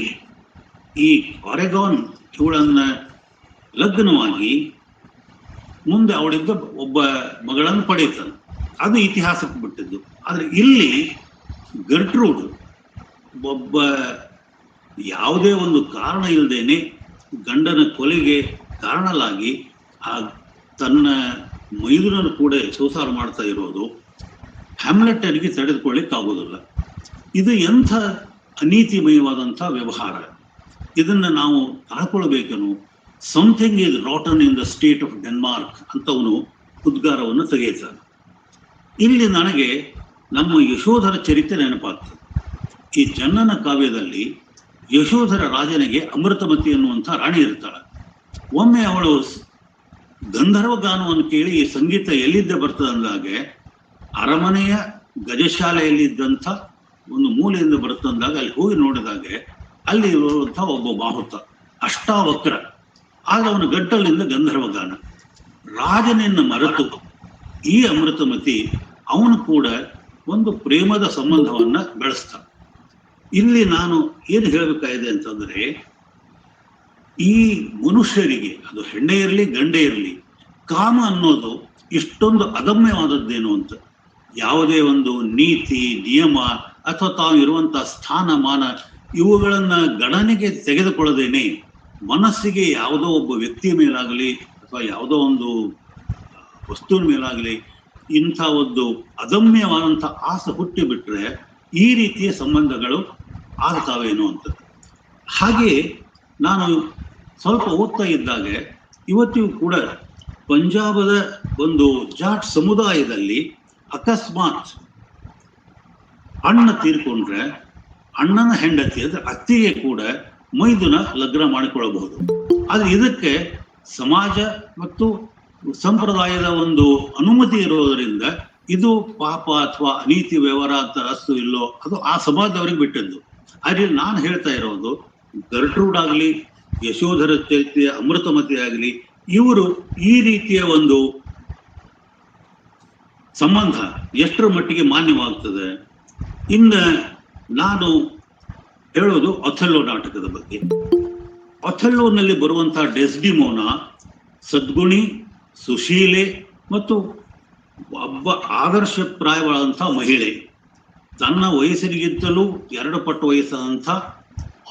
ಈ ಅರೆಗಾನ್ ಇವಳನ್ನ ಲಗ್ನವಾಗಿ ಮುಂದೆ ಅವಳಿದ್ದ ಒಬ್ಬ ಮಗಳನ್ನು ಪಡೆಯುತ್ತಾನೆ. ಅದು ಇತಿಹಾಸಕ್ಕೆ ಬಿಟ್ಟಿದ್ದು. ಆದರೆ ಇಲ್ಲಿ ಗರ್ಟ್ರೂಡ್ ಒಬ್ಬ ಯಾವುದೇ ಒಂದು ಕಾರಣ ಇಲ್ಲದೇನೆ ಗಂಡನ ಕೊಲೆಗೆ ಕಾರಣಲಾಗಿ ಆ ತನ್ನ ಮೈದುನನ್ನು ಕೂಡ ಸಂಸಾರ ಮಾಡ್ತಾ ಇರೋದು ಹ್ಯಾಮ್ಲೆಟನ್ಗೆ ತಡೆದುಕೊಳ್ಳಿಕ್ಕಾಗೋದಿಲ್ಲ. ಇದು ಎಂಥ ಅನೀತಿಮಯವಾದಂಥ ವ್ಯವಹಾರ. ಇದನ್ನು ನಾವು ತಾಳ್ಕೊಳ್ಬೇಕೇನು. Something is rotten in the state of Denmark ಅಂತವನು ಉದ್ಗಾರವನ್ನು ತೆಗೆಯುತ್ತಾನೆ. ಇಲ್ಲಿ ನನಗೆ ನಮ್ಮ ಯಶೋಧರ ಚರಿತ್ರೆ ನೆನಪಾಗ್ತದೆ. ಈ ಜನ್ನನ ಕಾವ್ಯದಲ್ಲಿ ಯಶೋಧರ ರಾಜನಿಗೆ ಅಮೃತಮತಿ ಅನ್ನುವಂಥ ರಾಣಿ ಇರ್ತಾಳೆ. ಒಮ್ಮೆ ಅವಳು ಗಂಧರ್ವ ಗಾನವನ್ನು ಕೇಳಿ ಈ ಸಂಗೀತ ಎಲ್ಲಿದ್ದ ಬರ್ತದೆ ಅಂದಾಗೆ ಅರಮನೆಯ ಗಜಶಾಲೆಯಲ್ಲಿದ್ದಂಥ ಒಂದು ಮೂಲೆಯಿಂದ ಬರ್ತಂದಾಗ ಅಲ್ಲಿ ಹೋಗಿ ನೋಡಿದಾಗೆ ಅಲ್ಲಿ ಇರುವಂಥ ಒಬ್ಬ ಮಾಹುತ ಅಷ್ಟಾವಕ್ರ. ಆಗ ಅವನ ಗಡ್ಡಲ್ಲಿಂದ ಗಂಧರ್ವ ಗಾನ. ರಾಜನನ್ನು ಮರೆತು ಈ ಅಮೃತಮತಿ ಅವನು ಕೂಡ ಒಂದು ಪ್ರೇಮದ ಸಂಬಂಧವನ್ನ ಬೆಳೆಸ್ತಾನೆ. ಇಲ್ಲಿ ನಾನು ಏನು ಹೇಳಬೇಕಾಗಿದೆ ಅಂತಂದ್ರೆ, ಈ ಮನುಷ್ಯರಿಗೆ ಅದು ಹೆಣ್ಣೆ ಇರಲಿ ಗಂಡೆ ಇರಲಿ, ಕಾಮ ಅನ್ನೋದು ಇಷ್ಟೊಂದು ಅದಮ್ಯವಾದದ್ದೇನು ಅಂತ. ಯಾವುದೇ ಒಂದು ನೀತಿ ನಿಯಮ ಅಥವಾ ತಾವು ಇರುವಂತಹ ಸ್ಥಾನಮಾನ ಇವುಗಳನ್ನ ಗಣನೆಗೆ ತೆಗೆದುಕೊಳ್ಳದೇನೆ ಮನಸ್ಸಿಗೆ ಯಾವುದೋ ಒಬ್ಬ ವ್ಯಕ್ತಿಯ ಮೇಲಾಗಲಿ ಅಥವಾ ಯಾವುದೋ ಒಂದು ವಸ್ತುವಿನ ಮೇಲಾಗಲಿ ಇಂಥ ಒಂದು ಅದಮ್ಯವಾದಂಥ ಆಸೆ ಹುಟ್ಟಿ ಬಿಟ್ರೆ ಈ ರೀತಿಯ ಸಂಬಂಧಗಳು ಆಗ್ತಾವೇನು ಅಂತ. ಹಾಗೆ ನಾನು ಸ್ವಲ್ಪ ಓದ್ತಾ ಇದ್ದಾಗ ಇವತ್ತಿಗೂ ಕೂಡ ಪಂಜಾಬದ ಒಂದು ಜಾಟ್ ಸಮುದಾಯದಲ್ಲಿ ಅಕಸ್ಮಾತ್ ಅಣ್ಣ ತೀರ್ಕೊಂಡ್ರೆ ಅಣ್ಣನ ಹೆಂಡತಿ ಅಂದ್ರೆ ಅತ್ತಿಗೆ ಕೂಡ ಮೈದುನ ಲಗ್ನ ಮಾಡಿಕೊಳ್ಳಬಹುದು. ಆದ್ರೆ ಇದಕ್ಕೆ ಸಮಾಜ ಮತ್ತು ಸಂಪ್ರದಾಯದ ಒಂದು ಅನುಮತಿ ಇರೋದರಿಂದ ಇದು ಪಾಪ ಅಥವಾ ಅನೀತಿ ವ್ಯವಹಾರ ಅಂತ ಅಸ್ತು ಇಲ್ಲೋ ಅದು ಆ ಸಮಾಜದವರಿಗೆ ಬಿಟ್ಟದ್ದು. ಆದ್ರೆ ನಾನು ಹೇಳ್ತಾ ಇರೋದು ಗರ್ಟ್ರೂಡ್ ಆಗಲಿ, ಯಶೋಧರ ಚೈತ್ಯ, ಅಮೃತಮತಿ ಆಗಲಿ, ಇವರು ಈ ರೀತಿಯ ಒಂದು ಸಂಬಂಧ ಎಷ್ಟರ ಮಟ್ಟಿಗೆ ಮಾನ್ಯವಾಗ್ತದೆ. ಇನ್ನು ನಾನು ಹೇಳೋದು ಅಥೆಲ್ಲೋ ನಾಟಕದ ಬಗ್ಗೆ. ಅಥೆಲ್ಲೋನಲ್ಲಿ ಬರುವಂತಹ ಡೆಸ್ಡಿಮೋನಾ ಸದ್ಗುಣಿ, ಸುಶೀಲೆ ಮತ್ತು ಒಬ್ಬ ಆದರ್ಶಪ್ರಾಯವಾದಂಥ ಮಹಿಳೆ. ತನ್ನ ವಯಸ್ಸಿಗಿಂತಲೂ 2 ಪಟ್ಟು ವಯಸ್ಸಾದಂಥ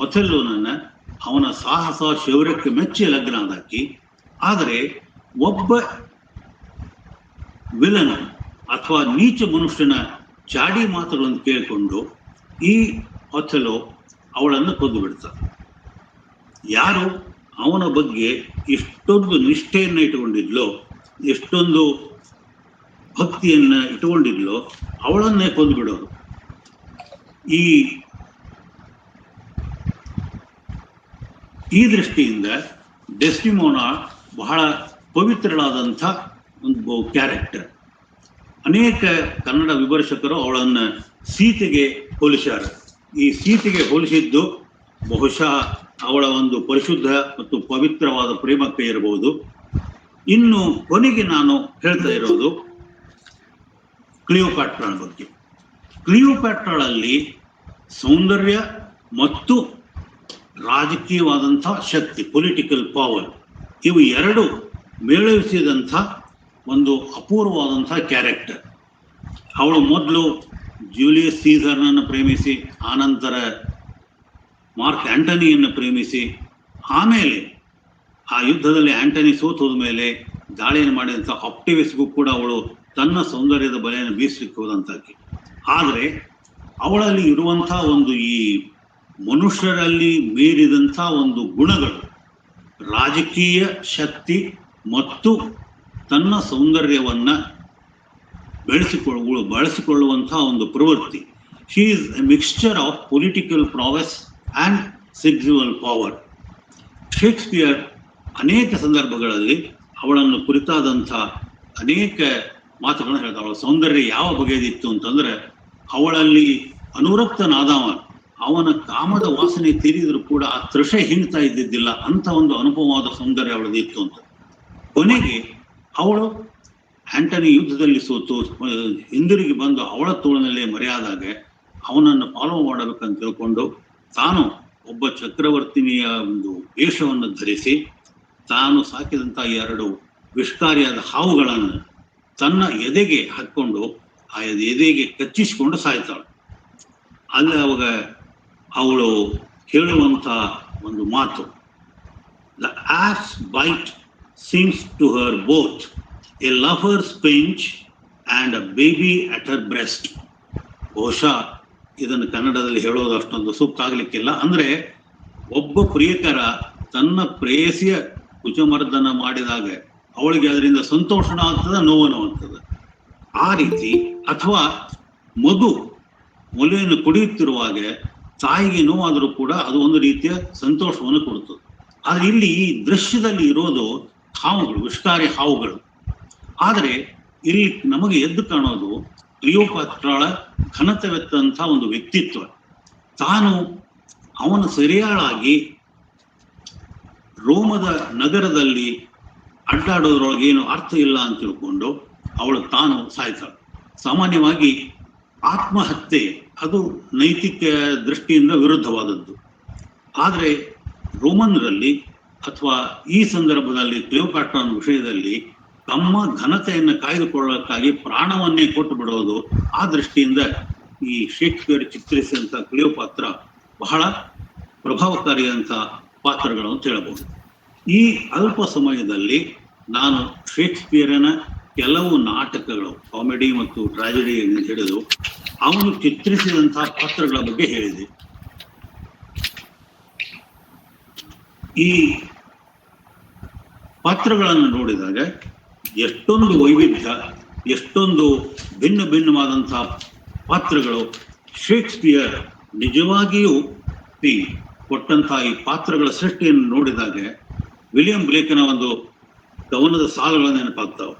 ಅಥೆಲ್ಲೋನನ್ನ ಅವನ ಸಾಹಸ ಶೌರ್ಯಕ್ಕೆ ಮೆಚ್ಚಿ ಲಗ್ನ ಆದಾಕಿ. ಆದರೆ ಒಬ್ಬ ವಿಲನ್ ಅಥವಾ ನೀಚ ಮನುಷ್ಯನ ಚಾಡಿ ಮಾತುಗಳನ್ನು ಕೇಳಿಕೊಂಡು ಈ ಅಥೆಲ್ಲೋ ಅವಳನ್ನು ಕೊಂದು ಬಿಡ್ತಾನೆ. ಯಾರು ಅವನ ಬಗ್ಗೆ ಎಷ್ಟೊಂದು ನಿಷ್ಠೆಯನ್ನು ಇಟ್ಟುಕೊಂಡಿದ್ಲೋ, ಎಷ್ಟೊಂದು ಭಕ್ತಿಯನ್ನ ಇಟ್ಟುಕೊಂಡಿದ್ಲೋ ಅವಳನ್ನೇ ಕೊಂದು ಬಿಡೋರು. ಈ ದೃಷ್ಟಿಯಿಂದ ಡೆಸ್ಟಿಮೋನಾ ಬಹಳ ಪವಿತ್ರಳಾದಂಥ ಒಂದು ಕ್ಯಾರೆಕ್ಟರ್. ಅನೇಕ ಕನ್ನಡ ವಿಮರ್ಶಕರು ಅವಳನ್ನ ಸೀತೆಗೆ ಹೋಲಿಸ್ಯಾರ. ಈ ಸೀತೆಗೆ ಹೋಲಿಸಿದ್ದು ಬಹುಶಃ ಅವಳ ಒಂದು ಪರಿಶುದ್ಧ ಮತ್ತು ಪವಿತ್ರವಾದ ಪ್ರೇಮಕ್ಕೆ ಇರಬಹುದು. ಇನ್ನು ಕೊನೆಗೆ ನಾನು ಹೇಳ್ತಾ ಇರೋದು ಕ್ಲಿಯೋಪ್ಯಾಟ್ರಾಳ ಬಗ್ಗೆ. ಕ್ಲಿಯೋಪ್ಯಾಟ್ರಾಳಲ್ಲಿ ಸೌಂದರ್ಯ ಮತ್ತು ರಾಜಕೀಯವಾದಂಥ ಶಕ್ತಿ, ಪೊಲಿಟಿಕಲ್ ಪವರ್, ಇವು ಎರಡು ಮೇಳವಿಸಿದಂಥ ಒಂದು ಅಪೂರ್ವವಾದಂಥ ಕ್ಯಾರೆಕ್ಟರ್. ಅವಳು ಮೊದಲು ಜೂಲಿಯಸ್ ಸೀಸರ್ನನ್ನು ಪ್ರೇಮಿಸಿ, ಆನಂತರ ಮಾರ್ಕ್ ಆಂಟನಿಯನ್ನು ಪ್ರೇಮಿಸಿ, ಆಮೇಲೆ ಆ ಯುದ್ಧದಲ್ಲಿ ಆಂಟನಿ ಸೋತು ಹೋದ ಮೇಲೆ ದಾಳಿಯನ್ನು ಮಾಡಿದಂಥ ಆಕ್ಟಿವಿಸ್ಗೂ ಕೂಡ ಅವಳು ತನ್ನ ಸೌಂದರ್ಯದ ಬಲೆಯನ್ನು ಬೀಸಲಿಕ್ಕೆ ಹೋದಂತಾಕೆ. ಆದರೆ ಅವಳಲ್ಲಿ ಇರುವಂಥ ಒಂದು ಈ ಮನುಷ್ಯರಲ್ಲಿ ಮೀರಿದಂಥ ಒಂದು ಗುಣಗಳು, ರಾಜಕೀಯ ಶಕ್ತಿ ಮತ್ತು ತನ್ನ ಸೌಂದರ್ಯವನ್ನ ಬಳಸಿಕೊಳ್ಳುವಂತಹ ಒಂದು ಪ್ರವೃತ್ತಿ. She is a mixture of political prowess and sexual power. Shakespeare ಅನೇಕ ಸಂದರ್ಭಗಳಲ್ಲಿ ಅವಳನ್ನು ಕುರಿತಾದಂಥ ಅನೇಕ ಮಾತುಗಳನ್ನು ಹೇಳ್ತಾಳೆ. ಅವಳ ಸೌಂದರ್ಯ ಯಾವ ಬಗೆಯದಿತ್ತು ಅಂತಂದ್ರೆ, ಅವಳಲ್ಲಿ ಅನುರಕ್ತನಾದವ ಅವನ ಕಾಮದ ವಾಸನೆ ತೀರಿದ್ರು ಕೂಡ ಆ ತೃಷೆ ಹಿಂಡ್ತಾ ಇದ್ದಿದ್ದಿಲ್ಲ, ಅಂತ ಒಂದು ಅನುಪಮವಾದ ಸೌಂದರ್ಯ ಅವಳದಿತ್ತು ಅಂತ. ಕೊನೆಗೆ ಅವಳು ಆಂಟನಿ ಯುದ್ಧದಲ್ಲಿ ಸೋತು ಹಿಂದಿರುಗಿ ಬಂದು ಅವಳ ತೋಳಿನಲ್ಲೇ ಮರೆಯಾದಾಗ ಅವನನ್ನು ಫಾಲೋ ಮಾಡಬೇಕಂತ ತಿಳ್ಕೊಂಡು ತಾನು ಒಬ್ಬ ಚಕ್ರವರ್ತಿನಿಯ ಒಂದು ವೇಷವನ್ನು ಧರಿಸಿ ತಾನು ಸಾಕಿದಂಥ 2 ವಿಷಕಾರಿಯಾದ ಹಾವುಗಳನ್ನು ತನ್ನ ಎದೆಗೆ ಹಾಕ್ಕೊಂಡು ಆ ಎದೆಗೆ ಕಚ್ಚಿಸಿಕೊಂಡು ಸಾಯ್ತಾಳು. ಅಲ್ಲಿ ಅವಾಗ ಅವಳು ಹೇಳುವಂಥ ಒಂದು ಮಾತು, ದ ಆಸ್ bite seems to her both a lovers pinch and a baby at her breast. ಬಹುಶಃ ಇದನ್ನು ಕನ್ನಡದಲ್ಲಿ ಹೇಳೋದು ಅಷ್ಟೊಂದು ಸೂಕ್ತ ಆಗ್ಲಿಕ್ಕಿಲ್ಲ. ಅಂದ್ರೆ ಒಬ್ಬ ಪ್ರಿಯಕರ ತನ್ನ ಪ್ರೇಯಸಿಯ ಕುಚಮರ್ದನ ಮಾಡಿದಾಗ ಅವಳಿಗೆ ಅದರಿಂದ ಸಂತೋಷನ ಆಗ್ತದ, ನೋವನ್ನು ಆಗ್ತದೆ. ಆ ರೀತಿ, ಅಥವಾ ಮೊಲೆಯನ್ನು ಕುಡಿಯುತ್ತಿರುವಾಗ ತಾಯಿಗೆ ನೋವಾದರೂ ಕೂಡ ಅದು ಒಂದು ರೀತಿಯ ಸಂತೋಷವನ್ನು ಕೊಡುತ್ತದೆ. ಆದ್ರೆ ಇಲ್ಲಿ ಈ ದೃಶ್ಯದಲ್ಲಿ ಇರೋದು ಹಾವುಗಳು, ವಿಷಕಾರಿ ಹಾವುಗಳು. ಆದರೆ ಇಲ್ಲಿ ನಮಗೆ ಎದ್ದು ಕಾಣೋದು ಕ್ಲಿಯೋಪಾತ್ರಾಳ ಘನತೆವೆತ್ತಂಥ ಒಂದು ವ್ಯಕ್ತಿತ್ವ. ತಾನು ಅವನ ಸೆರೆಯಾಳಾಗಿ ರೋಮದ ನಗರದಲ್ಲಿ ಅಡ್ಡಾಡೋದ್ರೊಳಗೆ ಏನು ಅರ್ಥ ಇಲ್ಲ ಅಂತ ತಿಳ್ಕೊಂಡು ಅವಳು ತಾನು ಸಾಯ್ತಾಳು. ಸಾಮಾನ್ಯವಾಗಿ ಆತ್ಮಹತ್ಯೆ ಅದು ನೈತಿಕ ದೃಷ್ಟಿಯಿಂದ ವಿರುದ್ಧವಾದದ್ದು. ಆದರೆ ರೋಮನ್ರಲ್ಲಿ ಅಥವಾ ಈ ಸಂದರ್ಭದಲ್ಲಿ ಕ್ಲಿಯೋಪಾಟ್ರಾನ ವಿಷಯದಲ್ಲಿ ತಮ್ಮ ಘನತೆಯನ್ನು ಕಾಯ್ದುಕೊಳ್ಳೋಕ್ಕಾಗಿ ಪ್ರಾಣವನ್ನೇ ಕೊಟ್ಟು ಬಿಡೋದು, ಆ ದೃಷ್ಟಿಯಿಂದ ಈ ಶೇಕ್ಸ್ಪಿಯರ್ ಚಿತ್ರಿಸಿದಂಥ ಕ್ಲಿಯೋಪಾತ್ರ ಬಹಳ ಪ್ರಭಾವಕಾರಿಯಾದಂಥ ಪಾತ್ರಗಳು ಅಂತ ಹೇಳಬಹುದು. ಈ ಅಲ್ಪ ಸಮಯದಲ್ಲಿ ನಾನು ಶೇಕ್ಸ್ಪಿಯರನ ಕೆಲವು ನಾಟಕಗಳು, ಕಾಮಿಡಿ ಮತ್ತು ಟ್ರಾಜಿಡಿ ಹಿಡಿದು ಅವನು ಚಿತ್ರಿಸಿದಂತಹ ಪಾತ್ರಗಳ ಬಗ್ಗೆ ಹೇಳಿದೆ. ಈ ಪಾತ್ರಗಳನ್ನು ನೋಡಿದಾಗ ಎಷ್ಟೊಂದು ವೈವಿಧ್ಯ, ಎಷ್ಟೊಂದು ಭಿನ್ನ ಭಿನ್ನವಾದಂತಹ ಪಾತ್ರಗಳು. ಶೇಕ್ಸ್ಪಿಯರ್ ನಿಜವಾಗಿಯೂ ಕೊಟ್ಟಂತಹ ಈ ಪಾತ್ರಗಳ ಸೃಷ್ಟಿಯನ್ನು ನೋಡಿದಾಗ ವಿಲಿಯಂ ಬ್ಲೇಕನ ಒಂದು ಕವನದ ಸಾಲುಗಳು ನೆನಪಾಗ್ತಾವೆ.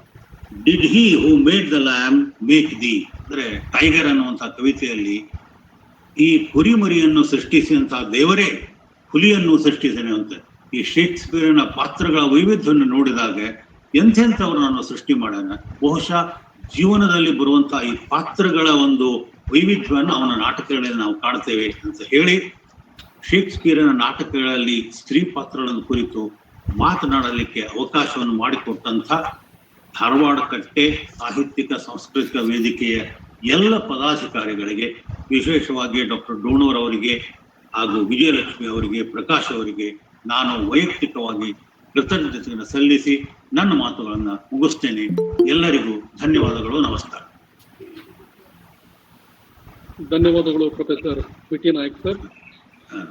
Did he who made the lamb make thee, ಅಂದ್ರೆ ಟೈಗರ್ ಅನ್ನುವಂತಹ ಕವಿತೆಯಲ್ಲಿ ಈ ಕುರಿಮರಿಯನ್ನು ಸೃಷ್ಟಿಸಿದಂತಹ ದೇವರೇ ಹುಲಿಯನ್ನು ಸೃಷ್ಟಿಸಿದೆ ಅಂತ. ಈ ಶೇಕ್ಸ್ಪಿಯರ್ನ ಪಾತ್ರಗಳ ವೈವಿಧ್ಯವನ್ನು ನೋಡಿದಾಗ ಎಂಥೆಂಥವ್ರನ್ನು ಸೃಷ್ಟಿ ಮಾಡೋಣ. ಬಹುಶಃ ಜೀವನದಲ್ಲಿ ಬರುವಂತಹ ಈ ಪಾತ್ರಗಳ ಒಂದು ವೈವಿಧ್ಯವನ್ನು ಅವನ ನಾಟಕಗಳಲ್ಲಿ ನಾವು ಕಾಣ್ತೇವೆ ಅಂತ ಹೇಳಿ, ಶೇಕ್ಸ್ಪಿಯರ್ನ ನಾಟಕಗಳಲ್ಲಿ ಸ್ತ್ರೀ ಪಾತ್ರಗಳನ್ನು ಕುರಿತು ಮಾತನಾಡಲಿಕ್ಕೆ ಅವಕಾಶವನ್ನು ಮಾಡಿಕೊಟ್ಟಂಥ ಧಾರವಾಡ ಕಟ್ಟೆ ಸಾಹಿತ್ಯಿಕ ಸಾಂಸ್ಕೃತಿಕ ವೇದಿಕೆಯ ಎಲ್ಲ ಪದಾಧಿಕಾರಿಗಳಿಗೆ, ವಿಶೇಷವಾಗಿ ಡಾಕ್ಟರ್ ಡೋಣೂರ್ ಅವರಿಗೆ ಹಾಗೂ ವಿಜಯಲಕ್ಷ್ಮಿ ಅವರಿಗೆ, ಪ್ರಕಾಶ್ ಅವರಿಗೆ ನಾನು ವೈಯಕ್ತಿಕವಾಗಿ ಕೃತಜ್ಞತೆಯನ್ನು ಸಲ್ಲಿಸಿ ನನ್ನ ಮಾತುಗಳನ್ನು ಮುಗಿಸ್ತೇನೆ. ಎಲ್ಲರಿಗೂ ಧನ್ಯವಾದಗಳು, ನಮಸ್ಕಾರ. ಧನ್ಯವಾದಗಳು ಪ್ರೊಫೆಸರ್ ವಿ.ಟಿ. ನಾಯಕ್ ಸರ್.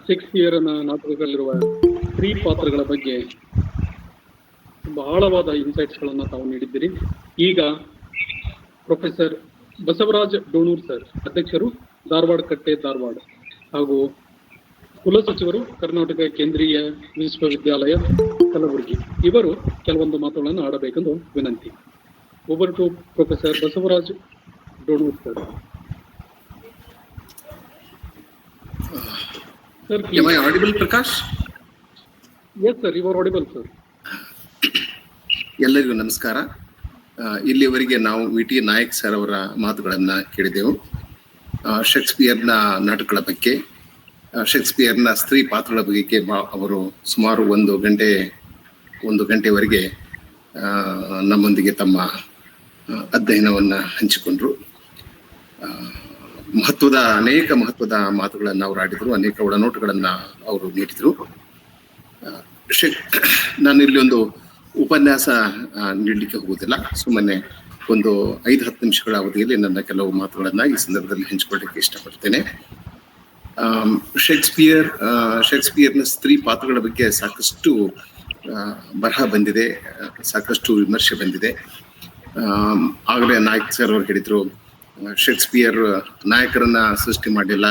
ಶೇಕ್ಸ್ಪಿಯರ್ನ ನಾಟಕದಲ್ಲಿರುವ ಸ್ತ್ರೀ ಪಾತ್ರಗಳ ಬಗ್ಗೆ ತುಂಬಾ ಆಳವಾದ ಇನ್ಸೈಟ್ಸ್ಗಳನ್ನು ತಾವು ನೀಡಿದ್ದೀರಿ. ಈಗ ಪ್ರೊಫೆಸರ್ ಬಸವರಾಜ್ ಡೋಣೂರ್ ಸರ್, ಅಧ್ಯಕ್ಷರು ಧಾರವಾಡ ಕಟ್ಟೆ ಧಾರವಾಡ ಹಾಗೂ ಕುಲಸಚಿವರು ಕರ್ನಾಟಕ ಕೇಂದ್ರೀಯ ವಿಶ್ವವಿದ್ಯಾಲಯ ಕಲಬುರಗಿ, ಇವರು ಕೆಲವೊಂದು ಮಾತುಗಳನ್ನು ಆಡಬೇಕೆಂದು ವಿನಂತಿ. Over to professor Basavaraj Donur sir. Sir, am I audible, Prakash? Yes, sir. You are audible, sir. ಎಲ್ಲರಿಗೂ ನಮಸ್ಕಾರ. ಇಲ್ಲಿವರೆಗೆ ನಾವು ವಿ.ಟಿ. ನಾಯಕ್ ಸರ್ ಅವರ ಮಾತುಗಳನ್ನು ಕೇಳಿದೆವು. ಶೇಕ್ಸ್ಪಿಯರ್ನ ನಾಟಕಗಳ ಬಗ್ಗೆ, ಶೇಕ್ಸ್ಪಿಯರ್ನ ಸ್ತ್ರೀ ಪಾತ್ರಗಳ ಬಗ್ಗೆ ಅವರು ಸುಮಾರು ಒಂದು ಗಂಟೆವರೆಗೆ ನಮ್ಮೊಂದಿಗೆ ತಮ್ಮ ಅಧ್ಯಯನವನ್ನು ಹಂಚಿಕೊಂಡ್ರು. ಅನೇಕ ಮಹತ್ವದ ಮಾತುಗಳನ್ನ ಅವರು ಆಡಿದ್ರು, ಅನೇಕ ಒಳನೋಟಗಳನ್ನ ಅವರು ನೀಡಿದ್ರು. ನಾನು ಇಲ್ಲಿ ಒಂದು ಉಪನ್ಯಾಸ ನೀಡಲಿಕ್ಕೆ ಹೋಗುವುದಿಲ್ಲ, ಸುಮ್ಮನೆ ಒಂದು 5-10 ನಿಮಿಷಗಳ ಅವಧಿಯಲ್ಲಿ ನನ್ನ ಕೆಲವು ಮಾತುಗಳನ್ನ ಈ ಸಂದರ್ಭದಲ್ಲಿ ಹಂಚಿಕೊಳ್ಳಿಕ್ಕೆ ಇಷ್ಟಪಡ್ತೇನೆ. ಶೇಕ್ಸ್ಪಿಯರ್ನ ಸ್ತ್ರೀ ಪಾತ್ರಗಳ ಬಗ್ಗೆ ಸಾಕಷ್ಟು ಬರಹ ಬಂದಿದೆ, ಸಾಕಷ್ಟು ವಿಮರ್ಶೆ ಬಂದಿದೆ. ಆಗಲೇ ನಾಯಕ್ ಸರ್ ಅವರು ಹೇಳಿದ್ರು, ಶೇಕ್ಸ್ಪಿಯರ್ ನಾಯಕರನ್ನ ಸೃಷ್ಟಿ ಮಾಡಿಲ್ಲ,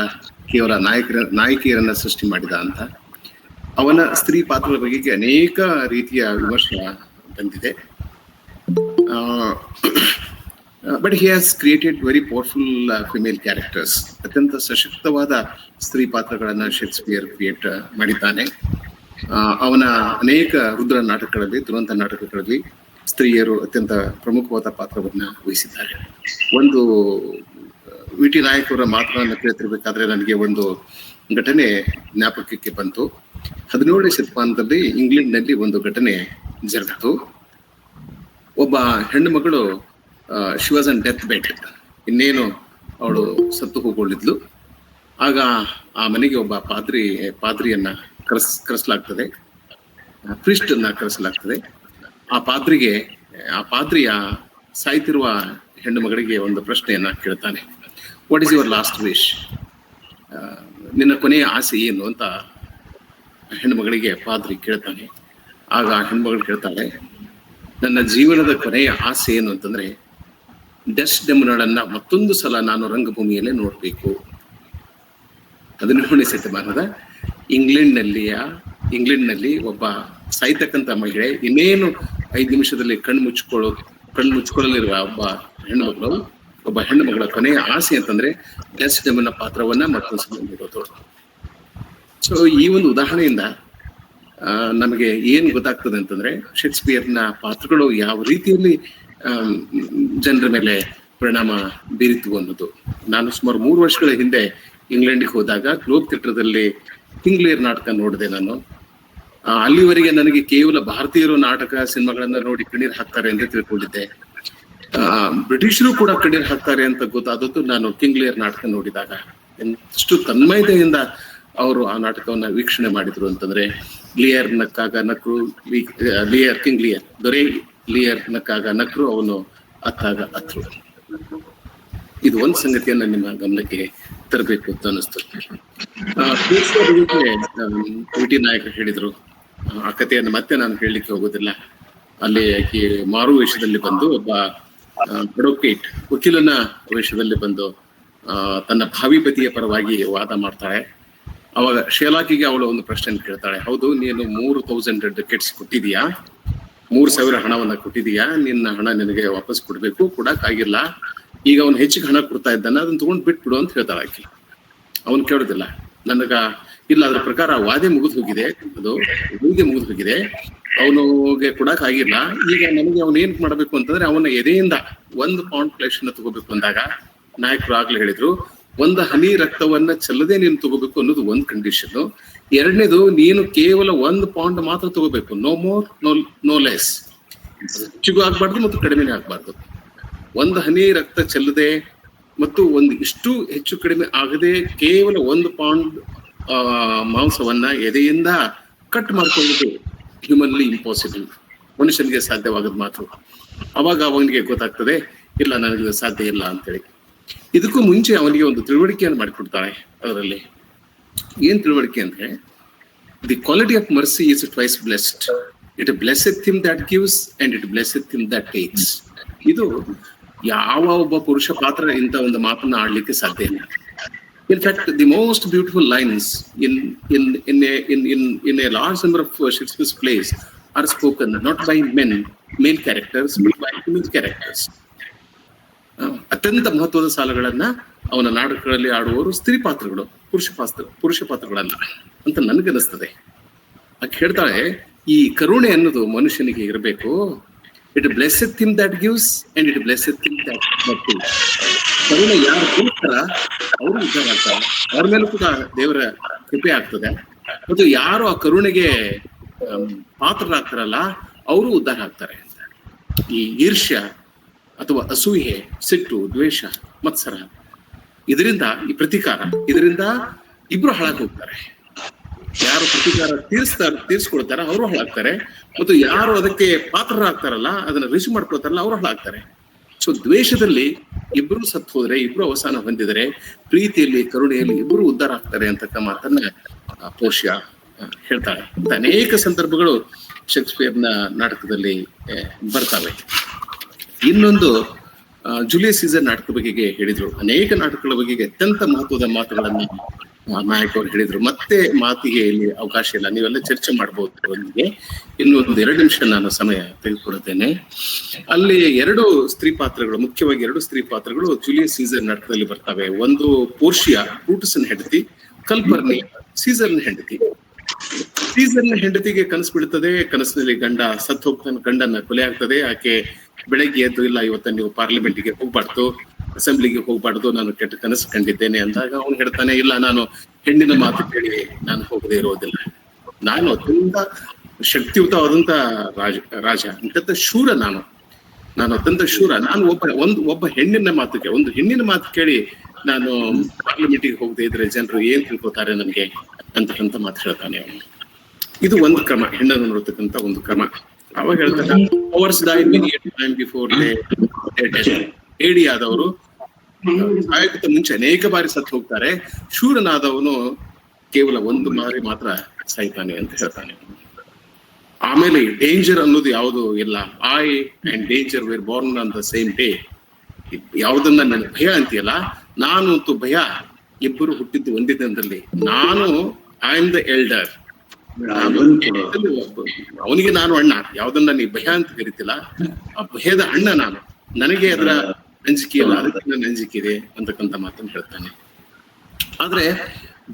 ಕೇವಲ ನಾಯಕಿಯರನ್ನ ಸೃಷ್ಟಿ ಮಾಡಿದ ಅಂತ. ಅವನ ಸ್ತ್ರೀ ಪಾತ್ರಗಳ ಬಗ್ಗೆ ಅನೇಕ ರೀತಿಯ ವಿಮರ್ಶೆ ಬಂದಿದೆ. But he has created very powerful female characters. ಅತ್ಯಂತ ಸಶಕ್ತವಾದ ಸ್ತ್ರೀ ಪಾತ್ರಗಳನ್ನ ಶೇಕ್ಸ್ಪಿಯರ್ ಕ್ರಿಯೇಟ್ ಮಾಡಿದ್ದಾನೆ. ಅವನ ಅನೇಕ ರುದ್ರ ನಾಟಕಗಳಲ್ಲಿ, ದುರಂತ ನಾಟಕಗಳಲ್ಲಿ ಸ್ತ್ರೀಯರು ಅತ್ಯಂತ ಪ್ರಮುಖವಾದ ಪಾತ್ರವನ್ನ ವಹಿಸಿದ್ದಾರೆ. ಒಂದು ವಿ.ಟಿ. ನಾಯಕ್ ಅವರ ಮಾತುಗಳನ್ನು ಕೇಳ್ತಿರ್ಬೇಕಾದ್ರೆ ನನಗೆ ಒಂದು ಘಟನೆ ಜ್ಞಾಪಕಕ್ಕೆ ಬಂತು. 17ನೇ ಶತಮಾನದಲ್ಲಿ ಇಂಗ್ಲೆಂಡ್ನಲ್ಲಿ ಒಂದು ಘಟನೆ ಜರುಗಿತು. ಒಬ್ಬ ಹೆಣ್ಣು ಮಗಳು she was on death bed, ಇನ್ನೇನು ಅವಳು ಸತ್ತು ಹೋಗಿದ್ಲು. ಆಗ ಆ ಮನೆಗೆ ಒಬ್ಬ ಪಾದ್ರಿಯನ್ನ ಕರೆಸಲಾಗ್ತದೆ, ಪ್ರೀಸ್ಟ್ ಅನ್ನ ಕರೆಸಲಾಗ್ತದೆ. ಆ ಪಾದ್ರಿಯ ಸಾಯ್ತಿರುವ ಹೆಣ್ಣು ಮಗಳಿಗೆ ಒಂದು ಪ್ರಶ್ನೆಯನ್ನ ಕೇಳ್ತಾನೆ. What is your last wish? ನಿನ್ನ ಕೊನೆಯ ಆಸೆ ಏನು ಅಂತ ಹೆಣ್ಣು ಮಗಳಿಗೆ ಪಾದ್ರಿ ಕೇಳ್ತಾನೆ. ಆಗ ಹೆಣ್ಮಗಳು ಕೇಳ್ತಾಳೆ, ನನ್ನ ಜೀವನದ ಕೊನೆಯ ಆಸೆ ಏನು ಅಂತಂದ್ರೆ ಡೆಸ್ಡೆಮೊನಾಳನ್ನ ಮತ್ತೊಂದು ಸಲ ನಾನು ರಂಗಭೂಮಿಯಲ್ಲೇ ನೋಡ್ಬೇಕು. 17ನೇ ಶತಮಾನದ ಇಂಗ್ಲೆಂಡ್ನಲ್ಲಿ ಒಬ್ಬ ಸಾಯ್ತಕ್ಕಂತ ಮಹಿಳೆ ಇನ್ನೇನು 5 ನಿಮಿಷದಲ್ಲಿ ಕಣ್ಣು ಮುಚ್ಕೊಳ್ಳಲಿರುವ ಒಬ್ಬ ಹೆಣ್ಣು ಮಗಳ ಕೊನೆಯ ಆಸೆ ಅಂತಂದ್ರೆ ಡೆಸ್ಡೆಮೊನ ಪಾತ್ರವನ್ನ ಮತ್ತೊಂದು ಸಲ ನೋಡೋದು. ಸೊ ಈ ಒಂದು ಉದಾಹರಣೆಯಿಂದ ನಮಗೆ ಏನ್ ಗೊತ್ತಾಗ್ತದೆ ಅಂತಂದ್ರೆ ಶೇಕ್ಸ್ಪಿಯರ್ನ ಪಾತ್ರಗಳು ಯಾವ ರೀತಿಯಲ್ಲಿ ಜನರ ಮೇಲೆ ಪರಿಣಾಮ ಬೀರಿತು ಅನ್ನೋದು. ನಾನು ಸುಮಾರು 3 ವರ್ಷಗಳ ಹಿಂದೆ ಇಂಗ್ಲೆಂಡಿಗೆ ಹೋದಾಗ ಗ್ಲೋಬ್ ಥಿಯೇಟರ್ದಲ್ಲಿ ಕಿಂಗ್ ಲಿಯರ್ ನಾಟಕ ನೋಡಿದೆ ನಾನು. ಅಲ್ಲಿವರೆಗೆ ನನಗೆ ಕೇವಲ ಭಾರತೀಯರು ನಾಟಕ ಸಿನಿಮಾಗಳನ್ನ ನೋಡಿ ಕಣ್ಣೀರ್ ಹಾಕ್ತಾರೆ ಅಂತ ತಿಳ್ಕೊಂಡಿದ್ದೆ. ಬ್ರಿಟಿಷರು ಕೂಡ ಕಣ್ಣೀರ್ ಹಾಕ್ತಾರೆ ಅಂತ ಗೊತ್ತಾದದ್ದು ನಾನು ಕಿಂಗ್ ಲಿಯರ್ ನಾಟಕ ನೋಡಿದಾಗ. ಎಷ್ಟು ತನ್ಮಯತೆಯಿಂದ ಅವರು ಆ ನಾಟಕವನ್ನ ವೀಕ್ಷಣೆ ಮಾಡಿದ್ರು ಅಂತಂದ್ರೆ, ಲಿಯರ್ ನಕ್ಕಾಗ ನಕ್ರು, ಕಿಂಗ್ ಲಿಯರ್ ದೊರೆ ಲಿಯರ್ ನಕ್ಕಾಗ ನಕ್ರು, ಅವನು ಅತ್ತಾಗ ಅತ್ರು. ಇದು ಒಂದು ಸಂಗತಿಯನ್ನ ನಿಮ್ಮ ಗಮನಕ್ಕೆ ತರಬೇಕು ಅಂತ ಅನಿಸ್ತು. ವಿ.ಟಿ. ನಾಯಕ್ ಹೇಳಿದ್ರು, ಆ ಕಥೆಯನ್ನು ಮತ್ತೆ ನಾನು ಹೇಳಲಿಕ್ಕೆ ಹೋಗೋದಿಲ್ಲ. ಅಲ್ಲಿ ಆಕೆ ಮಾರು ವೇಷದಲ್ಲಿ ಬಂದು, ಒಬ್ಬ ಅಡ್ವೊಕೇಟ್ ವಕೀಲನ ವೇಷದಲ್ಲಿ ಬಂದು ತನ್ನ ಭಾವಿ ಪತಿಯ ಪರವಾಗಿ ವಾದ ಮಾಡ್ತಾಳೆ. ಅವಾಗ ಶೇಲಾಕಿಗೆ ಅವಳು ಒಂದು ಪ್ರಶ್ನೆ ಕೇಳ್ತಾಳೆ, ಹೌದು ನೀನು 3000 ಟಿಕೆಟ್ಸ್ ಕೊಟ್ಟಿದೀಯಾ, 3000 ಹಣವನ್ನ ಕೊಟ್ಟಿದೀಯಾ, ನಿನ್ನ ಹಣ ನಿನಗೆ ವಾಪಸ್ ಕೊಡ್ಬೇಕು, ಕೊಡಕ್ಕಾಗಿಲ್ಲ, ಈಗ ಅವನು ಹೆಚ್ಚಿಗೆ ಹಣ ಕೊಡ್ತಾ ಇದ್ದಾನೆ, ಅದನ್ನ ತಗೊಂಡು ಬಿಟ್ಬಿಡು ಅಂತ ಹೇಳ್ತಾಳೆ ಆಕೆ. ಅವನು ಕೇಳೋದಿಲ್ಲ, ಇಲ್ಲ ಅದ್ರ ಪ್ರಕಾರ ವಾದೆ ಮುಗಿದು ಹೋಗಿದೆ, ಅವನಿಗೆ ಕೊಡಕ್ ಆಗಿಲ್ಲ, ಈಗ ನನಗೆ ಅವನು ಏನ್ ಮಾಡ್ಬೇಕು ಅಂತಂದ್ರೆ ಅವನ ಎದೆಯಿಂದ 1 ಪೌಂಡ್ ಫ್ಲೆಶ್ ಅನ್ನ ತಗೋಬೇಕು ಅಂದಾಗ ನಾಯಕರು ಆಗ್ಲೇ ಹೇಳಿದ್ರು, 1 ಹನಿ ರಕ್ತವನ್ನ ಚೆಲ್ಲದೆ ನೀನು ತಗೋಬೇಕು ಅನ್ನೋದು ಒಂದು ಕಂಡೀಷನ್. ಎರಡನೇದು, ನೀನು ಕೇವಲ 1 ಪೌಂಡ್ ಮಾತ್ರ ತಗೋಬೇಕು, ನೋ ಮೋರ್ ನೋ ಲೆಸ್. ಹೆಚ್ಚಿಗೂ ಆಗ್ಬಾರ್ದು ಮತ್ತು ಕಡಿಮೆನೇ ಆಗ್ಬಾರ್ದು. 1 ಹನಿ ರಕ್ತ ಚೆಲ್ಲದೆ ಮತ್ತು ಇಷ್ಟು ಹೆಚ್ಚು ಕಡಿಮೆ ಆಗದೆ ಕೇವಲ 1 ಪೌಂಡ್ ಮಾಂಸವನ್ನ ಎದೆಯಿಂದ ಕಟ್ ಮಾಡ್ಕೊಳ್ಳೋದು ಹ್ಯೂಮನ್ಲಿ ಇಂಪಾಸಿಬಲ್, ಮನುಷ್ಯನಿಗೆ ಸಾಧ್ಯವಾಗದ ಮಾತು. ಅವಾಗ ಅವನಿಗೆ ಗೊತ್ತಾಗ್ತದೆ, ಇಲ್ಲ ನನಗೆ ಸಾಧ್ಯ ಇಲ್ಲ ಅಂತೇಳಿ. ಇದಕ್ಕೂ ಮುಂಚೆ ಅವನಿಗೆ ಒಂದು ತಿಳುವಳಿಕೆಯನ್ನು ಮಾಡಿಕೊಡ್ತಾಳೆ. ಅದರಲ್ಲಿ ಏನ್ ತಿಳುವಳಿಕೆ ಅಂದ್ರೆ, the quality of mercy is twice blessed, it blesseth him that gives and it blesseth him that takes. ಇದು ಯಾವ ಒಬ್ಬ ಪುರುಷ ಪಾತ್ರ ಇಂಥ ಒಂದು ಮಾತನ್ನ ಆಡ್ಲಿಕ್ಕೆ ಸಾಧ್ಯ ಇಲ್ಲ. In fact, the most beautiful lines in a large number of Shakespeare's plays are spoken not by male characters, but by female characters. ಅತ್ಯಂತ ಮಹತ್ವದ ಸಾಲುಗಳನ್ನ ಅವನ ನಾಟಕಗಳಲ್ಲಿ ಆಡುವವರು ಸ್ತ್ರೀ ಪಾತ್ರಗಳು, ಪುರುಷ ಪಾತ್ರಗಳಲ್ಲ ಅಂತ ನನಗನ್ನಿಸ್ತದೆ. ಆಕೆ ಹೇಳ್ತಾಳೆ, ಈ ಕರುಣೆ ಅನ್ನೋದು ಮನುಷ್ಯನಿಗೆ ಇರಬೇಕು. It blesseth him that gives and it blesseth him that takes. ಕರುಣೆ ಯಾರು ಕೊಡ್ತಾರ ಅವರು ಉದ್ಧಾರ ಆಗ್ತಾರೆ, ಅವ್ರ ಮೇಲೂ ಕೂಡ ದೇವರ ಕೃಪೆ ಆಗ್ತದೆ. ಮತ್ತು ಯಾರು ಆ ಕರುಣೆಗೆ ಪಾತ್ರರಾಗ್ತಾರಲ್ಲ ಅವರು ಉದ್ಧಾರ ಆಗ್ತಾರೆ ಅಂತ. ಈ ಈರ್ಷ್ಯ ಅಥವಾ ಅಸೂಯೆ, ಸಿಟ್ಟು, ದ್ವೇಷ, ಮತ್ಸರ ಇದರಿಂದ ಈ ಪ್ರತೀಕಾರ ಇದರಿಂದ ಇಬ್ರು ಹಾಳಾಗಿ ಹೋಗ್ತಾರೆ. ಯಾರು ಪ್ರತೀಕಾರ ತೀರ್ಸ್ಕೊಳ್ತಾರ ಅವರು ಹಾಳಾಗ್ತಾರೆ, ಮತ್ತು ಯಾರು ಅದಕ್ಕೆ ಪಾತ್ರರಾಗ್ತಾರಲ್ಲ, ಅದನ್ನ ರಿಸೀವ್ ಮಾಡ್ಕೊಳ್ತಾರಲ್ಲ, ಅವರು ಹಾಳಾಗ್ತಾರೆ. ಸೊ ದ್ವೇಷದಲ್ಲಿ ಇಬ್ರು ಸತ್ತು ಹೋದ್ರೆ, ಇಬ್ರು ಅವಸಾನ ಹೊಂದಿದರೆ, ಪ್ರೀತಿಯಲ್ಲಿ ಕರುಣೆಯಲ್ಲಿ ಇಬ್ರು ಉದ್ಧಾರ ಆಗ್ತಾರೆ ಅಂತಕ್ಕ ಮಾತನ್ನ ಪೋರ್ಷಿಯಾ ಹೇಳ್ತಾಳೆ. ಅನೇಕ ಸಂದರ್ಭಗಳು ಶೇಕ್ಸ್ಪಿಯರ್ನ ನಾಟಕದಲ್ಲಿ ಬರ್ತಾವೆ. ಇನ್ನೊಂದು ಜೂಲಿಯಸ್ ಸೀಸರ್ ನಾಟಕದ ಬಗೆಗೆ ಹೇಳಿದ್ರು. ಅನೇಕ ನಾಟಕಗಳ ಬಗೆಗೆ ಅತ್ಯಂತ ಮಹತ್ವದ ಮಾತುಗಳನ್ನ ನಾಯಕ್ ಅವರು ಹೇಳಿದ್ರು. ಮತ್ತೆ ಮಾತಿಗೆ ಇಲ್ಲಿ ಅವಕಾಶ ಇಲ್ಲ, ನೀವೆಲ್ಲ ಚರ್ಚೆ ಮಾಡಬಹುದು. ಇನ್ನು ಒಂದು 2 ನಿಮಿಷ ನಾನು ಸಮಯ ತೆಗೆದುಕೊಳ್ಳುತ್ತೇನೆ. ಅಲ್ಲಿ 2 ಸ್ತ್ರೀ ಪಾತ್ರಗಳು, ಮುಖ್ಯವಾಗಿ 2 ಸ್ತ್ರೀ ಪಾತ್ರಗಳು ಜೂಲಿಯಸ್ ಸೀಸರ್ ನಾಟಕದಲ್ಲಿ ಬರ್ತವೆ. ಒಂದು ಪೋರ್ಷಿಯಾ, ಬ್ರೂಟಸ್ನ ಹೆಂಡತಿ, ಕಲ್ಪರ್ನಿ ಸೀಸರ್ನ ಹೆಂಡತಿ. ಸೀಸರ್ನ ಹೆಂಡತಿಗೆ ಕನಸು ಬೀಳ್ತದೆ. ಕನಸಿನಲ್ಲಿ ಗಂಡ ಸತ್ತು ಹೋಗ್ತಾನೆ, ಗಂಡನ ಕೊಲೆ ಆಗ್ತದೆ. ಆಕೆ ಬೆಳಗ್ಗೆ ಎದ್ದು, ಇಲ್ಲ ಇವತ್ತ ನೀವು ಪಾರ್ಲಿಮೆಂಟ್ಗೆ ಹೋಗ್ಬಾರ್ದು, ಅಸೆಂಬ್ಲಿಗೆ ಹೋಗ್ಬಾರ್ದು, ನಾನು ಕೆಟ್ಟ ಕನಸು ಕಂಡಿದ್ದೇನೆ ಅಂದಾಗ ಅವನು ಹೇಳ್ತಾನೆ, ಇಲ್ಲ ನಾನು ಹೆಣ್ಣಿನ ಮಾತು ಕೇಳಿ ನಾನು ಹೋಗದೆ ಇರೋದಿಲ್ಲ. ನಾನು ಅತ್ಯಂತ ಶಕ್ತಿಯುತವಾದಂತ ರಾಜ, ಅತ್ಯಂತ ಶೂರ, ನಾನು ಅತ್ಯಂತ ಶೂರ. ನಾನು ಒಬ್ಬ ಹೆಣ್ಣಿನ ಮಾತುಗೆ, ಒಂದು ಹೆಣ್ಣಿನ ಮಾತು ಕೇಳಿ ನಾನು ಪಾರ್ಲಿಮೆಂಟಿಗೆ ಹೋಗದೆ ಇದ್ರೆ ಜನರು ಏನ್ ತಿಳ್ಕೊತಾರೆ ನನಗೆ ಅಂತಕ್ಕಂಥ ಮಾತು ಹೇಳ್ತಾನೆ ಅವನು. ಇದು ಒಂದು ಕ್ರಮ, ಹೆಣ್ಣನ್ನು ನೋಡ್ತಕ್ಕಂಥ ಒಂದು ಕ್ರಮ. ಅವಾಗ ಹೇಳ್ತಾನೆ, cowards die many time before ಹೇಡಿ ಆದವರು ಸಾಯೋಕ್ಕಿಂತ ಮುಂಚೆ ಅನೇಕ ಬಾರಿ ಸತ್ತು ಹೋಗ್ತಾರೆ. ಶೂರನಾದವನು ಕೇವಲ ಒಂದು ಬಾರಿ ಮಾತ್ರ ಸಾಯ್ತಾನೆ ಅಂತ ಹೇಳ್ತಾನೆ. ಆಮೇಲೆ ಡೇಂಜರ್ ಅನ್ನೋದು ಯಾವುದು ಇಲ್ಲ. I and danger were born on the same day. ಯಾವುದನ್ನ ನನ್ ಭಯ ಅಂತೀಯಲ್ಲ, ನಾನು ಅಂತೂ ಭಯ, ಇಬ್ಬರು ಹುಟ್ಟಿದ್ದು ಒಂದೇ ದಿನದಲ್ಲಿ. ನಾನು ಐ ಆಮ್ ದ ಎಲ್ಡರ್, ಅವನಿಗೆ ನಾನು ಅಣ್ಣ. ಯಾವ್ದನ್ನ ನೀ ಭಯ ಅಂತ ಕರಿತಿಲ್ಲ, ಆ ಭಯದ ಅಣ್ಣ ನಾನು. ನನಗೆ ಅದರ ಅಂಜಿಕೆ ಇಲ್ಲ, ಅದಕ್ಕೆ ನನ್ನ ಅಂಜಿಕೆ ಇದೆ ಅಂತಕ್ಕಂಥ ಮಾತನ್ನು ಹೇಳ್ತಾನೆ. ಆದ್ರೆ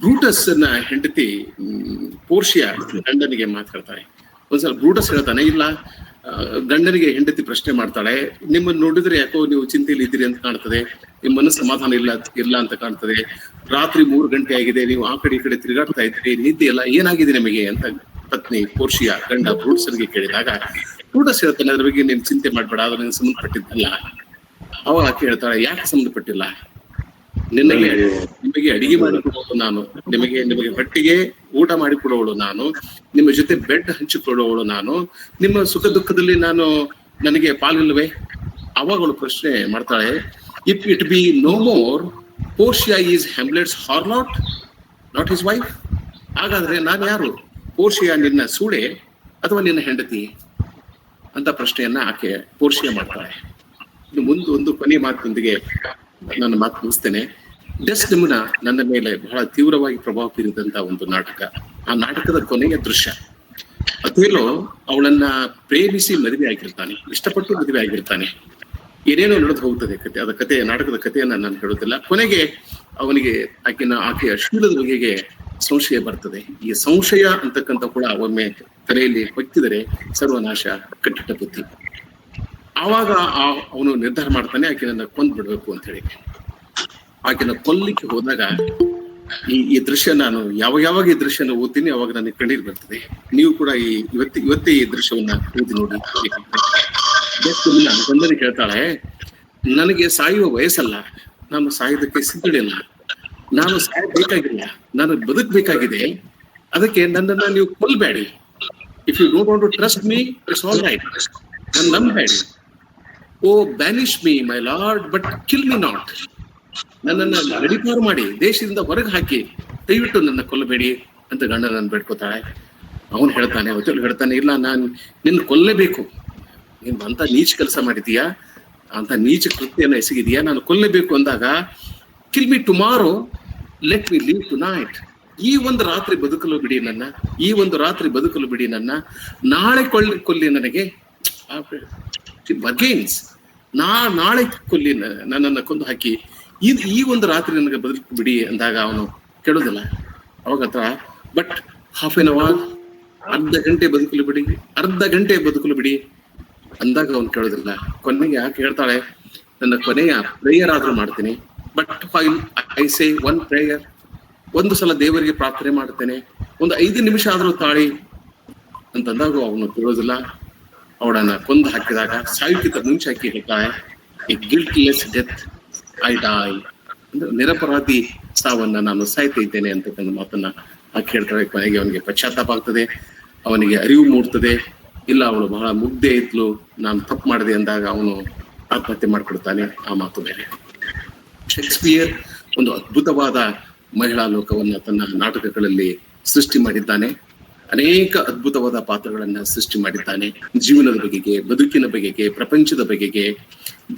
ಬ್ರೂಟಸ್ ನ ಹೆಂಡತಿ ಪೋರ್ಷಿಯಾ ಗಂಡನಿಗೆ ಮಾತಾಡ್ತಾಳೆ. ಒಂದ್ಸಲ ಬ್ರೂಟಸ್ ಹೇಳ್ತಾನೆ, ಇಲ್ಲ ಗಂಡನಿಗೆ ಹೆಂಡತಿ ಪ್ರಶ್ನೆ ಮಾಡ್ತಾಳೆ, ನಿಮ್ಮನ್ನು ನೋಡಿದ್ರೆ ಯಾಕೋ ನೀವು ಚಿಂತೆಯಲ್ಲಿ ಇದ್ದೀರಿ ಅಂತ ಕಾಣ್ತದೆ, ನಿಮ್ಮ ಮನಸ್ಸು ಸಮಾಧಾನ ಇಲ್ಲ ಅಂತ ಕಾಣ್ತದೆ. ರಾತ್ರಿ 3 ಗಂಟೆ ಆಗಿದೆ, ನೀವು ಆ ಕಡೆ ಈ ಕಡೆ ತಿರುಗಾಡ್ತಾ ಇದ್ದೀರಿ, ನಿದ್ದೆ ಇಲ್ಲ, ಏನಾಗಿದೆ ನಿಮಗೆ ಅಂತ ಪತ್ನಿ ಪೋರ್ಷಿಯಾ ಗಂಡ ಬ್ರೂಟಸ್ಗೆ ಕೇಳಿದಾಗ, ಬ್ರೂಟಸ್ ಹೇಳ್ತಾನೆ, ಅದ್ರ ಬಗ್ಗೆ ನೀನು ಚಿಂತೆ ಮಾಡ್ಬೇಡ, ಅದ್ರ ನಿಮ್ಗೆ ಸಂಬಂಧಪಟ್ಟಿದ್ದಲ್ಲ. ಅವಾಗ ಆಕೆ ಹೇಳ್ತಾಳೆ, ಯಾಕೆ ಸಂಬಂಧಪಟ್ಟಿಲ್ಲ? ನಿಮಗೆ ಅಡಿಗೆ ಮಾಡಿಕೊಡುವವಳು ನಾನು, ನಿಮಗೆ ಹೊಟ್ಟಿಗೆ ಊಟ ಮಾಡಿಕೊಡುವವಳು ನಾನು, ನಿಮ್ಮ ಜೊತೆ ಬೆಡ್ ಹಂಚಿಕೊಳ್ಳುವವಳು ನಾನು, ನಿಮ್ಮ ಸುಖ ದುಃಖದಲ್ಲಿ ನನಗೆ ಪಾಲಿಲ್ವೇ? ಅವಾಗ ಅವಳು ಪ್ರಶ್ನೆ ಮಾಡ್ತಾಳೆ, if it be no more, Portia is Hamlet's harlot, not his wife. ಹಾಗಾದ್ರೆ ನಾನು ಯಾರು? ಪೋರ್ಷಿಯಾ ನಿನ್ನ ಸೂಳೆ ಅಥವಾ ನಿನ್ನ ಹೆಂಡತಿ ಅಂತ ಪ್ರಶ್ನೆಯನ್ನ ಆಕೆ ಪೋರ್ಷಿಯಾ ಮಾಡ್ತಾಳೆ. ಇನ್ನು ಒಂದು ಕೊನೆಯ ಮಾತಿನೊಂದಿಗೆ ನನ್ನ ಮಾತು ಮುಗಿಸ್ತೇನೆ. ಡೆಸ್ಡೆಮೋನಾ ನನ್ನ ಮೇಲೆ ಬಹಳ ತೀವ್ರವಾಗಿ ಪ್ರಭಾವ ಬೀರಿದಂತ ಒಂದು ನಾಟಕ. ಆ ನಾಟಕದ ಕೊನೆಯ ದೃಶ್ಯ, ಅಥೇಲೋ ಅವಳನ್ನ ಪ್ರೇಮಿಸಿ ಮದುವೆ ಆಗಿರ್ತಾನೆ, ಇಷ್ಟಪಟ್ಟು ಮದುವೆ ಆಗಿರ್ತಾನೆ. ಏನೇನೋ ನಡೆದು ಹೋಗ್ತದೆ ಕತೆ, ಅದ ಕತೆ, ನಾಟಕದ ಕಥೆಯನ್ನ ನಾನು ಹೇಳೋದಿಲ್ಲ. ಕೊನೆಗೆ ಅವನಿಗೆ ಆಕೆಯ ಶೀಲದ ಬಗೆಗೆ ಸಂಶಯ ಬರ್ತದೆ. ಈ ಸಂಶಯ ಅಂತಕ್ಕಂಥ ಕೂಡ ಒಮ್ಮೆ ತಲೆಯಲ್ಲಿ ಹೊಕ್ಕಿದರೆ ಸರ್ವನಾಶ ಕಟ್ಟಿಟ್ಟ ಬುದ್ಧಿ. ಆವಾಗ ಅವನು ನಿರ್ಧಾರ ಮಾಡ್ತಾನೆ, ಆಕೆನನ್ನ ಕೊಂದ್ ಬಿಡ್ಬೇಕು ಅಂತ ಹೇಳಿ. ಆಕೆನ ಕೊಲ್ಲಿಕ್ಕೆ ಹೋದಾಗ ಈ ದೃಶ್ಯ, ನಾನು ಯಾವಾಗ ಈ ದೃಶ್ಯನ ಓದ್ತೀನಿ ಅವಾಗ ನನಗೆ ಕಣ್ಣೀರು ಬರ್ತದೆ. ನೀವು ಕೂಡ ಇವತ್ತೇ ಈ ದೃಶ್ಯವನ್ನ ಓದಿ ನೋಡಿ. ಗಂಡನಿಗೆ ಹೇಳ್ತಾಳೆ, ನನಗೆ ಸಾಯುವ ವಯಸ್ಸಲ್ಲ, ನಾನು ಸಾಯೋದಕ್ಕೆ ಸಿದ್ಧಳಿಲ್ಲ, ನಾನು ಸಾಯಬೇಕಾಗಿಲ್ಲ, ನಾನು ಬದುಕಬೇಕಾಗಿದೆ. ಅದಕ್ಕೆ ನನ್ನನ್ನ ನೀವು ಕೊಲ್ಬೇಡಿ. If you don't want to trust me, it's all right, ನನ್ನ ನಂಬೇಡಿ. Oh banish me my lord, but kill me not. ನನ್ನನ್ನ ಗಡಿಪಾರು ಮಾಡಿ, ದೇಶದಿಂದ ಹೊರಗೆ ಹಾಕಿ, ದಯವಿಟ್ಟು ನನ್ನ ಕೊಲ್ಲಬೇಡಿ ಅಂತ ಗಂಡನನ್ನು ಬೇಡ್ಕೋತಾಳೆ. ಅವನು ಹೇಳ್ತಾನೆ, ಇಲ್ಲ, ನಾನು ನಿನ್ನ ಕೊಲ್ಲೇಬೇಕು, ನೀನ್ ಅಂತ ನೀಚ ಕೆಲಸ ಮಾಡಿದೀಯಾ, ಅಂತ ನೀಚ ಕೃತ್ಯನ ಎಸಗಿದೀಯಾ, ನಾನು ಕೊಲ್ಲೇಬೇಕು ಅಂದಾಗ, kill me tomorrow, let me live tonight. ಈ ಒಂದು ರಾತ್ರಿ ಬದುಕಲು ಬಿಡಿ ನನ್ನ, ನಾಳೆ ಕೊಲ್ಲಿ ನನಗೆ ಬಗೇನ್ಸ್, ನಾಳೆ ಕೊಲ್ಲಿ, ನನ್ನನ್ನು ಕೊಂದು ಹಾಕಿ ಈ ಒಂದು ರಾತ್ರಿ ನನಗೆ ಬದುಕು ಬಿಡಿ ಅಂದಾಗ ಅವನು ಕೇಳೋದಿಲ್ಲ. ಅವಾಗ ಬಟ್ ಹಾಫ್ ಎನ್ ಅವರ್, ಅರ್ಧ ಗಂಟೆ ಬದುಕಲು ಬಿಡಿ ಅಂದಾಗ ಅವನು ಕೇಳೋದಿಲ್ಲ. ಕೊನೆಗೆ ಯಾಕೆ ಹೇಳ್ತಾಳೆ, ನನ್ನ ಕೊನೆಯ ಪ್ರೇಯರ್ ಆದ್ರೂ ಮಾಡ್ತೀನಿ, but I say one prayer, ಒಂದು ಸಲ ದೇವರಿಗೆ ಪ್ರಾರ್ಥನೆ ಮಾಡ್ತೇನೆ, ಒಂದು 5 ನಿಮಿಷ ಆದ್ರೂ ತಾಳಿ ಅಂತಂದಾಗ ಅವನು ಕೇಳೋದಿಲ್ಲ. ಅವಳನ್ನ ಕೊಂದು ಹಾಕಿದಾಗ ಸಾಯುಕ್ಕಿಂತ ಮುಂಚೆ ಹಾಕಿ ಹೇಳ್ತಾಳೆ, ಎ ಗಿಲ್ಟ್ಲೆಸ್ ಡೆತ್ ಐ ಡೈ ಅಂದ್ರೆ ನಿರಪರಾಧಿ ಸಾವನ್ನ ನಾನು ಸಾಯ್ತಾ ಇದ್ದೇನೆ ಅಂತಕ್ಕಂಥ ಮಾತನ್ನ ಹೇಳ್ತಾರೆ. ಕೊನೆಗೆ ಅವನಿಗೆ ಪಶ್ಚಾತ್ತಾಪ ಆಗ್ತದೆ, ಅವನಿಗೆ ಅರಿವು ಮೂಡ್ತದೆ, ಇಲ್ಲ ಅವಳು ಬಹಳ ಮುಗ್ಧೆ ಇದ್ಲು, ನಾನು ತಪ್ಪು ಮಾಡಿದೆ ಅಂದಾಗ ಅವನು ಆತ್ಮಹತ್ಯೆ ಮಾಡ್ಕೊಳ್ತಾನೆ. ಆ ಮಾತು ಬೇರೆ. ಶೇಕ್ಸ್ಪಿಯರ್ ಒಂದು ಅದ್ಭುತವಾದ ಮಹಿಳಾ ಲೋಕವನ್ನ ತನ್ನ ನಾಟಕಗಳಲ್ಲಿ ಸೃಷ್ಟಿ ಮಾಡಿದ್ದಾನೆ. ಅನೇಕ ಅದ್ಭುತವಾದ ಪಾತ್ರಗಳನ್ನ ಸೃಷ್ಟಿ ಮಾಡಿದ್ದಾನೆ. ಜೀವನದ ಬಗೆಗೆ, ಬದುಕಿನ ಬಗೆಗೆ, ಪ್ರಪಂಚದ ಬಗೆಗೆ,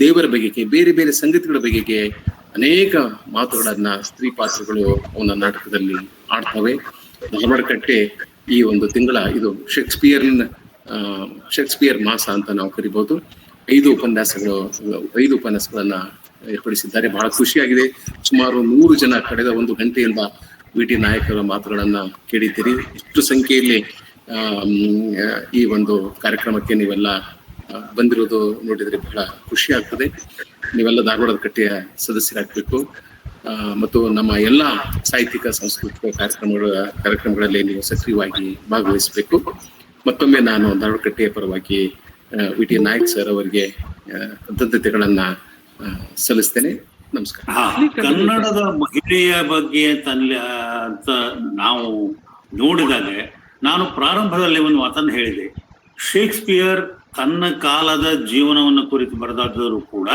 ದೇವರ ಬಗೆಗೆ, ಬೇರೆ ಬೇರೆ ಸಂಗತಿಗಳ ಬಗೆಗೆ ಅನೇಕ ಮಾತುಗಳನ್ನ ಸ್ತ್ರೀ ಪಾತ್ರಗಳು ಅವನ ನಾಟಕದಲ್ಲಿ ಆಡ್ತವೆ. ಧಾರವಾಡ ಕಟ್ಟೆ ಈ ಒಂದು ತಿಂಗಳ ಇದು ಶೇಕ್ಸ್ಪಿಯರ್ ಮಾಸ ಅಂತ ನಾವು ಕರಿಬಹುದು. 5 ಉಪನ್ಯಾಸಗಳನ್ನ ಏರ್ಪಡಿಸಿದ್ದಾರೆ. ಬಹಳ ಖುಷಿಯಾಗಿದೆ. ಸುಮಾರು 100 ಜನ ಕಳೆದ 1 ಗಂಟೆಯಿಂದ ವಿ.ಟಿ. ನಾಯಕರ ಮಾತುಗಳನ್ನ ಕೇಳಿದ್ದೀರಿ. ಇಷ್ಟು ಸಂಖ್ಯೆಯಲ್ಲಿ ಈ ಒಂದು ಕಾರ್ಯಕ್ರಮಕ್ಕೆ ನೀವೆಲ್ಲ ಬಂದಿರೋದು ನೋಡಿದ್ರೆ ಬಹಳ ಖುಷಿ ಆಗ್ತದೆ. ನೀವೆಲ್ಲ ಧಾರವಾಡದ ಕಟ್ಟೆಯ ಸದಸ್ಯರಾಗಬೇಕು ಮತ್ತು ನಮ್ಮ ಎಲ್ಲ ಸಾಹಿತ್ಯಿಕ ಸಾಂಸ್ಕೃತಿಕ ಕಾರ್ಯಕ್ರಮಗಳಲ್ಲಿ ನೀವು ಸಕ್ರಿಯವಾಗಿ ಭಾಗವಹಿಸಬೇಕು. ಮತ್ತೊಮ್ಮೆ ನಾನು ಧಾರವಾಡ ಕಟ್ಟೆಯ ಪರವಾಗಿ ವಿ.ಟಿ. ನಾಯಕ್ ಸರ್ ಅವರಿಗೆ ಕೃತಜ್ಞತೆಗಳನ್ನ ಸಲ್ಲಿಸ್ತೇನೆ. ನಮಸ್ಕಾರ. ಕನ್ನಡದ ಮಹಿಳೆಯ ಬಗ್ಗೆ ಅಂತ ನಾವು ನೋಡಿದಾಗ ನಾನು ಪ್ರಾರಂಭದಲ್ಲಿ ಒಂದು ಮಾತನ್ನು ಹೇಳಿದೆ. ಶೇಕ್ಸ್ಪಿಯರ್ ತನ್ನ ಕಾಲದ ಜೀವನವನ್ನು ಕುರಿತು ಬರೆದಾದರೂ ಕೂಡ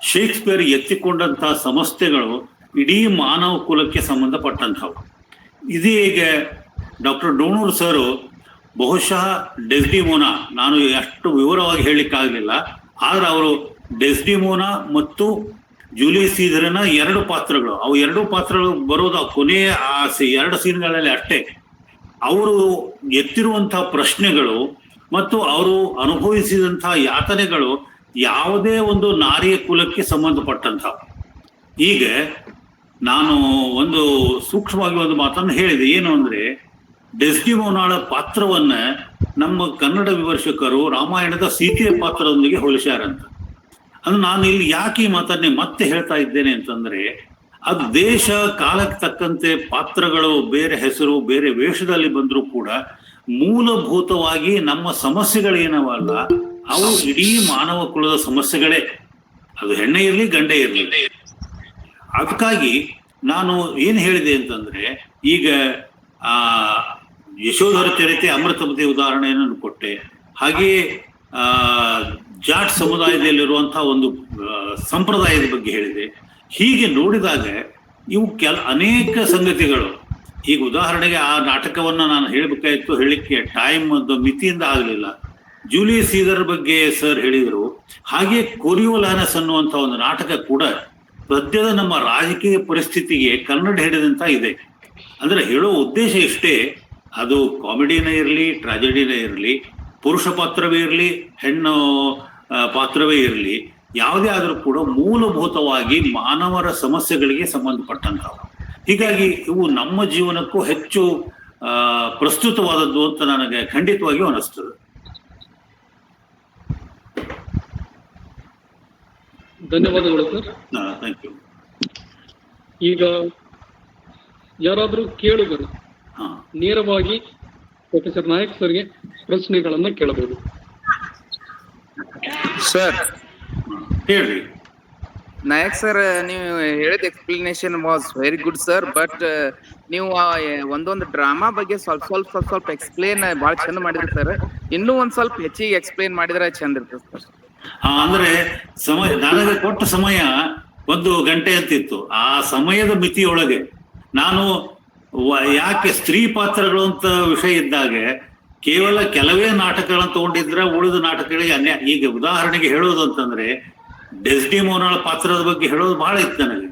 ಶೇಕ್ಸ್ಪಿಯರ್ ಎತ್ತಿಕೊಂಡಂತಹ ಸಮಸ್ಯೆಗಳು ಇಡೀ ಮಾನವ ಕುಲಕ್ಕೆ ಸಂಬಂಧಪಟ್ಟಂಥವು. ಇದೀಗ ಡಾಕ್ಟರ್ ಡೋಣೂರ್ ಸರ್ ಬಹುಶಃ ಡೆಸ್ಡಿಮೋನಾ, ನಾನು ಅಷ್ಟು ವಿವರವಾಗಿ ಹೇಳಲಿಕ್ಕಾಗಲಿಲ್ಲ, ಆದ್ರೆ ಅವರು ಡೆಸ್ಡಿಮೋನಾ ಮತ್ತು ಜೂಲಿಯಸ್ ಸೀಸರನ 2 ಪಾತ್ರಗಳು, ಅವು 2 ಪಾತ್ರಗಳು ಬರೋದು ಕೊನೆಯ ಆ 2 ಸೀನ್ಗಳಲ್ಲಿ ಅಷ್ಟೇ. ಅವರು ಎತ್ತಿರುವಂತಹ ಪ್ರಶ್ನೆಗಳು ಮತ್ತು ಅವರು ಅನುಭವಿಸಿದಂತಹ ಯಾತನೆಗಳು ಯಾವುದೇ ಒಂದು ನಾರಿಯ ಕುಲಕ್ಕೆ ಸಂಬಂಧಪಟ್ಟಂತಹ. ಈಗ ನಾನು ಒಂದು ಸೂಕ್ಷ್ಮವಾಗಿ ಒಂದು ಮಾತನ್ನು ಹೇಳಿದೆ, ಏನು ಅಂದ್ರೆ ಡೆಸ್ಡಿಮೋನಾಳ ಪಾತ್ರವನ್ನ ನಮ್ಮ ಕನ್ನಡ ವಿಮರ್ಶಕರು ರಾಮಾಯಣದ ಸೀತೆಯ ಪಾತ್ರದೊಂದಿಗೆ ಹೋಲಿಸ್ಯಾರಂತ. ಅದು ನಾನು ಇಲ್ಲಿ ಯಾಕೆ ಈ ಮಾತನ್ನೇ ಮತ್ತೆ ಹೇಳ್ತಾ ಇದ್ದೇನೆ ಅಂತಂದ್ರೆ, ಅದು ದೇಶ ಕಾಲಕ್ಕೆ ತಕ್ಕಂತೆ ಪಾತ್ರಗಳು ಬೇರೆ ಹೆಸರು ಬೇರೆ ವೇಷದಲ್ಲಿ ಬಂದರೂ ಕೂಡ ಮೂಲಭೂತವಾಗಿ ನಮ್ಮ ಸಮಸ್ಯೆಗಳೇನವಲ್ಲ, ಅವು ಇಡೀ ಮಾನವ ಕುಲದ ಸಮಸ್ಯೆಗಳೇ. ಅದು ಹೆಣ್ಣೆ ಇರಲಿ ಗಂಡೆ ಇರಲಿ. ಅದಕ್ಕಾಗಿ ನಾನು ಏನ್ ಹೇಳಿದೆ ಅಂತಂದ್ರೆ, ಈಗ ಯಶೋಧರ ಚರಿತೆ ಅಮೃತಮತಿ ಉದಾಹರಣೆಯನ್ನು ಕೊಟ್ಟೆ. ಹಾಗೆಯೇ ಜಾಟ್ ಸಮುದಾಯದಲ್ಲಿರುವಂತಹ ಒಂದು ಸಂಪ್ರದಾಯದ ಬಗ್ಗೆ ಹೇಳಿದೆ. ಹೀಗೆ ನೋಡಿದಾಗ ಇವು ಅನೇಕ ಸಂಗತಿಗಳು. ಈಗ ಉದಾಹರಣೆಗೆ ಆ ನಾಟಕವನ್ನ ನಾನು ಹೇಳಬೇಕಾಯ್ತು, ಹೇಳಲಿಕ್ಕೆ ಟೈಮ್ ಮಿತಿಯಿಂದ ಆಗಲಿಲ್ಲ. ಜೂಲಿಯಸ್ ಸೀಸರ್ ಬಗ್ಗೆ ಸರ್ ಹೇಳಿದರು. ಹಾಗೆ ಕೊರಿಯೋಲಾನಸ್ ಅನ್ನುವಂಥ ಒಂದು ನಾಟಕ ಕೂಡ ಸದ್ಯದ ನಮ್ಮ ರಾಜಕೀಯ ಪರಿಸ್ಥಿತಿಗೆ ಕನ್ನಡ ಹಿಡಿದಂತ ಇದೆ. ಅಂದ್ರೆ ಹೇಳೋ ಉದ್ದೇಶ ಇಷ್ಟೇ, ಅದು ಕಾಮಿಡಿನೇ ಇರಲಿ, ಟ್ರಾಜಿಡಿನೇ ಇರಲಿ, ಪುರುಷ ಪಾತ್ರವೇ ಇರಲಿ, ಹೆಣ್ಣು ಪಾತ್ರವೇ ಇರಲಿ, ಯಾವುದೇ ಆದರೂ ಕೂಡ ಮೂಲಭೂತವಾಗಿ ಮಾನವರ ಸಮಸ್ಯೆಗಳಿಗೆ ಸಂಬಂಧಪಟ್ಟಂಥವು. ಹೀಗಾಗಿ ಇವು ನಮ್ಮ ಜೀವನಕ್ಕೂ ಹೆಚ್ಚು ಪ್ರಸ್ತುತವಾದದ್ದು ಅಂತ ನನಗೆ ಖಂಡಿತವಾಗಿಯೂ ಅನಿಸ್ತದೆ. ಧನ್ಯವಾದಗಳು ಸರ್. Thank you. ಈಗ ಯಾರಾದ್ರೂ ಕೇಳುಗರು ನೇರವಾಗಿ ಪ್ರೊಫೆಸರ್ ನಾಯಕ್ ಸರ್ಗೆ ಪ್ರಶ್ನೆಗಳನ್ನ ಕೇಳಬಹುದು. ಸರ್ ಹೇಳ್ರಿ. ನಾಯಕ್ ಸರ್, ನೀವು ಹೇಳಿದ explanation was very good sir. But ನೀವು ಒಂದೊಂದು ಡ್ರಾಮಾ ಬಗ್ಗೆ ಸ್ವಲ್ಪ ಎಕ್ಸ್ಪ್ಲೇನ್ ಬಹಳ ಚಂದ ಮಾಡಿದ್ರಿ ಸರ್. ಇನ್ನೂ ಒಂದ್ ಸ್ವಲ್ಪ ಹೆಚ್ಚಿಗೆ ಎಕ್ಸ್ಪ್ಲೇನ್ ಮಾಡಿದ್ರೆ ಚಂದ ಇರ್ತದೆ ಸರ್. ಅಂದ್ರೆ ಸಮಯ ನನಗೆ ಕೊಟ್ಟ ಸಮಯ 1 ಗಂಟೆ ಅಂತಿತ್ತು. ಆ ಸಮಯದ ಮಿತಿಯೊಳಗೆ ನಾನು ಯಾಕೆ ಸ್ತ್ರೀ ಪಾತ್ರಗಳು ಅಂತ ವಿಷಯ ಇದ್ದಾಗ ಕೇವಲ ಕೆಲವೇ ನಾಟಕಗಳನ್ನು ತಗೊಂಡಿದ್ರೆ ಉಳಿದ ನಾಟಕಗಳಿಗೆ ಅನ್ಯಾಯ. ಈಗ ಉದಾಹರಣೆಗೆ ಹೇಳೋದು ಅಂತಂದ್ರೆ ಡೆಸ್ಡಿಮೋನಾಳ ಪಾತ್ರದ ಬಗ್ಗೆ ಹೇಳೋದು ಬಹಳ ಇತ್ತು ನನಗೆ.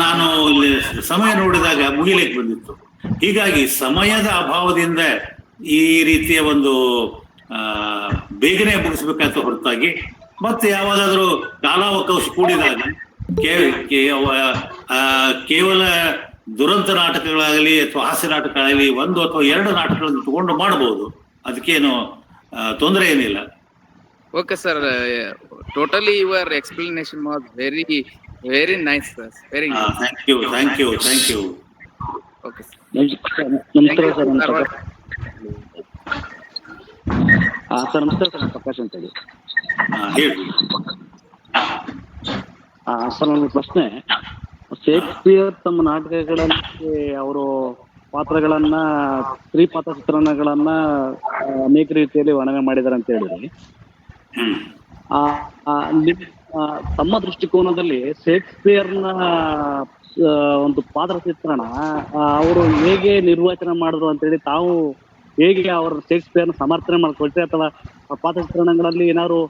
ನಾನು ಇಲ್ಲಿ ಸಮಯ ನೋಡಿದಾಗ ಮುಗಿಲಿಕ್ಕೆ ಬಂದಿತ್ತು. ಹೀಗಾಗಿ ಸಮಯದ ಅಭಾವದಿಂದ ಈ ರೀತಿಯ ಒಂದು ಬೇಗನೆ ಮುಗಿಸ್ಬೇಕಂತ ಹೊರತಾಗಿ ಮತ್ತೆ ಯಾವಾಗಾದ್ರೂ ಕಾಲಾವಕಾಶ ಕೂಡಿದಾಗ ಕೇವಲ ದುರಂತ ನಾಟಕಗಳಾಗಲಿ ಅಥವಾ ಹಾಸ್ಯ ನಾಟಕಗಳಾಗಲಿ 1 ಅಥವಾ 2 ನಾಟಕಗಳನ್ನು ತಗೊಂಡು ಮಾಡಬಹುದು. ಅದಕ್ಕೇನು ತೊಂದರೆ ಏನಿಲ್ಲ. Okay sir, totally your explanation was very nice sir. Very nice. Thank you. Okay sir. ನಮಸ್ಕಾರ ಸರ್. ಸರ್ ನಮಸ್ಕಾರ ಸರ್, ಪ್ರಕಾಶ್ ಅಂತ ಹೇಳಿ. ಹೇಳಿ ಸರ್, ನನ್ನ ಪ್ರಶ್ನೆ ಶೇಕ್ಸ್ಪಿಯರ್ ತಮ್ಮ ನಾಟಕಗಳಲ್ಲಿ ಅವರು ಪಾತ್ರಗಳನ್ನ ಸ್ತ್ರೀ ಪಾತ್ರ ಚಿತ್ರಣಗಳನ್ನ ಅನೇಕ ರೀತಿಯಲ್ಲಿ ವರ್ಣನೆ ಮಾಡಿದ್ದಾರೆ ಅಂತ ಹೇಳಿದ್ರಿ. ತಮ್ಮ ದೃಷ್ಟಿಕೋನದಲ್ಲಿ ಶೇಕ್ಸ್ಪಿಯರ್ನ ಒಂದು ಪಾತ್ರ ಚಿತ್ರಣ ಅವರು ಹೇಗೆ ನಿರ್ವಚನ ಮಾಡಿದ್ರು ಅಂತೇಳಿ ತಾವು ಹೇಗೆ ಅವರ ಶೇಕ್ಸ್ಪಿಯರ್ನ ಸಮರ್ಥನೆ ಮಾಡ್ಕೊಳ್ತೀರಿ, ಅಥವಾ ಪಾತ್ರ ಚಿತ್ರಣಗಳಲ್ಲಿ ಏನಾದ್ರು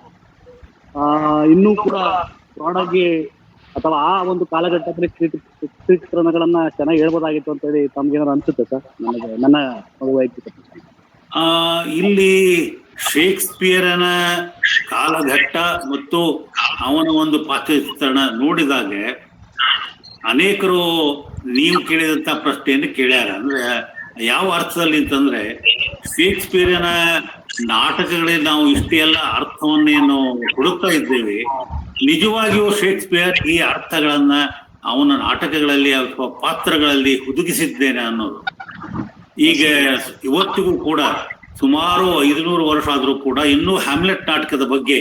ಇನ್ನೂ ಕೂಡ ಪ್ರಾಡಾಗಿ ಅಥವಾ ಆ ಒಂದು ಕಾಲಘಟ್ಟದಲ್ಲಿ ಚಿತ್ರಣಗಳನ್ನ ಚೆನ್ನಾಗಿ ಹೇಳ್ಬೋದಾಗಿತ್ತು ಅಂತ ಹೇಳಿ ತಮ್ಗೇನಾದ್ರು ಅನ್ಸುತ್ತೆ ಸರ್? ನನಗೆ ನನ್ನ ವೈಯಕ್ತಿಕ ಇಲ್ಲಿ ಶೇಕ್ಸ್ಪಿಯರನ ಕಾಲಘಟ್ಟ ಮತ್ತು ಅವನ ಒಂದು ಪಾತ್ರ ಚಿತ್ರಣ ನೋಡಿದಾಗ ಅನೇಕರು ನೀವು ಕೇಳಿದಂತ ಪ್ರಶ್ನೆಯನ್ನು ಕೇಳ್ಯಾರ. ಅಂದ್ರೆ ಯಾವ ಅರ್ಥದಲ್ಲಿ ಅಂತಂದ್ರೆ, ಶೇಕ್ಸ್ಪಿಯರನ ನಾಟಕಗಳಿಗೆ ನಾವು ಇಷ್ಟೆಲ್ಲ ಅರ್ಥವನ್ನೇನು ಹುಡುಕ್ತಾ ಇದ್ದೇವೆ, ನಿಜವಾಗಿಯೂ ಶೇಕ್ಸ್ಪಿಯರ್ ಈ ಅರ್ಥಗಳನ್ನ ಅವನ ನಾಟಕಗಳಲ್ಲಿ ಅಥವಾ ಪಾತ್ರಗಳಲ್ಲಿ ಹುದುಗಿಸಿದ್ದೇನೆ ಅನ್ನೋದು. ಈಗ ಇವತ್ತಿಗೂ ಕೂಡ ಸುಮಾರು 500 ವರ್ಷ ಆದ್ರೂ ಕೂಡ ಇನ್ನೂ ಹ್ಯಾಮ್ಲೆಟ್ ನಾಟಕದ ಬಗ್ಗೆ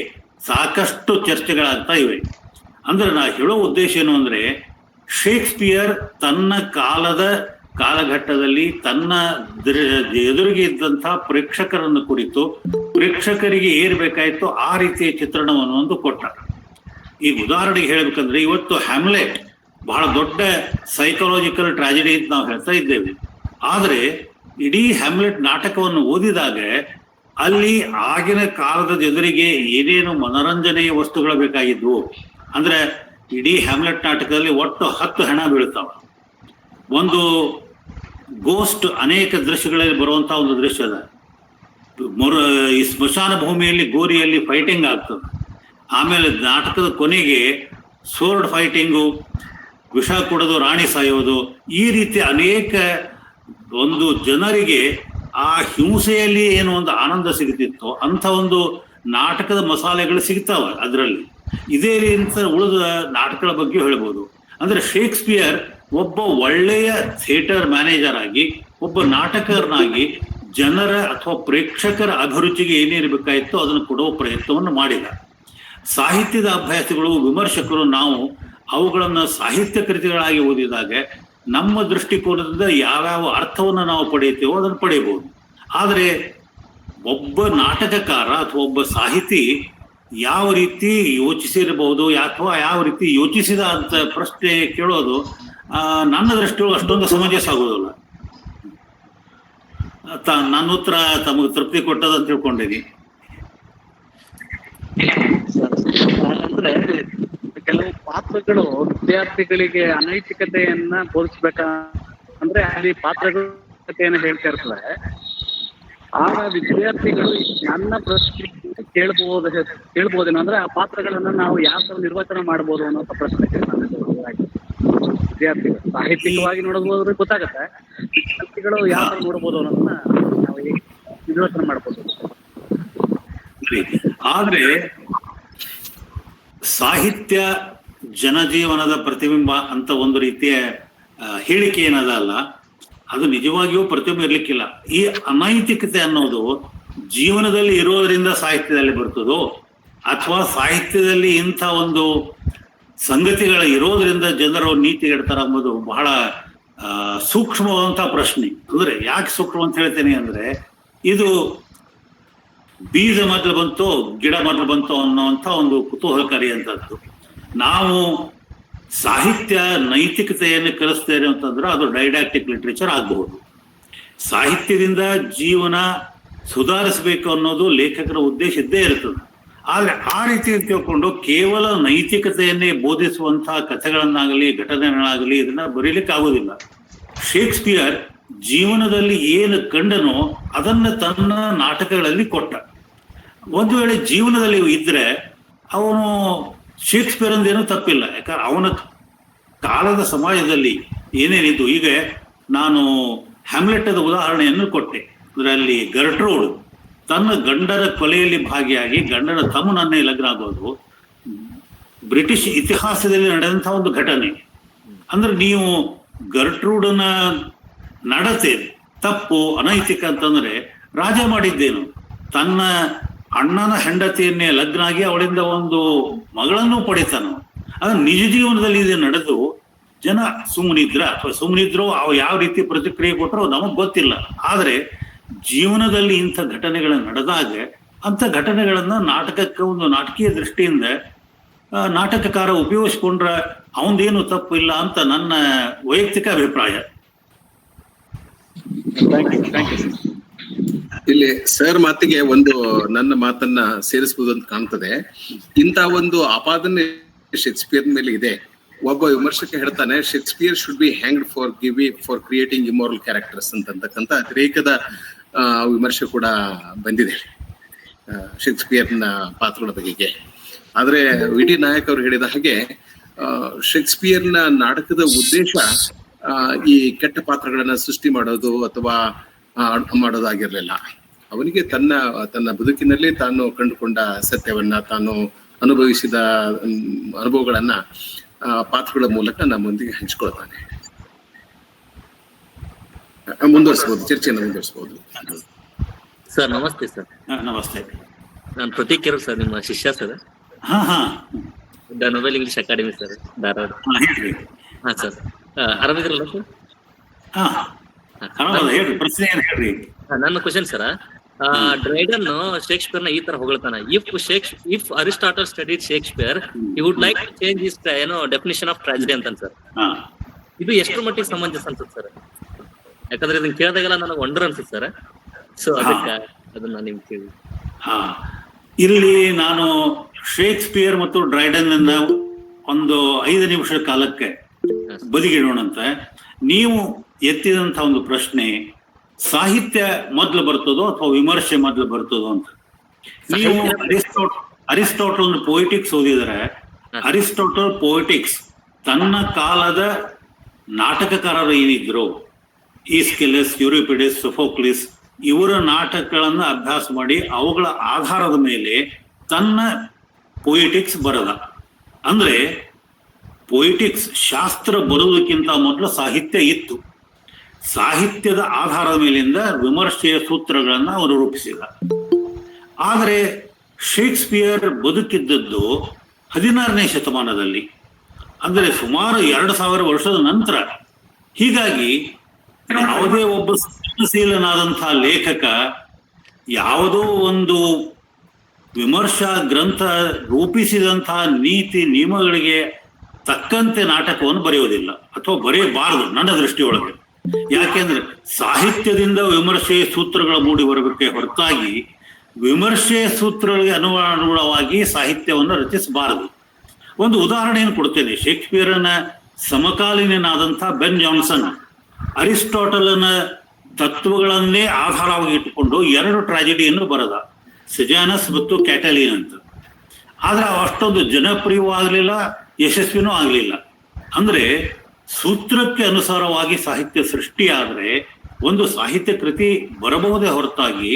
ಸಾಕಷ್ಟು ಚರ್ಚೆಗಳಾಗ್ತಾ ಇವೆ. ಅಂದ್ರೆ ನಾ ಹೇಳೋ ಉದ್ದೇಶ ಏನು ಅಂದ್ರೆ, ಶೇಕ್ಸ್ಪಿಯರ್ ತನ್ನ ಕಾಲಘಟ್ಟದಲ್ಲಿ ತನ್ನ ಎದುರಿಗೆ ಇದ್ದಂತಹ ಪ್ರೇಕ್ಷಕರನ್ನು ಕುರಿತು ಪ್ರೇಕ್ಷಕರಿಗೆ ಏರ್ಬೇಕಾಯ್ತು ಆ ರೀತಿಯ ಚಿತ್ರಣವನ್ನು ಒಂದು ಕೊಟ್ಟ. ಈಗ ಉದಾಹರಣೆಗೆ ಹೇಳ್ಬೇಕಂದ್ರೆ, ಇವತ್ತು ಹ್ಯಾಮ್ಲೆಟ್ ಬಹಳ ದೊಡ್ಡ ಸೈಕಾಲಜಿಕಲ್ ಟ್ರಾಜಿಡಿ ಅಂತ ನಾವು ಹೇಳ್ತಾ ಇದ್ದೇವೆ. ಆದ್ರೆ ಇಡೀ ಹ್ಯಾಮ್ಲೆಟ್ ನಾಟಕವನ್ನು ಓದಿದಾಗ ಅಲ್ಲಿ ಆಗಿನ ಕಾಲದ ಎದುರಿಗೆ ಏನೇನು ಮನೋರಂಜನೆಯ ವಸ್ತುಗಳು ಬೇಕಾಗಿದ್ವು. ಅಂದ್ರೆ ಇಡೀ ಹ್ಯಾಮ್ಲೆಟ್ ನಾಟಕದಲ್ಲಿ ಒಟ್ಟು 10 ಹೆಣ ಬೀಳ್ತಾವ. ಒಂದು ಗೋಸ್ಟ್ ಅನೇಕ ದೃಶ್ಯಗಳಲ್ಲಿ ಬರುವಂತಹ ಒಂದು ದೃಶ್ಯ ಅದ. ಈ ಸ್ಮಶಾನ ಭೂಮಿಯಲ್ಲಿ ಗೋರಿಯಲ್ಲಿ ಫೈಟಿಂಗ್ ಆಗ್ತದೆ. ಆಮೇಲೆ ನಾಟಕದ ಕೊನೆಗೆ ಸೋರ್ಡ್ ಫೈಟಿಂಗು, ವಿಷ ಕುಡಿದು ರಾಣಿ ಸಾಯೋದು, ಈ ರೀತಿ ಅನೇಕ ಒಂದು ಜನರಿಗೆ ಆ ಹಿಂಸೆಯಲ್ಲಿ ಏನು ಒಂದು ಆನಂದ ಸಿಗ್ತಿತ್ತು ಅಂತ ಒಂದು ನಾಟಕದ ಮಸಾಲೆಗಳು ಸಿಗ್ತಾವ ಅದರಲ್ಲಿ. ಇದೇ ರೀತಿ ಉಳಿದ ನಾಟಕಗಳ ಬಗ್ಗೆ ಹೇಳ್ಬೋದು. ಅಂದ್ರೆ ಶೇಕ್ಸ್ಪಿಯರ್ ಒಬ್ಬ ಒಳ್ಳೆಯ ಥಿಯೇಟರ್ ಮ್ಯಾನೇಜರ್ ಆಗಿ, ಒಬ್ಬ ನಾಟಕರನಾಗಿ ಜನರ ಅಥವಾ ಪ್ರೇಕ್ಷಕರ ಅಭಿರುಚಿಗೆ ಏನಿರಬೇಕಾಯಿತು ಅದನ್ನು ಕೊಡುವ ಪ್ರಯತ್ನವನ್ನು ಮಾಡಿದ. ಸಾಹಿತ್ಯದ ಅಭ್ಯಾಸಗಳು, ವಿಮರ್ಶಕರು ನಾವು ಅವುಗಳನ್ನು ಸಾಹಿತ್ಯ ಕೃತಿಗಳಾಗಿ ಓದಿದಾಗ ನಮ್ಮ ದೃಷ್ಟಿಕೋನದಿಂದ ಯಾವ್ಯಾವ ಅರ್ಥವನ್ನು ನಾವು ಪಡೆಯುತ್ತೇವೋ ಅದನ್ನು ಪಡೆಯಬಹುದು. ಆದರೆ ಒಬ್ಬ ನಾಟಕಕಾರ ಅಥವಾ ಒಬ್ಬ ಸಾಹಿತಿ ಯಾವ ರೀತಿ ಯೋಚಿಸಿರಬಹುದು ಅಥವಾ ಯಾವ ರೀತಿ ಯೋಚಿಸಿದ ಅಂತ ಪ್ರಶ್ನೆ ಕೇಳೋದು ನನ್ನ ದೃಷ್ಟಿಯೊಳಗೆ ಅಷ್ಟೊಂದು ಸಮಂಜಸ ಆಗೋದಿಲ್ಲ. ನನ್ನ ಉತ್ತರ ತಮಗೆ ತೃಪ್ತಿ ಕೊಟ್ಟದ ಅಂತ ತಿಳ್ಕೊಂಡಿದ್ದೀನಿ. ಅಂದ್ರೆ ಕೆಲವು ಪಾತ್ರಗಳು ವಿದ್ಯಾರ್ಥಿಗಳಿಗೆ ಅನೈತಿಕತೆಯನ್ನ ಬೋಧಿಸ್ಬೇಕಂದ್ರೆ ಅಲ್ಲಿ ಪಾತ್ರಗಳು ಹೇಳ್ತಾ ಇರ್ತದೆ. ಆಗ ವಿದ್ಯಾರ್ಥಿಗಳು ನನ್ನ ಪ್ರಶ್ನೆ ಕೇಳ್ಬೋದೇನೋ, ಅಂದ್ರೆ ಆ ಪಾತ್ರಗಳನ್ನ ನಾವು ಯಾವ ತರ ನಿರ್ವಚನ ಮಾಡ್ಬೋದು ಅನ್ನೋ ಪ್ರಶ್ನೆ ವಿದ್ಯಾರ್ಥಿಗಳು ಸಾಹಿತ್ಯಿಕವಾಗಿ ನೋಡಬಹುದು ಗೊತ್ತಾಗತ್ತೆ. ವಿದ್ಯಾರ್ಥಿಗಳು ಯಾವ ತರ ನೋಡ್ಬೋದು ಅನ್ನೋದನ್ನ ನಾವು ನಿರ್ವಚನ ಮಾಡ್ಬೋದು. ಆದ್ರೆ ಸಾಹಿತ್ಯ ಜನಜೀವನದ ಪ್ರತಿಬಿಂಬ ಅಂತ ಒಂದು ರೀತಿಯ ಹೇಳಿಕೆ ಏನದಲ್ಲ, ಅದು ನಿಜವಾಗಿಯೂ ಪ್ರತಿಬಿಂಬ ಇರ್ಲಿಕ್ಕಿಲ್ಲ. ಈ ಅನೈತಿಕತೆ ಅನ್ನೋದು ಜೀವನದಲ್ಲಿ ಇರೋದ್ರಿಂದ ಸಾಹಿತ್ಯದಲ್ಲಿ ಬರ್ತದೋ ಅಥವಾ ಸಾಹಿತ್ಯದಲ್ಲಿ ಇಂಥ ಒಂದು ಸಂಗತಿಗಳ ಇರೋದ್ರಿಂದ ಜನರು ನೀತಿ ಇಡ್ತಾರ ಎಂಬುದು ಬಹಳ ಸೂಕ್ಷ್ಮವಾದಂತಹ ಪ್ರಶ್ನೆ. ಅಂದ್ರೆ ಯಾಕೆ ಸೂಕ್ಷ್ಮ ಅಂತ ಹೇಳ್ತೇನೆ ಅಂದ್ರೆ, ಇದು ಬೀಜ ಮೊದಲು ಬಂತು ಗಿಡ ಮೊದಲು ಬಂತು ಅನ್ನೋಂಥ ಒಂದು ಕುತೂಹಲಕಾರಿ ಅಂತದ್ದು. ನಾವು ಸಾಹಿತ್ಯ ನೈತಿಕತೆಯನ್ನು ಕಲಿಸ್ತೇವೆ ಅಂತಂದ್ರೆ ಅದು ಡೈಡಾಕ್ಟಿಕ್ ಲಿಟ್ರೇಚರ್ ಆಗಬಹುದು. ಸಾಹಿತ್ಯದಿಂದ ಜೀವನ ಸುಧಾರಿಸಬೇಕು ಅನ್ನೋದು ಲೇಖಕರ ಉದ್ದೇಶ ಇದ್ದೇ ಇರ್ತದೆ. ಆದ್ರೆ ಆ ರೀತಿ ತಿಳ್ಕೊಂಡು ಕೇವಲ ನೈತಿಕತೆಯನ್ನೇ ಬೋಧಿಸುವಂತಹ ಕಥೆಗಳನ್ನಾಗಲಿ ಘಟನೆಗಳಾಗಲಿ ಇದನ್ನ ಬರೀಲಿಕ್ಕೆ ಆಗೋದಿಲ್ಲ. ಶೇಕ್ಸ್ಪಿಯರ್ ಜೀವನದಲ್ಲಿ ಏನು ಕಂಡನೋ ಅದನ್ನ ತನ್ನ ನಾಟಕಗಳಲ್ಲಿ ಕೊಟ್ಟ. ಒಂದು ವೇಳೆ ಜೀವನದಲ್ಲಿ ಇದ್ರೆ ಅವನು ಶೇಕ್ಸ್ಪಿಯರ್ ಅಂದೇನೂ ತಪ್ಪಿಲ್ಲ. ಯಾಕಂದ್ರೆ ಅವನ ಕಾಲದ ಸಮಾಜದಲ್ಲಿ ಏನೇನಿದ್ದು, ಈಗ ನಾನು ಹ್ಯಾಮ್ಲೆಟದ ಉದಾಹರಣೆಯನ್ನು ಕೊಟ್ಟೆ. ಅದರಲ್ಲಿ ಗರ್ಟ್ರೂಡ್ ತನ್ನ ಗಂಡರ ಕೊಲೆಯಲ್ಲಿ ಭಾಗಿಯಾಗಿ ಗಂಡನ ತಮ್ಮನನ್ನೇ ಲಗ್ನ ಆಗೋದು ಬ್ರಿಟಿಷ್ ಇತಿಹಾಸದಲ್ಲಿ ನಡೆದಂತಹ ಒಂದು ಘಟನೆ. ಅಂದ್ರೆ ನೀವು ಗರ್ಟ್ರೂಡನ ನಡತೆ ತಪ್ಪು ಅನೈತಿಕ ಅಂತಂದ್ರೆ ರಾಜ ಮಾಡಿದ್ದೇನು, ತನ್ನ ಅಣ್ಣನ ಹೆಂಡತಿಯನ್ನೇ ಲಗ್ನ ಆಗಿ ಅವಳಿಂದ ಒಂದು ಮಗಳನ್ನು ಪಡಿತಾನು. ಅದು ನಿಜ ಜೀವನದಲ್ಲಿ ಇದು ನಡೆದು ಜನ ಸುಮ್ಮನಿದ್ರ ಅಥವಾ ಸುಮ್ಮನಿದ್ರು ಅವು ಯಾವ ರೀತಿ ಪ್ರತಿಕ್ರಿಯೆ ಕೊಟ್ಟರು ನಮಗ್ ಗೊತ್ತಿಲ್ಲ. ಆದ್ರೆ ಜೀವನದಲ್ಲಿ ಇಂಥ ಘಟನೆಗಳು ನಡೆದಾಗ ಅಂಥ ಘಟನೆಗಳನ್ನ ನಾಟಕಕ್ಕೆ ಒಂದು ನಾಟಕೀಯ ದೃಷ್ಟಿಯಿಂದ ನಾಟಕಕಾರ ಉಪಯೋಗಿಸ್ಕೊಂಡ್ರ ಅವಂದೇನು ತಪ್ಪು ಇಲ್ಲ ಅಂತ ನನ್ನ ವೈಯಕ್ತಿಕ ಅಭಿಪ್ರಾಯ. ಇಲ್ಲಿ ಸರ್ ಮಾತಿಗೆ ಒಂದು ನನ್ನ ಮಾತನ್ನ ಸೇರಿಸಬಹುದು ಅಂತ ಕಾಣ್ತದೆ. ಇಂಥ ಒಂದು ಆಪಾದನೆ ಶೇಕ್ಸ್ಪಿಯರ್ ಮೇಲೆ ಇದೆ. ಒಬ್ಬ ವಿಮರ್ಶಕ ಹೇಳ್ತಾನೆ, Shakespeare should be hanged for creating ಇಮೋರಲ್ characters ಅಂತಕ್ಕಂಥ ಅತಿರೇಕದ ವಿಮರ್ಶೆ ಕೂಡ ಬಂದಿದೆ ಶೇಕ್ಸ್ಪಿಯರ್ನ ಪಾತ್ರಗಳ ಬಗೆಗೆ. ಆದ್ರೆ ವಿ ಟಿ ನಾಯಕ್ ಅವರು ಹೇಳಿದ ಹಾಗೆ ಶೇಕ್ಸ್ಪಿಯರ್ನ ನಾಟಕದ ಉದ್ದೇಶ ಈ ಕೆಟ್ಟ ಪಾತ್ರಗಳನ್ನ ಸೃಷ್ಟಿ ಮಾಡೋದು ಅಥವಾ ಮಾಡೋದಾಗಿರ್ಲಿಲ್ಲ. ಅವನಿಗೆ ತನ್ನ ಬದುಕಿನಲ್ಲಿ ತಾನು ಕಂಡುಕೊಂಡ ಸತ್ಯವನ್ನ, ತಾನು ಅನುಭವಿಸಿದ ಅನುಭವಗಳನ್ನ ಪಾತ್ರಗಳ ಮೂಲಕ ನಮ್ಮೊಂದಿಗೆ ಹಂಚಿಕೊಳ್ತಾನೆ. ಮುಂದುವರಿಸಬಹುದು, ಚರ್ಚೆಯನ್ನು ಮುಂದುವರಿಸಬಹುದು. ಸರ್ ನಮಸ್ತೆ ಸರ್. ನಮಸ್ತೆ. ನಾನು ಪ್ರತೀಕ್ ಕೆರೂರ್ ಸರ್, ನಿಮ್ಮ ಶಿಷ್ಯ sir. The Nobel English academy sir, Dharwad. ಹಾ ಸರ್, ಆರಾಮಿದ್ರಲ್ಲ ಸರ್? ನನ್ನ ಕ್ವಶನ್ ಸರ್, ಡ್ರೈಡನ್ ಶೇಕ್ಸ್ಪಿಯರ್ ನ ಈ ತರ ಹೊಗಳ್ತಾನ, if Aristotle studied Shakespeare he would like to change his definition of tragedy ಅಂತ ಸರ್. ಇದು ಎಷ್ಟು ಮಟ್ಟಿಗೆ ಸಮಂಜಸ ಅನ್ಸುತ್ತೆ ಸರ್? ಯಾಕಂದ್ರೆ ಇದನ್ನ ಕೇಳಿದಾಗೆಲ್ಲ ನನಗೆ ವಂಡರ್ ಅನ್ಸುತ್ತೆ ಸರ್. ಸೊ ಅದಕ್ಕೆ ಅದನ್ನ ನಿಮ್ ಕೇಳಿ. ಇಲ್ಲಿ ನಾನು ಶೇಕ್ಸ್ಪಿಯರ್ ಮತ್ತು ಡ್ರೈಡನ್ ಅನ್ನ ಒಂದು 5 ನಿಮಿಷದ ಕಾಲಕ್ಕೆ ಬದಿಗಿಡೋಣಂತ. ನೀವು ಎತ್ತಿದಂತ ಒಂದು ಪ್ರಶ್ನೆ, ಸಾಹಿತ್ಯ ಮೊದಲು ಬರ್ತದೋ ಅಥವಾ ವಿಮರ್ಶೆ ಮೊದಲು ಬರ್ತದೋ ಅಂತ. ನೀವು ಅರಿಸ್ಟಾಟಲ್ ಪೊಯಿಟಿಕ್ಸ್ ಓದಿದರೆ, ಅರಿಸ್ಟಾಟಲ್ ಪೊಯಿಟಿಕ್ಸ್ ತನ್ನ ಕಾಲದ ನಾಟಕಕಾರರು ಏನಿದ್ರು, ಈಸ್ಕಿಲಸ್, ಯೂರಿಪಿಡಿಸ್, ಸೊಫೋಕ್ಲಿಸ್, ಇವರ ನಾಟಕಗಳನ್ನ ಅಭ್ಯಾಸ ಮಾಡಿ ಅವುಗಳ ಆಧಾರದ ಮೇಲೆ ತನ್ನ ಪೊಯಿಟಿಕ್ಸ್ ಬರದ. ಅಂದ್ರೆ ಪೊಯಿಟಿಕ್ಸ್ ಶಾಸ್ತ್ರ ಬರುವುದಕ್ಕಿಂತ ಮೊದಲು ಸಾಹಿತ್ಯ ಇತ್ತು. ಸಾಹಿತ್ಯದ ಆಧಾರದ ಮೇಲಿಂದ ವಿಮರ್ಶೆಯ ಸೂತ್ರಗಳನ್ನ ಅವರು ರೂಪಿಸಿದ. ಆದರೆ ಶೇಕ್ಸ್ಪಿಯರ್ ಬದುಕಿದ್ದದ್ದು 16ನೇ ಶತಮಾನದಲ್ಲಿ, ಅಂದರೆ ಸುಮಾರು 2000 ವರ್ಷದ ನಂತರ. ಹೀಗಾಗಿ ಯಾವುದೇ ಒಬ್ಬ ಸೃಜನಶೀಲನಾದಂತಹ ಲೇಖಕ ಯಾವುದೋ ಒಂದು ವಿಮರ್ಶಾ ಗ್ರಂಥ ರೂಪಿಸಿದಂತಹ ನೀತಿ ನಿಯಮಗಳಿಗೆ ತಕ್ಕಂತೆ ನಾಟಕವನ್ನು ಬರೆಯುವುದಿಲ್ಲ, ಅಥವಾ ಬರೆಯಬಾರದು ನನ್ನ ದೃಷ್ಟಿಯೊಳಗೆ. ಯಾಕೆಂದ್ರೆ ಸಾಹಿತ್ಯದಿಂದ ವಿಮರ್ಶೆಯ ಸೂತ್ರಗಳು ಮೂಡಿ ಬರಬೇಕೆ ಹೊರತಾಗಿ ವಿಮರ್ಶೆಯ ಸೂತ್ರಗಳಿಗೆ ಅನುಗುಣವಾಗಿ ಸಾಹಿತ್ಯವನ್ನು ರಚಿಸಬಾರದು. ಒಂದು ಉದಾಹರಣೆಯನ್ನು ಕೊಡ್ತೇನೆ. ಶೇಕ್ಸ್ಪಿಯರ್ನ ಸಮಕಾಲೀನಾದಂತಹ ಬೆನ್ ಜಾನ್ಸನ್ ಅರಿಸ್ಟಾಟಲನ ತತ್ವಗಳನ್ನೇ ಆಧಾರವಾಗಿ ಇಟ್ಟುಕೊಂಡು 2 ಟ್ರಾಜಿಡಿಯನ್ನು ಬರೆದ, ಸೆಜಾನಸ್ ಮತ್ತು ಕ್ಯಾಟಲಿನ್ ಅಂತ. ಆದ್ರೆ ಅಷ್ಟೊಂದು ಜನಪ್ರಿಯವೂ ಆಗಲಿಲ್ಲ, ಯಶಸ್ವಿನೂ ಆಗಲಿಲ್ಲ. ಅಂದ್ರೆ ಸೂತ್ರಕ್ಕೆ ಅನುಸಾರವಾಗಿ ಸಾಹಿತ್ಯ ಸೃಷ್ಟಿಯಾದರೆ ಒಂದು ಸಾಹಿತ್ಯ ಕೃತಿ ಬರಬಹುದೇ ಹೊರತಾಗಿ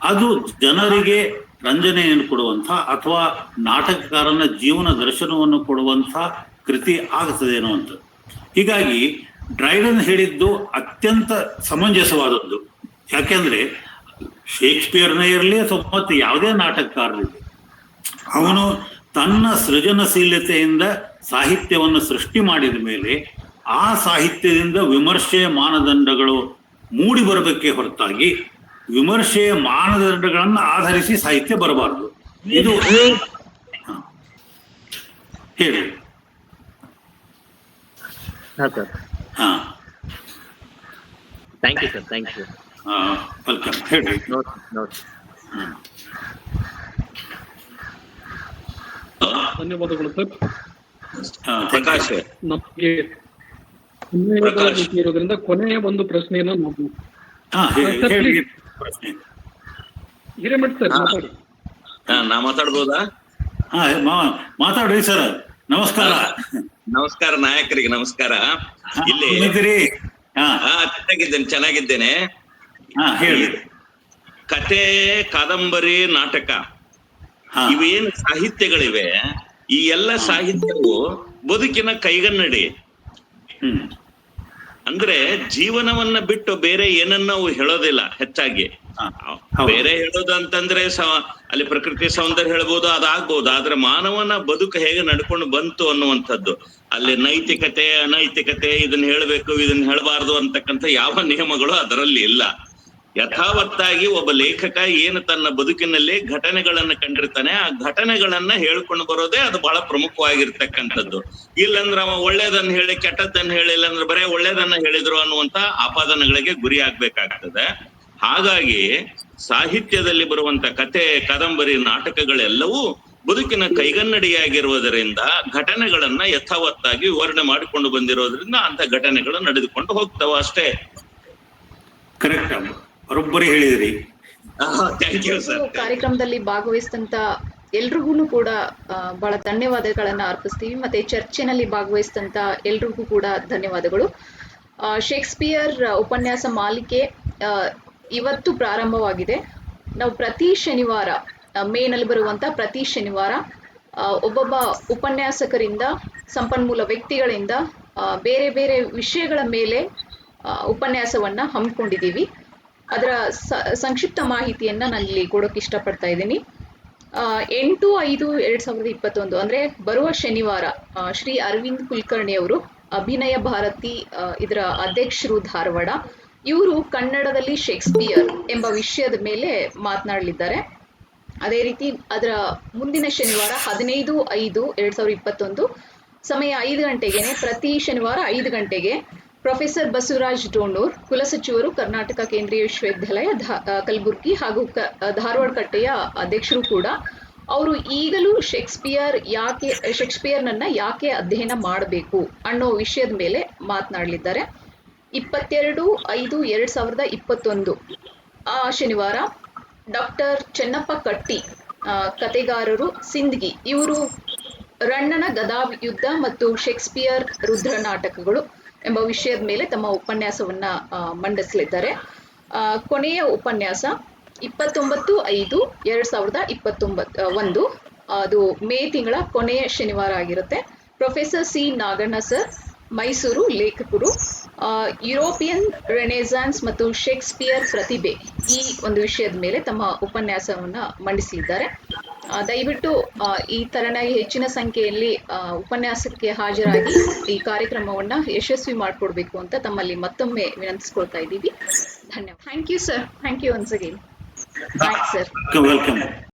ಅದು ಜನರಿಗೆ ರಂಜನೆಯನ್ನು ಕೊಡುವಂಥ ಅಥವಾ ನಾಟಕಕಾರನ ಜೀವನ ದರ್ಶನವನ್ನು ಕೊಡುವಂಥ ಕೃತಿ ಆಗ್ತದೇನೋ ಅಂತ. ಹೀಗಾಗಿ ಡ್ರೈಡನ್ ಹೇಳಿದ್ದು ಅತ್ಯಂತ ಸಮಂಜಸವಾದದ್ದು. ಯಾಕೆಂದ್ರೆ ಶೇಕ್ಸ್ಪಿಯರ್ನೇ ಇರಲಿ ಅಥವಾ ಮತ್ತೆ ಯಾವುದೇ ನಾಟಕಕಾರರಿರಲಿ, ಅವನು ತನ್ನ ಸೃಜನಶೀಲತೆಯಿಂದ ಸಾಹಿತ್ಯವನ್ನು ಸೃಷ್ಟಿ ಮಾಡಿದ ಮೇಲೆ ಆ ಸಾಹಿತ್ಯದಿಂದ ವಿಮರ್ಶೆಯ ಮಾನದಂಡಗಳು ಮೂಡಿ ಬರಬೇಕೇ ಹೊರತಾಗಿ ವಿಮರ್ಶೆಯ ಮಾನದಂಡಗಳನ್ನು ಆಧರಿಸಿ ಸಾಹಿತ್ಯ ಬರಬಾರದು. ಇದು ಹೇಳಿ. Thank you sir, thank you. Welcome. ಹೇಳಿ. ಧನ್ಯವಾದಗಳು ಸರ್. ಪ್ರಕಾಶ್, ನಮಗೆ ಇರೋದ್ರಿಂದ ಕೊನೆಯ ಒಂದು ಪ್ರಶ್ನೆಯನ್ನ ನಾವು ಹಿರೇಮಠ್ ಸರ್ ಮಾತಾಡಿ. ನಾ ಮಾತಾಡ್ಬೋದಾ? ಮಾತಾಡ್ರಿ ಸರ್. ನಮಸ್ಕಾರ. ನಮಸ್ಕಾರ ನಾಯಕರಿಗೆ ನಮಸ್ಕಾರ. ಇಲ್ಲಿ ಚೆನ್ನಾಗಿದ್ದೇನೆ. ಹೇಳಿ. ಕತೆ, ಕಾದಂಬರಿ, ನಾಟಕ ಇವೇನು ಸಾಹಿತ್ಯಗಳಿವೆ, ಈ ಎಲ್ಲ ಸಾಹಿತ್ಯವು ಬದುಕಿನ ಕೈಗನ್ನಡಿ. ಅಂದ್ರೆ ಜೀವನವನ್ನ ಬಿಟ್ಟು ಬೇರೆ ಏನನ್ನ ನಾವು ಹೇಳೋದಿಲ್ಲ ಹೆಚ್ಚಾಗಿ. ಬೇರೆ ಹೇಳೋದು ಅಂತಂದ್ರೆ ಅಲ್ಲಿ ಪ್ರಕೃತಿ ಸೌಂದರ್ಯ ಹೇಳ್ಬೋದು, ಅದಾಗ್ಬೋದು. ಆದ್ರೆ ಮಾನವನ ಬದುಕು ಹೇಗೆ ನಡ್ಕೊಂಡು ಬಂತು ಅನ್ನುವಂಥದ್ದು, ಅಲ್ಲಿ ನೈತಿಕತೆ ಅನೈತಿಕತೆ, ಇದನ್ನ ಹೇಳ್ಬೇಕು ಇದನ್ನ ಹೇಳಬಾರ್ದು ಅಂತಕ್ಕಂಥ ಯಾವ ನಿಯಮಗಳು ಅದರಲ್ಲಿ ಇಲ್ಲ. ಯಥಾವತ್ತಾಗಿ ಒಬ್ಬ ಲೇಖಕ ಏನು ತನ್ನ ಬದುಕಿನಲ್ಲಿ ಘಟನೆಗಳನ್ನ ಕಂಡಿರ್ತಾನೆ, ಆ ಘಟನೆಗಳನ್ನ ಹೇಳ್ಕೊಂಡು ಬರೋದೇ ಅದು ಬಹಳ ಪ್ರಮುಖವಾಗಿರ್ತಕ್ಕಂಥದ್ದು. ಇಲ್ಲಂದ್ರೆ ಅವ ಒಳ್ಳೇದನ್ನ ಹೇಳಿ ಕೆಟ್ಟದ್ದನ್ನ ಹೇಳಿಲ್ಲ ಅಂದ್ರೆ ಬರೇ ಒಳ್ಳೇದನ್ನ ಹೇಳಿದ್ರು ಅನ್ನುವಂತ ಆಪಾದನೆಗಳಿಗೆ ಗುರಿ ಆಗ್ಬೇಕಾಗ್ತದೆ. ಹಾಗಾಗಿ ಸಾಹಿತ್ಯದಲ್ಲಿ ಬರುವಂತ ಕತೆ, ಕಾದಂಬರಿ, ನಾಟಕಗಳೆಲ್ಲವೂ ಬದುಕಿನ ಕೈಗನ್ನಡಿಯಾಗಿರುವುದರಿಂದ ಘಟನೆಗಳನ್ನ ಯಥಾವತ್ತಾಗಿ ವಿವರಣೆ ಮಾಡಿಕೊಂಡು ಬಂದಿರೋದ್ರಿಂದ ಅಂತ ಘಟನೆಗಳು ನಡೆದುಕೊಂಡು ಹೋಗ್ತಾವ ಅಷ್ಟೇ. ಕರೆಕ್ಟ್, ಬರೋಬ್ಬರಿ ಹೇಳಿದ್ರಿ. Thank you sir. ಕಾರ್ಯಕ್ರಮದಲ್ಲಿ ಭಾಗವಹಿಸಿದಂತ ಎಲ್ರಿಗೂ ಕೂಡ ಬಹಳ ಧನ್ಯವಾದಗಳನ್ನ ಅರ್ಪಿಸ್ತೀವಿ. ಮತ್ತೆ ಚರ್ಚೆನಲ್ಲಿ ಭಾಗವಹಿಸಿದಂತ ಎಲ್ರಿಗೂ ಕೂಡ ಧನ್ಯವಾದಗಳು. ಶೇಕ್ಸ್ಪಿಯರ್ ಉಪನ್ಯಾಸ ಮಾಲಿಕೆ ಇವತ್ತು ಪ್ರಾರಂಭವಾಗಿದೆ. ನಾವು ಪ್ರತಿ ಶನಿವಾರ, ಮೇನಲ್ಲಿ ಬರುವಂತ ಪ್ರತಿ ಶನಿವಾರ ಒಬ್ಬೊಬ್ಬ ಉಪನ್ಯಾಸಕರಿಂದ, ಸಂಪನ್ಮೂಲ ವ್ಯಕ್ತಿಗಳಿಂದ ಬೇರೆ ಬೇರೆ ವಿಷಯಗಳ ಮೇಲೆ ಉಪನ್ಯಾಸವನ್ನ ಹಮ್ಮಿಕೊಂಡಿದ್ದೀವಿ. ಅದರ ಸಂಕ್ಷಿಪ್ತ ಮಾಹಿತಿಯನ್ನ ನಾನು ಇಲ್ಲಿ ಕೊಡೋಕೆ ಇಷ್ಟಪಡ್ತಾ ಇದ್ದೀನಿ. 8/5/2021 ಅಂದ್ರೆ ಬರುವ ಶನಿವಾರ ಶ್ರೀ ಅರವಿಂದ್ ಕುಲಕರ್ಣಿ ಅವರು, ಅಭಿನಯ ಭಾರತಿ ಇದರ ಅಧ್ಯಕ್ಷರು, ಧಾರವಾಡ, ಇವರು ಕನ್ನಡದಲ್ಲಿ ಶೇಕ್ಸ್ಪಿಯರ್ ಎಂಬ ವಿಷಯದ ಮೇಲೆ ಮಾತನಾಡಲಿದ್ದಾರೆ. ಅದೇ ರೀತಿ ಅದರ ಮುಂದಿನ ಶನಿವಾರ 15/5/2021 ಸಮಯ 5 ಗಂಟೆಗೆನೆ, ಪ್ರತಿ ಶನಿವಾರ 5 ಗಂಟೆಗೆ ಪ್ರೊಫೆಸರ್ ಬಸವರಾಜ್ ಡೋಣೂರ್, ಕುಲಸಚಿವರು, ಕರ್ನಾಟಕ ಕೇಂದ್ರೀಯ ವಿಶ್ವವಿದ್ಯಾಲಯ ಕಲಬುರ್ಗಿ ಹಾಗೂ ಧಾರವಾಡ ಕಟ್ಟೆಯ ಅಧ್ಯಕ್ಷರು ಕೂಡ, ಅವರು ಈಗಲೂ ಶೇಕ್ಸ್ಪಿಯರ್ನನ್ನ ಯಾಕೆ ಅಧ್ಯಯನ ಮಾಡಬೇಕು ಅನ್ನೋ ವಿಷಯದ ಮೇಲೆ ಮಾತನಾಡಲಿದ್ದಾರೆ. 22/5/2021 ಆ ಶನಿವಾರ ಡಾಕ್ಟರ್ ಚೆನ್ನಪ್ಪ ಕಟ್ಟಿ, ಕತೆಗಾರರು, ಸಿಂದಗಿ, ಇವರು ರಣ್ಣನ ಗದಾಯುದ್ಧ ಮತ್ತು ಶೇಕ್ಸ್ಪಿಯರ್ ರುದ್ರ ನಾಟಕಗಳು ಎಂಬ ವಿಷಯದ ಮೇಲೆ ತಮ್ಮ ಉಪನ್ಯಾಸವನ್ನ ಮಂಡಿಸಲಿದ್ದಾರೆ. ಕೊನೆಯ ಉಪನ್ಯಾಸ 29/5/2021, ಅದು ಮೇ ತಿಂಗಳ ಕೊನೆಯ ಶನಿವಾರ ಆಗಿರುತ್ತೆ. Professor C Naganna sir, Mysuru, ಲೇಖಕರು, ಯುರೋಪಿಯನ್ ರೆನೆಸಾನ್ಸ್ ಮತ್ತು ಶೇಕ್ಸ್ಪಿಯರ್ ಪ್ರತಿಭೆ, ಈ ಒಂದು ವಿಷಯದ ಮೇಲೆ ತಮ್ಮ ಉಪನ್ಯಾಸವನ್ನ ಮಂಡಿಸಲಿದ್ದಾರೆ. ದಯವಿಟ್ಟು ಈ ತರನಾಗಿ ಹೆಚ್ಚಿನ ಸಂಖ್ಯೆಯಲ್ಲಿ ಉಪನ್ಯಾಸಕ್ಕೆ ಹಾಜರಾಗಿ ಈ ಕಾರ್ಯಕ್ರಮವನ್ನ ಯಶಸ್ವಿ ಮಾಡಿಕೊಡ್ಬೇಕು ಅಂತ ತಮ್ಮಲ್ಲಿ ಮತ್ತೊಮ್ಮೆ ವಿನಂತಿಸ್ಕೊಳ್ತಾ ಇದ್ದೀವಿ. ಧನ್ಯವಾದ. Thank you sir. Thank you once again. Thanks sir. Welcome.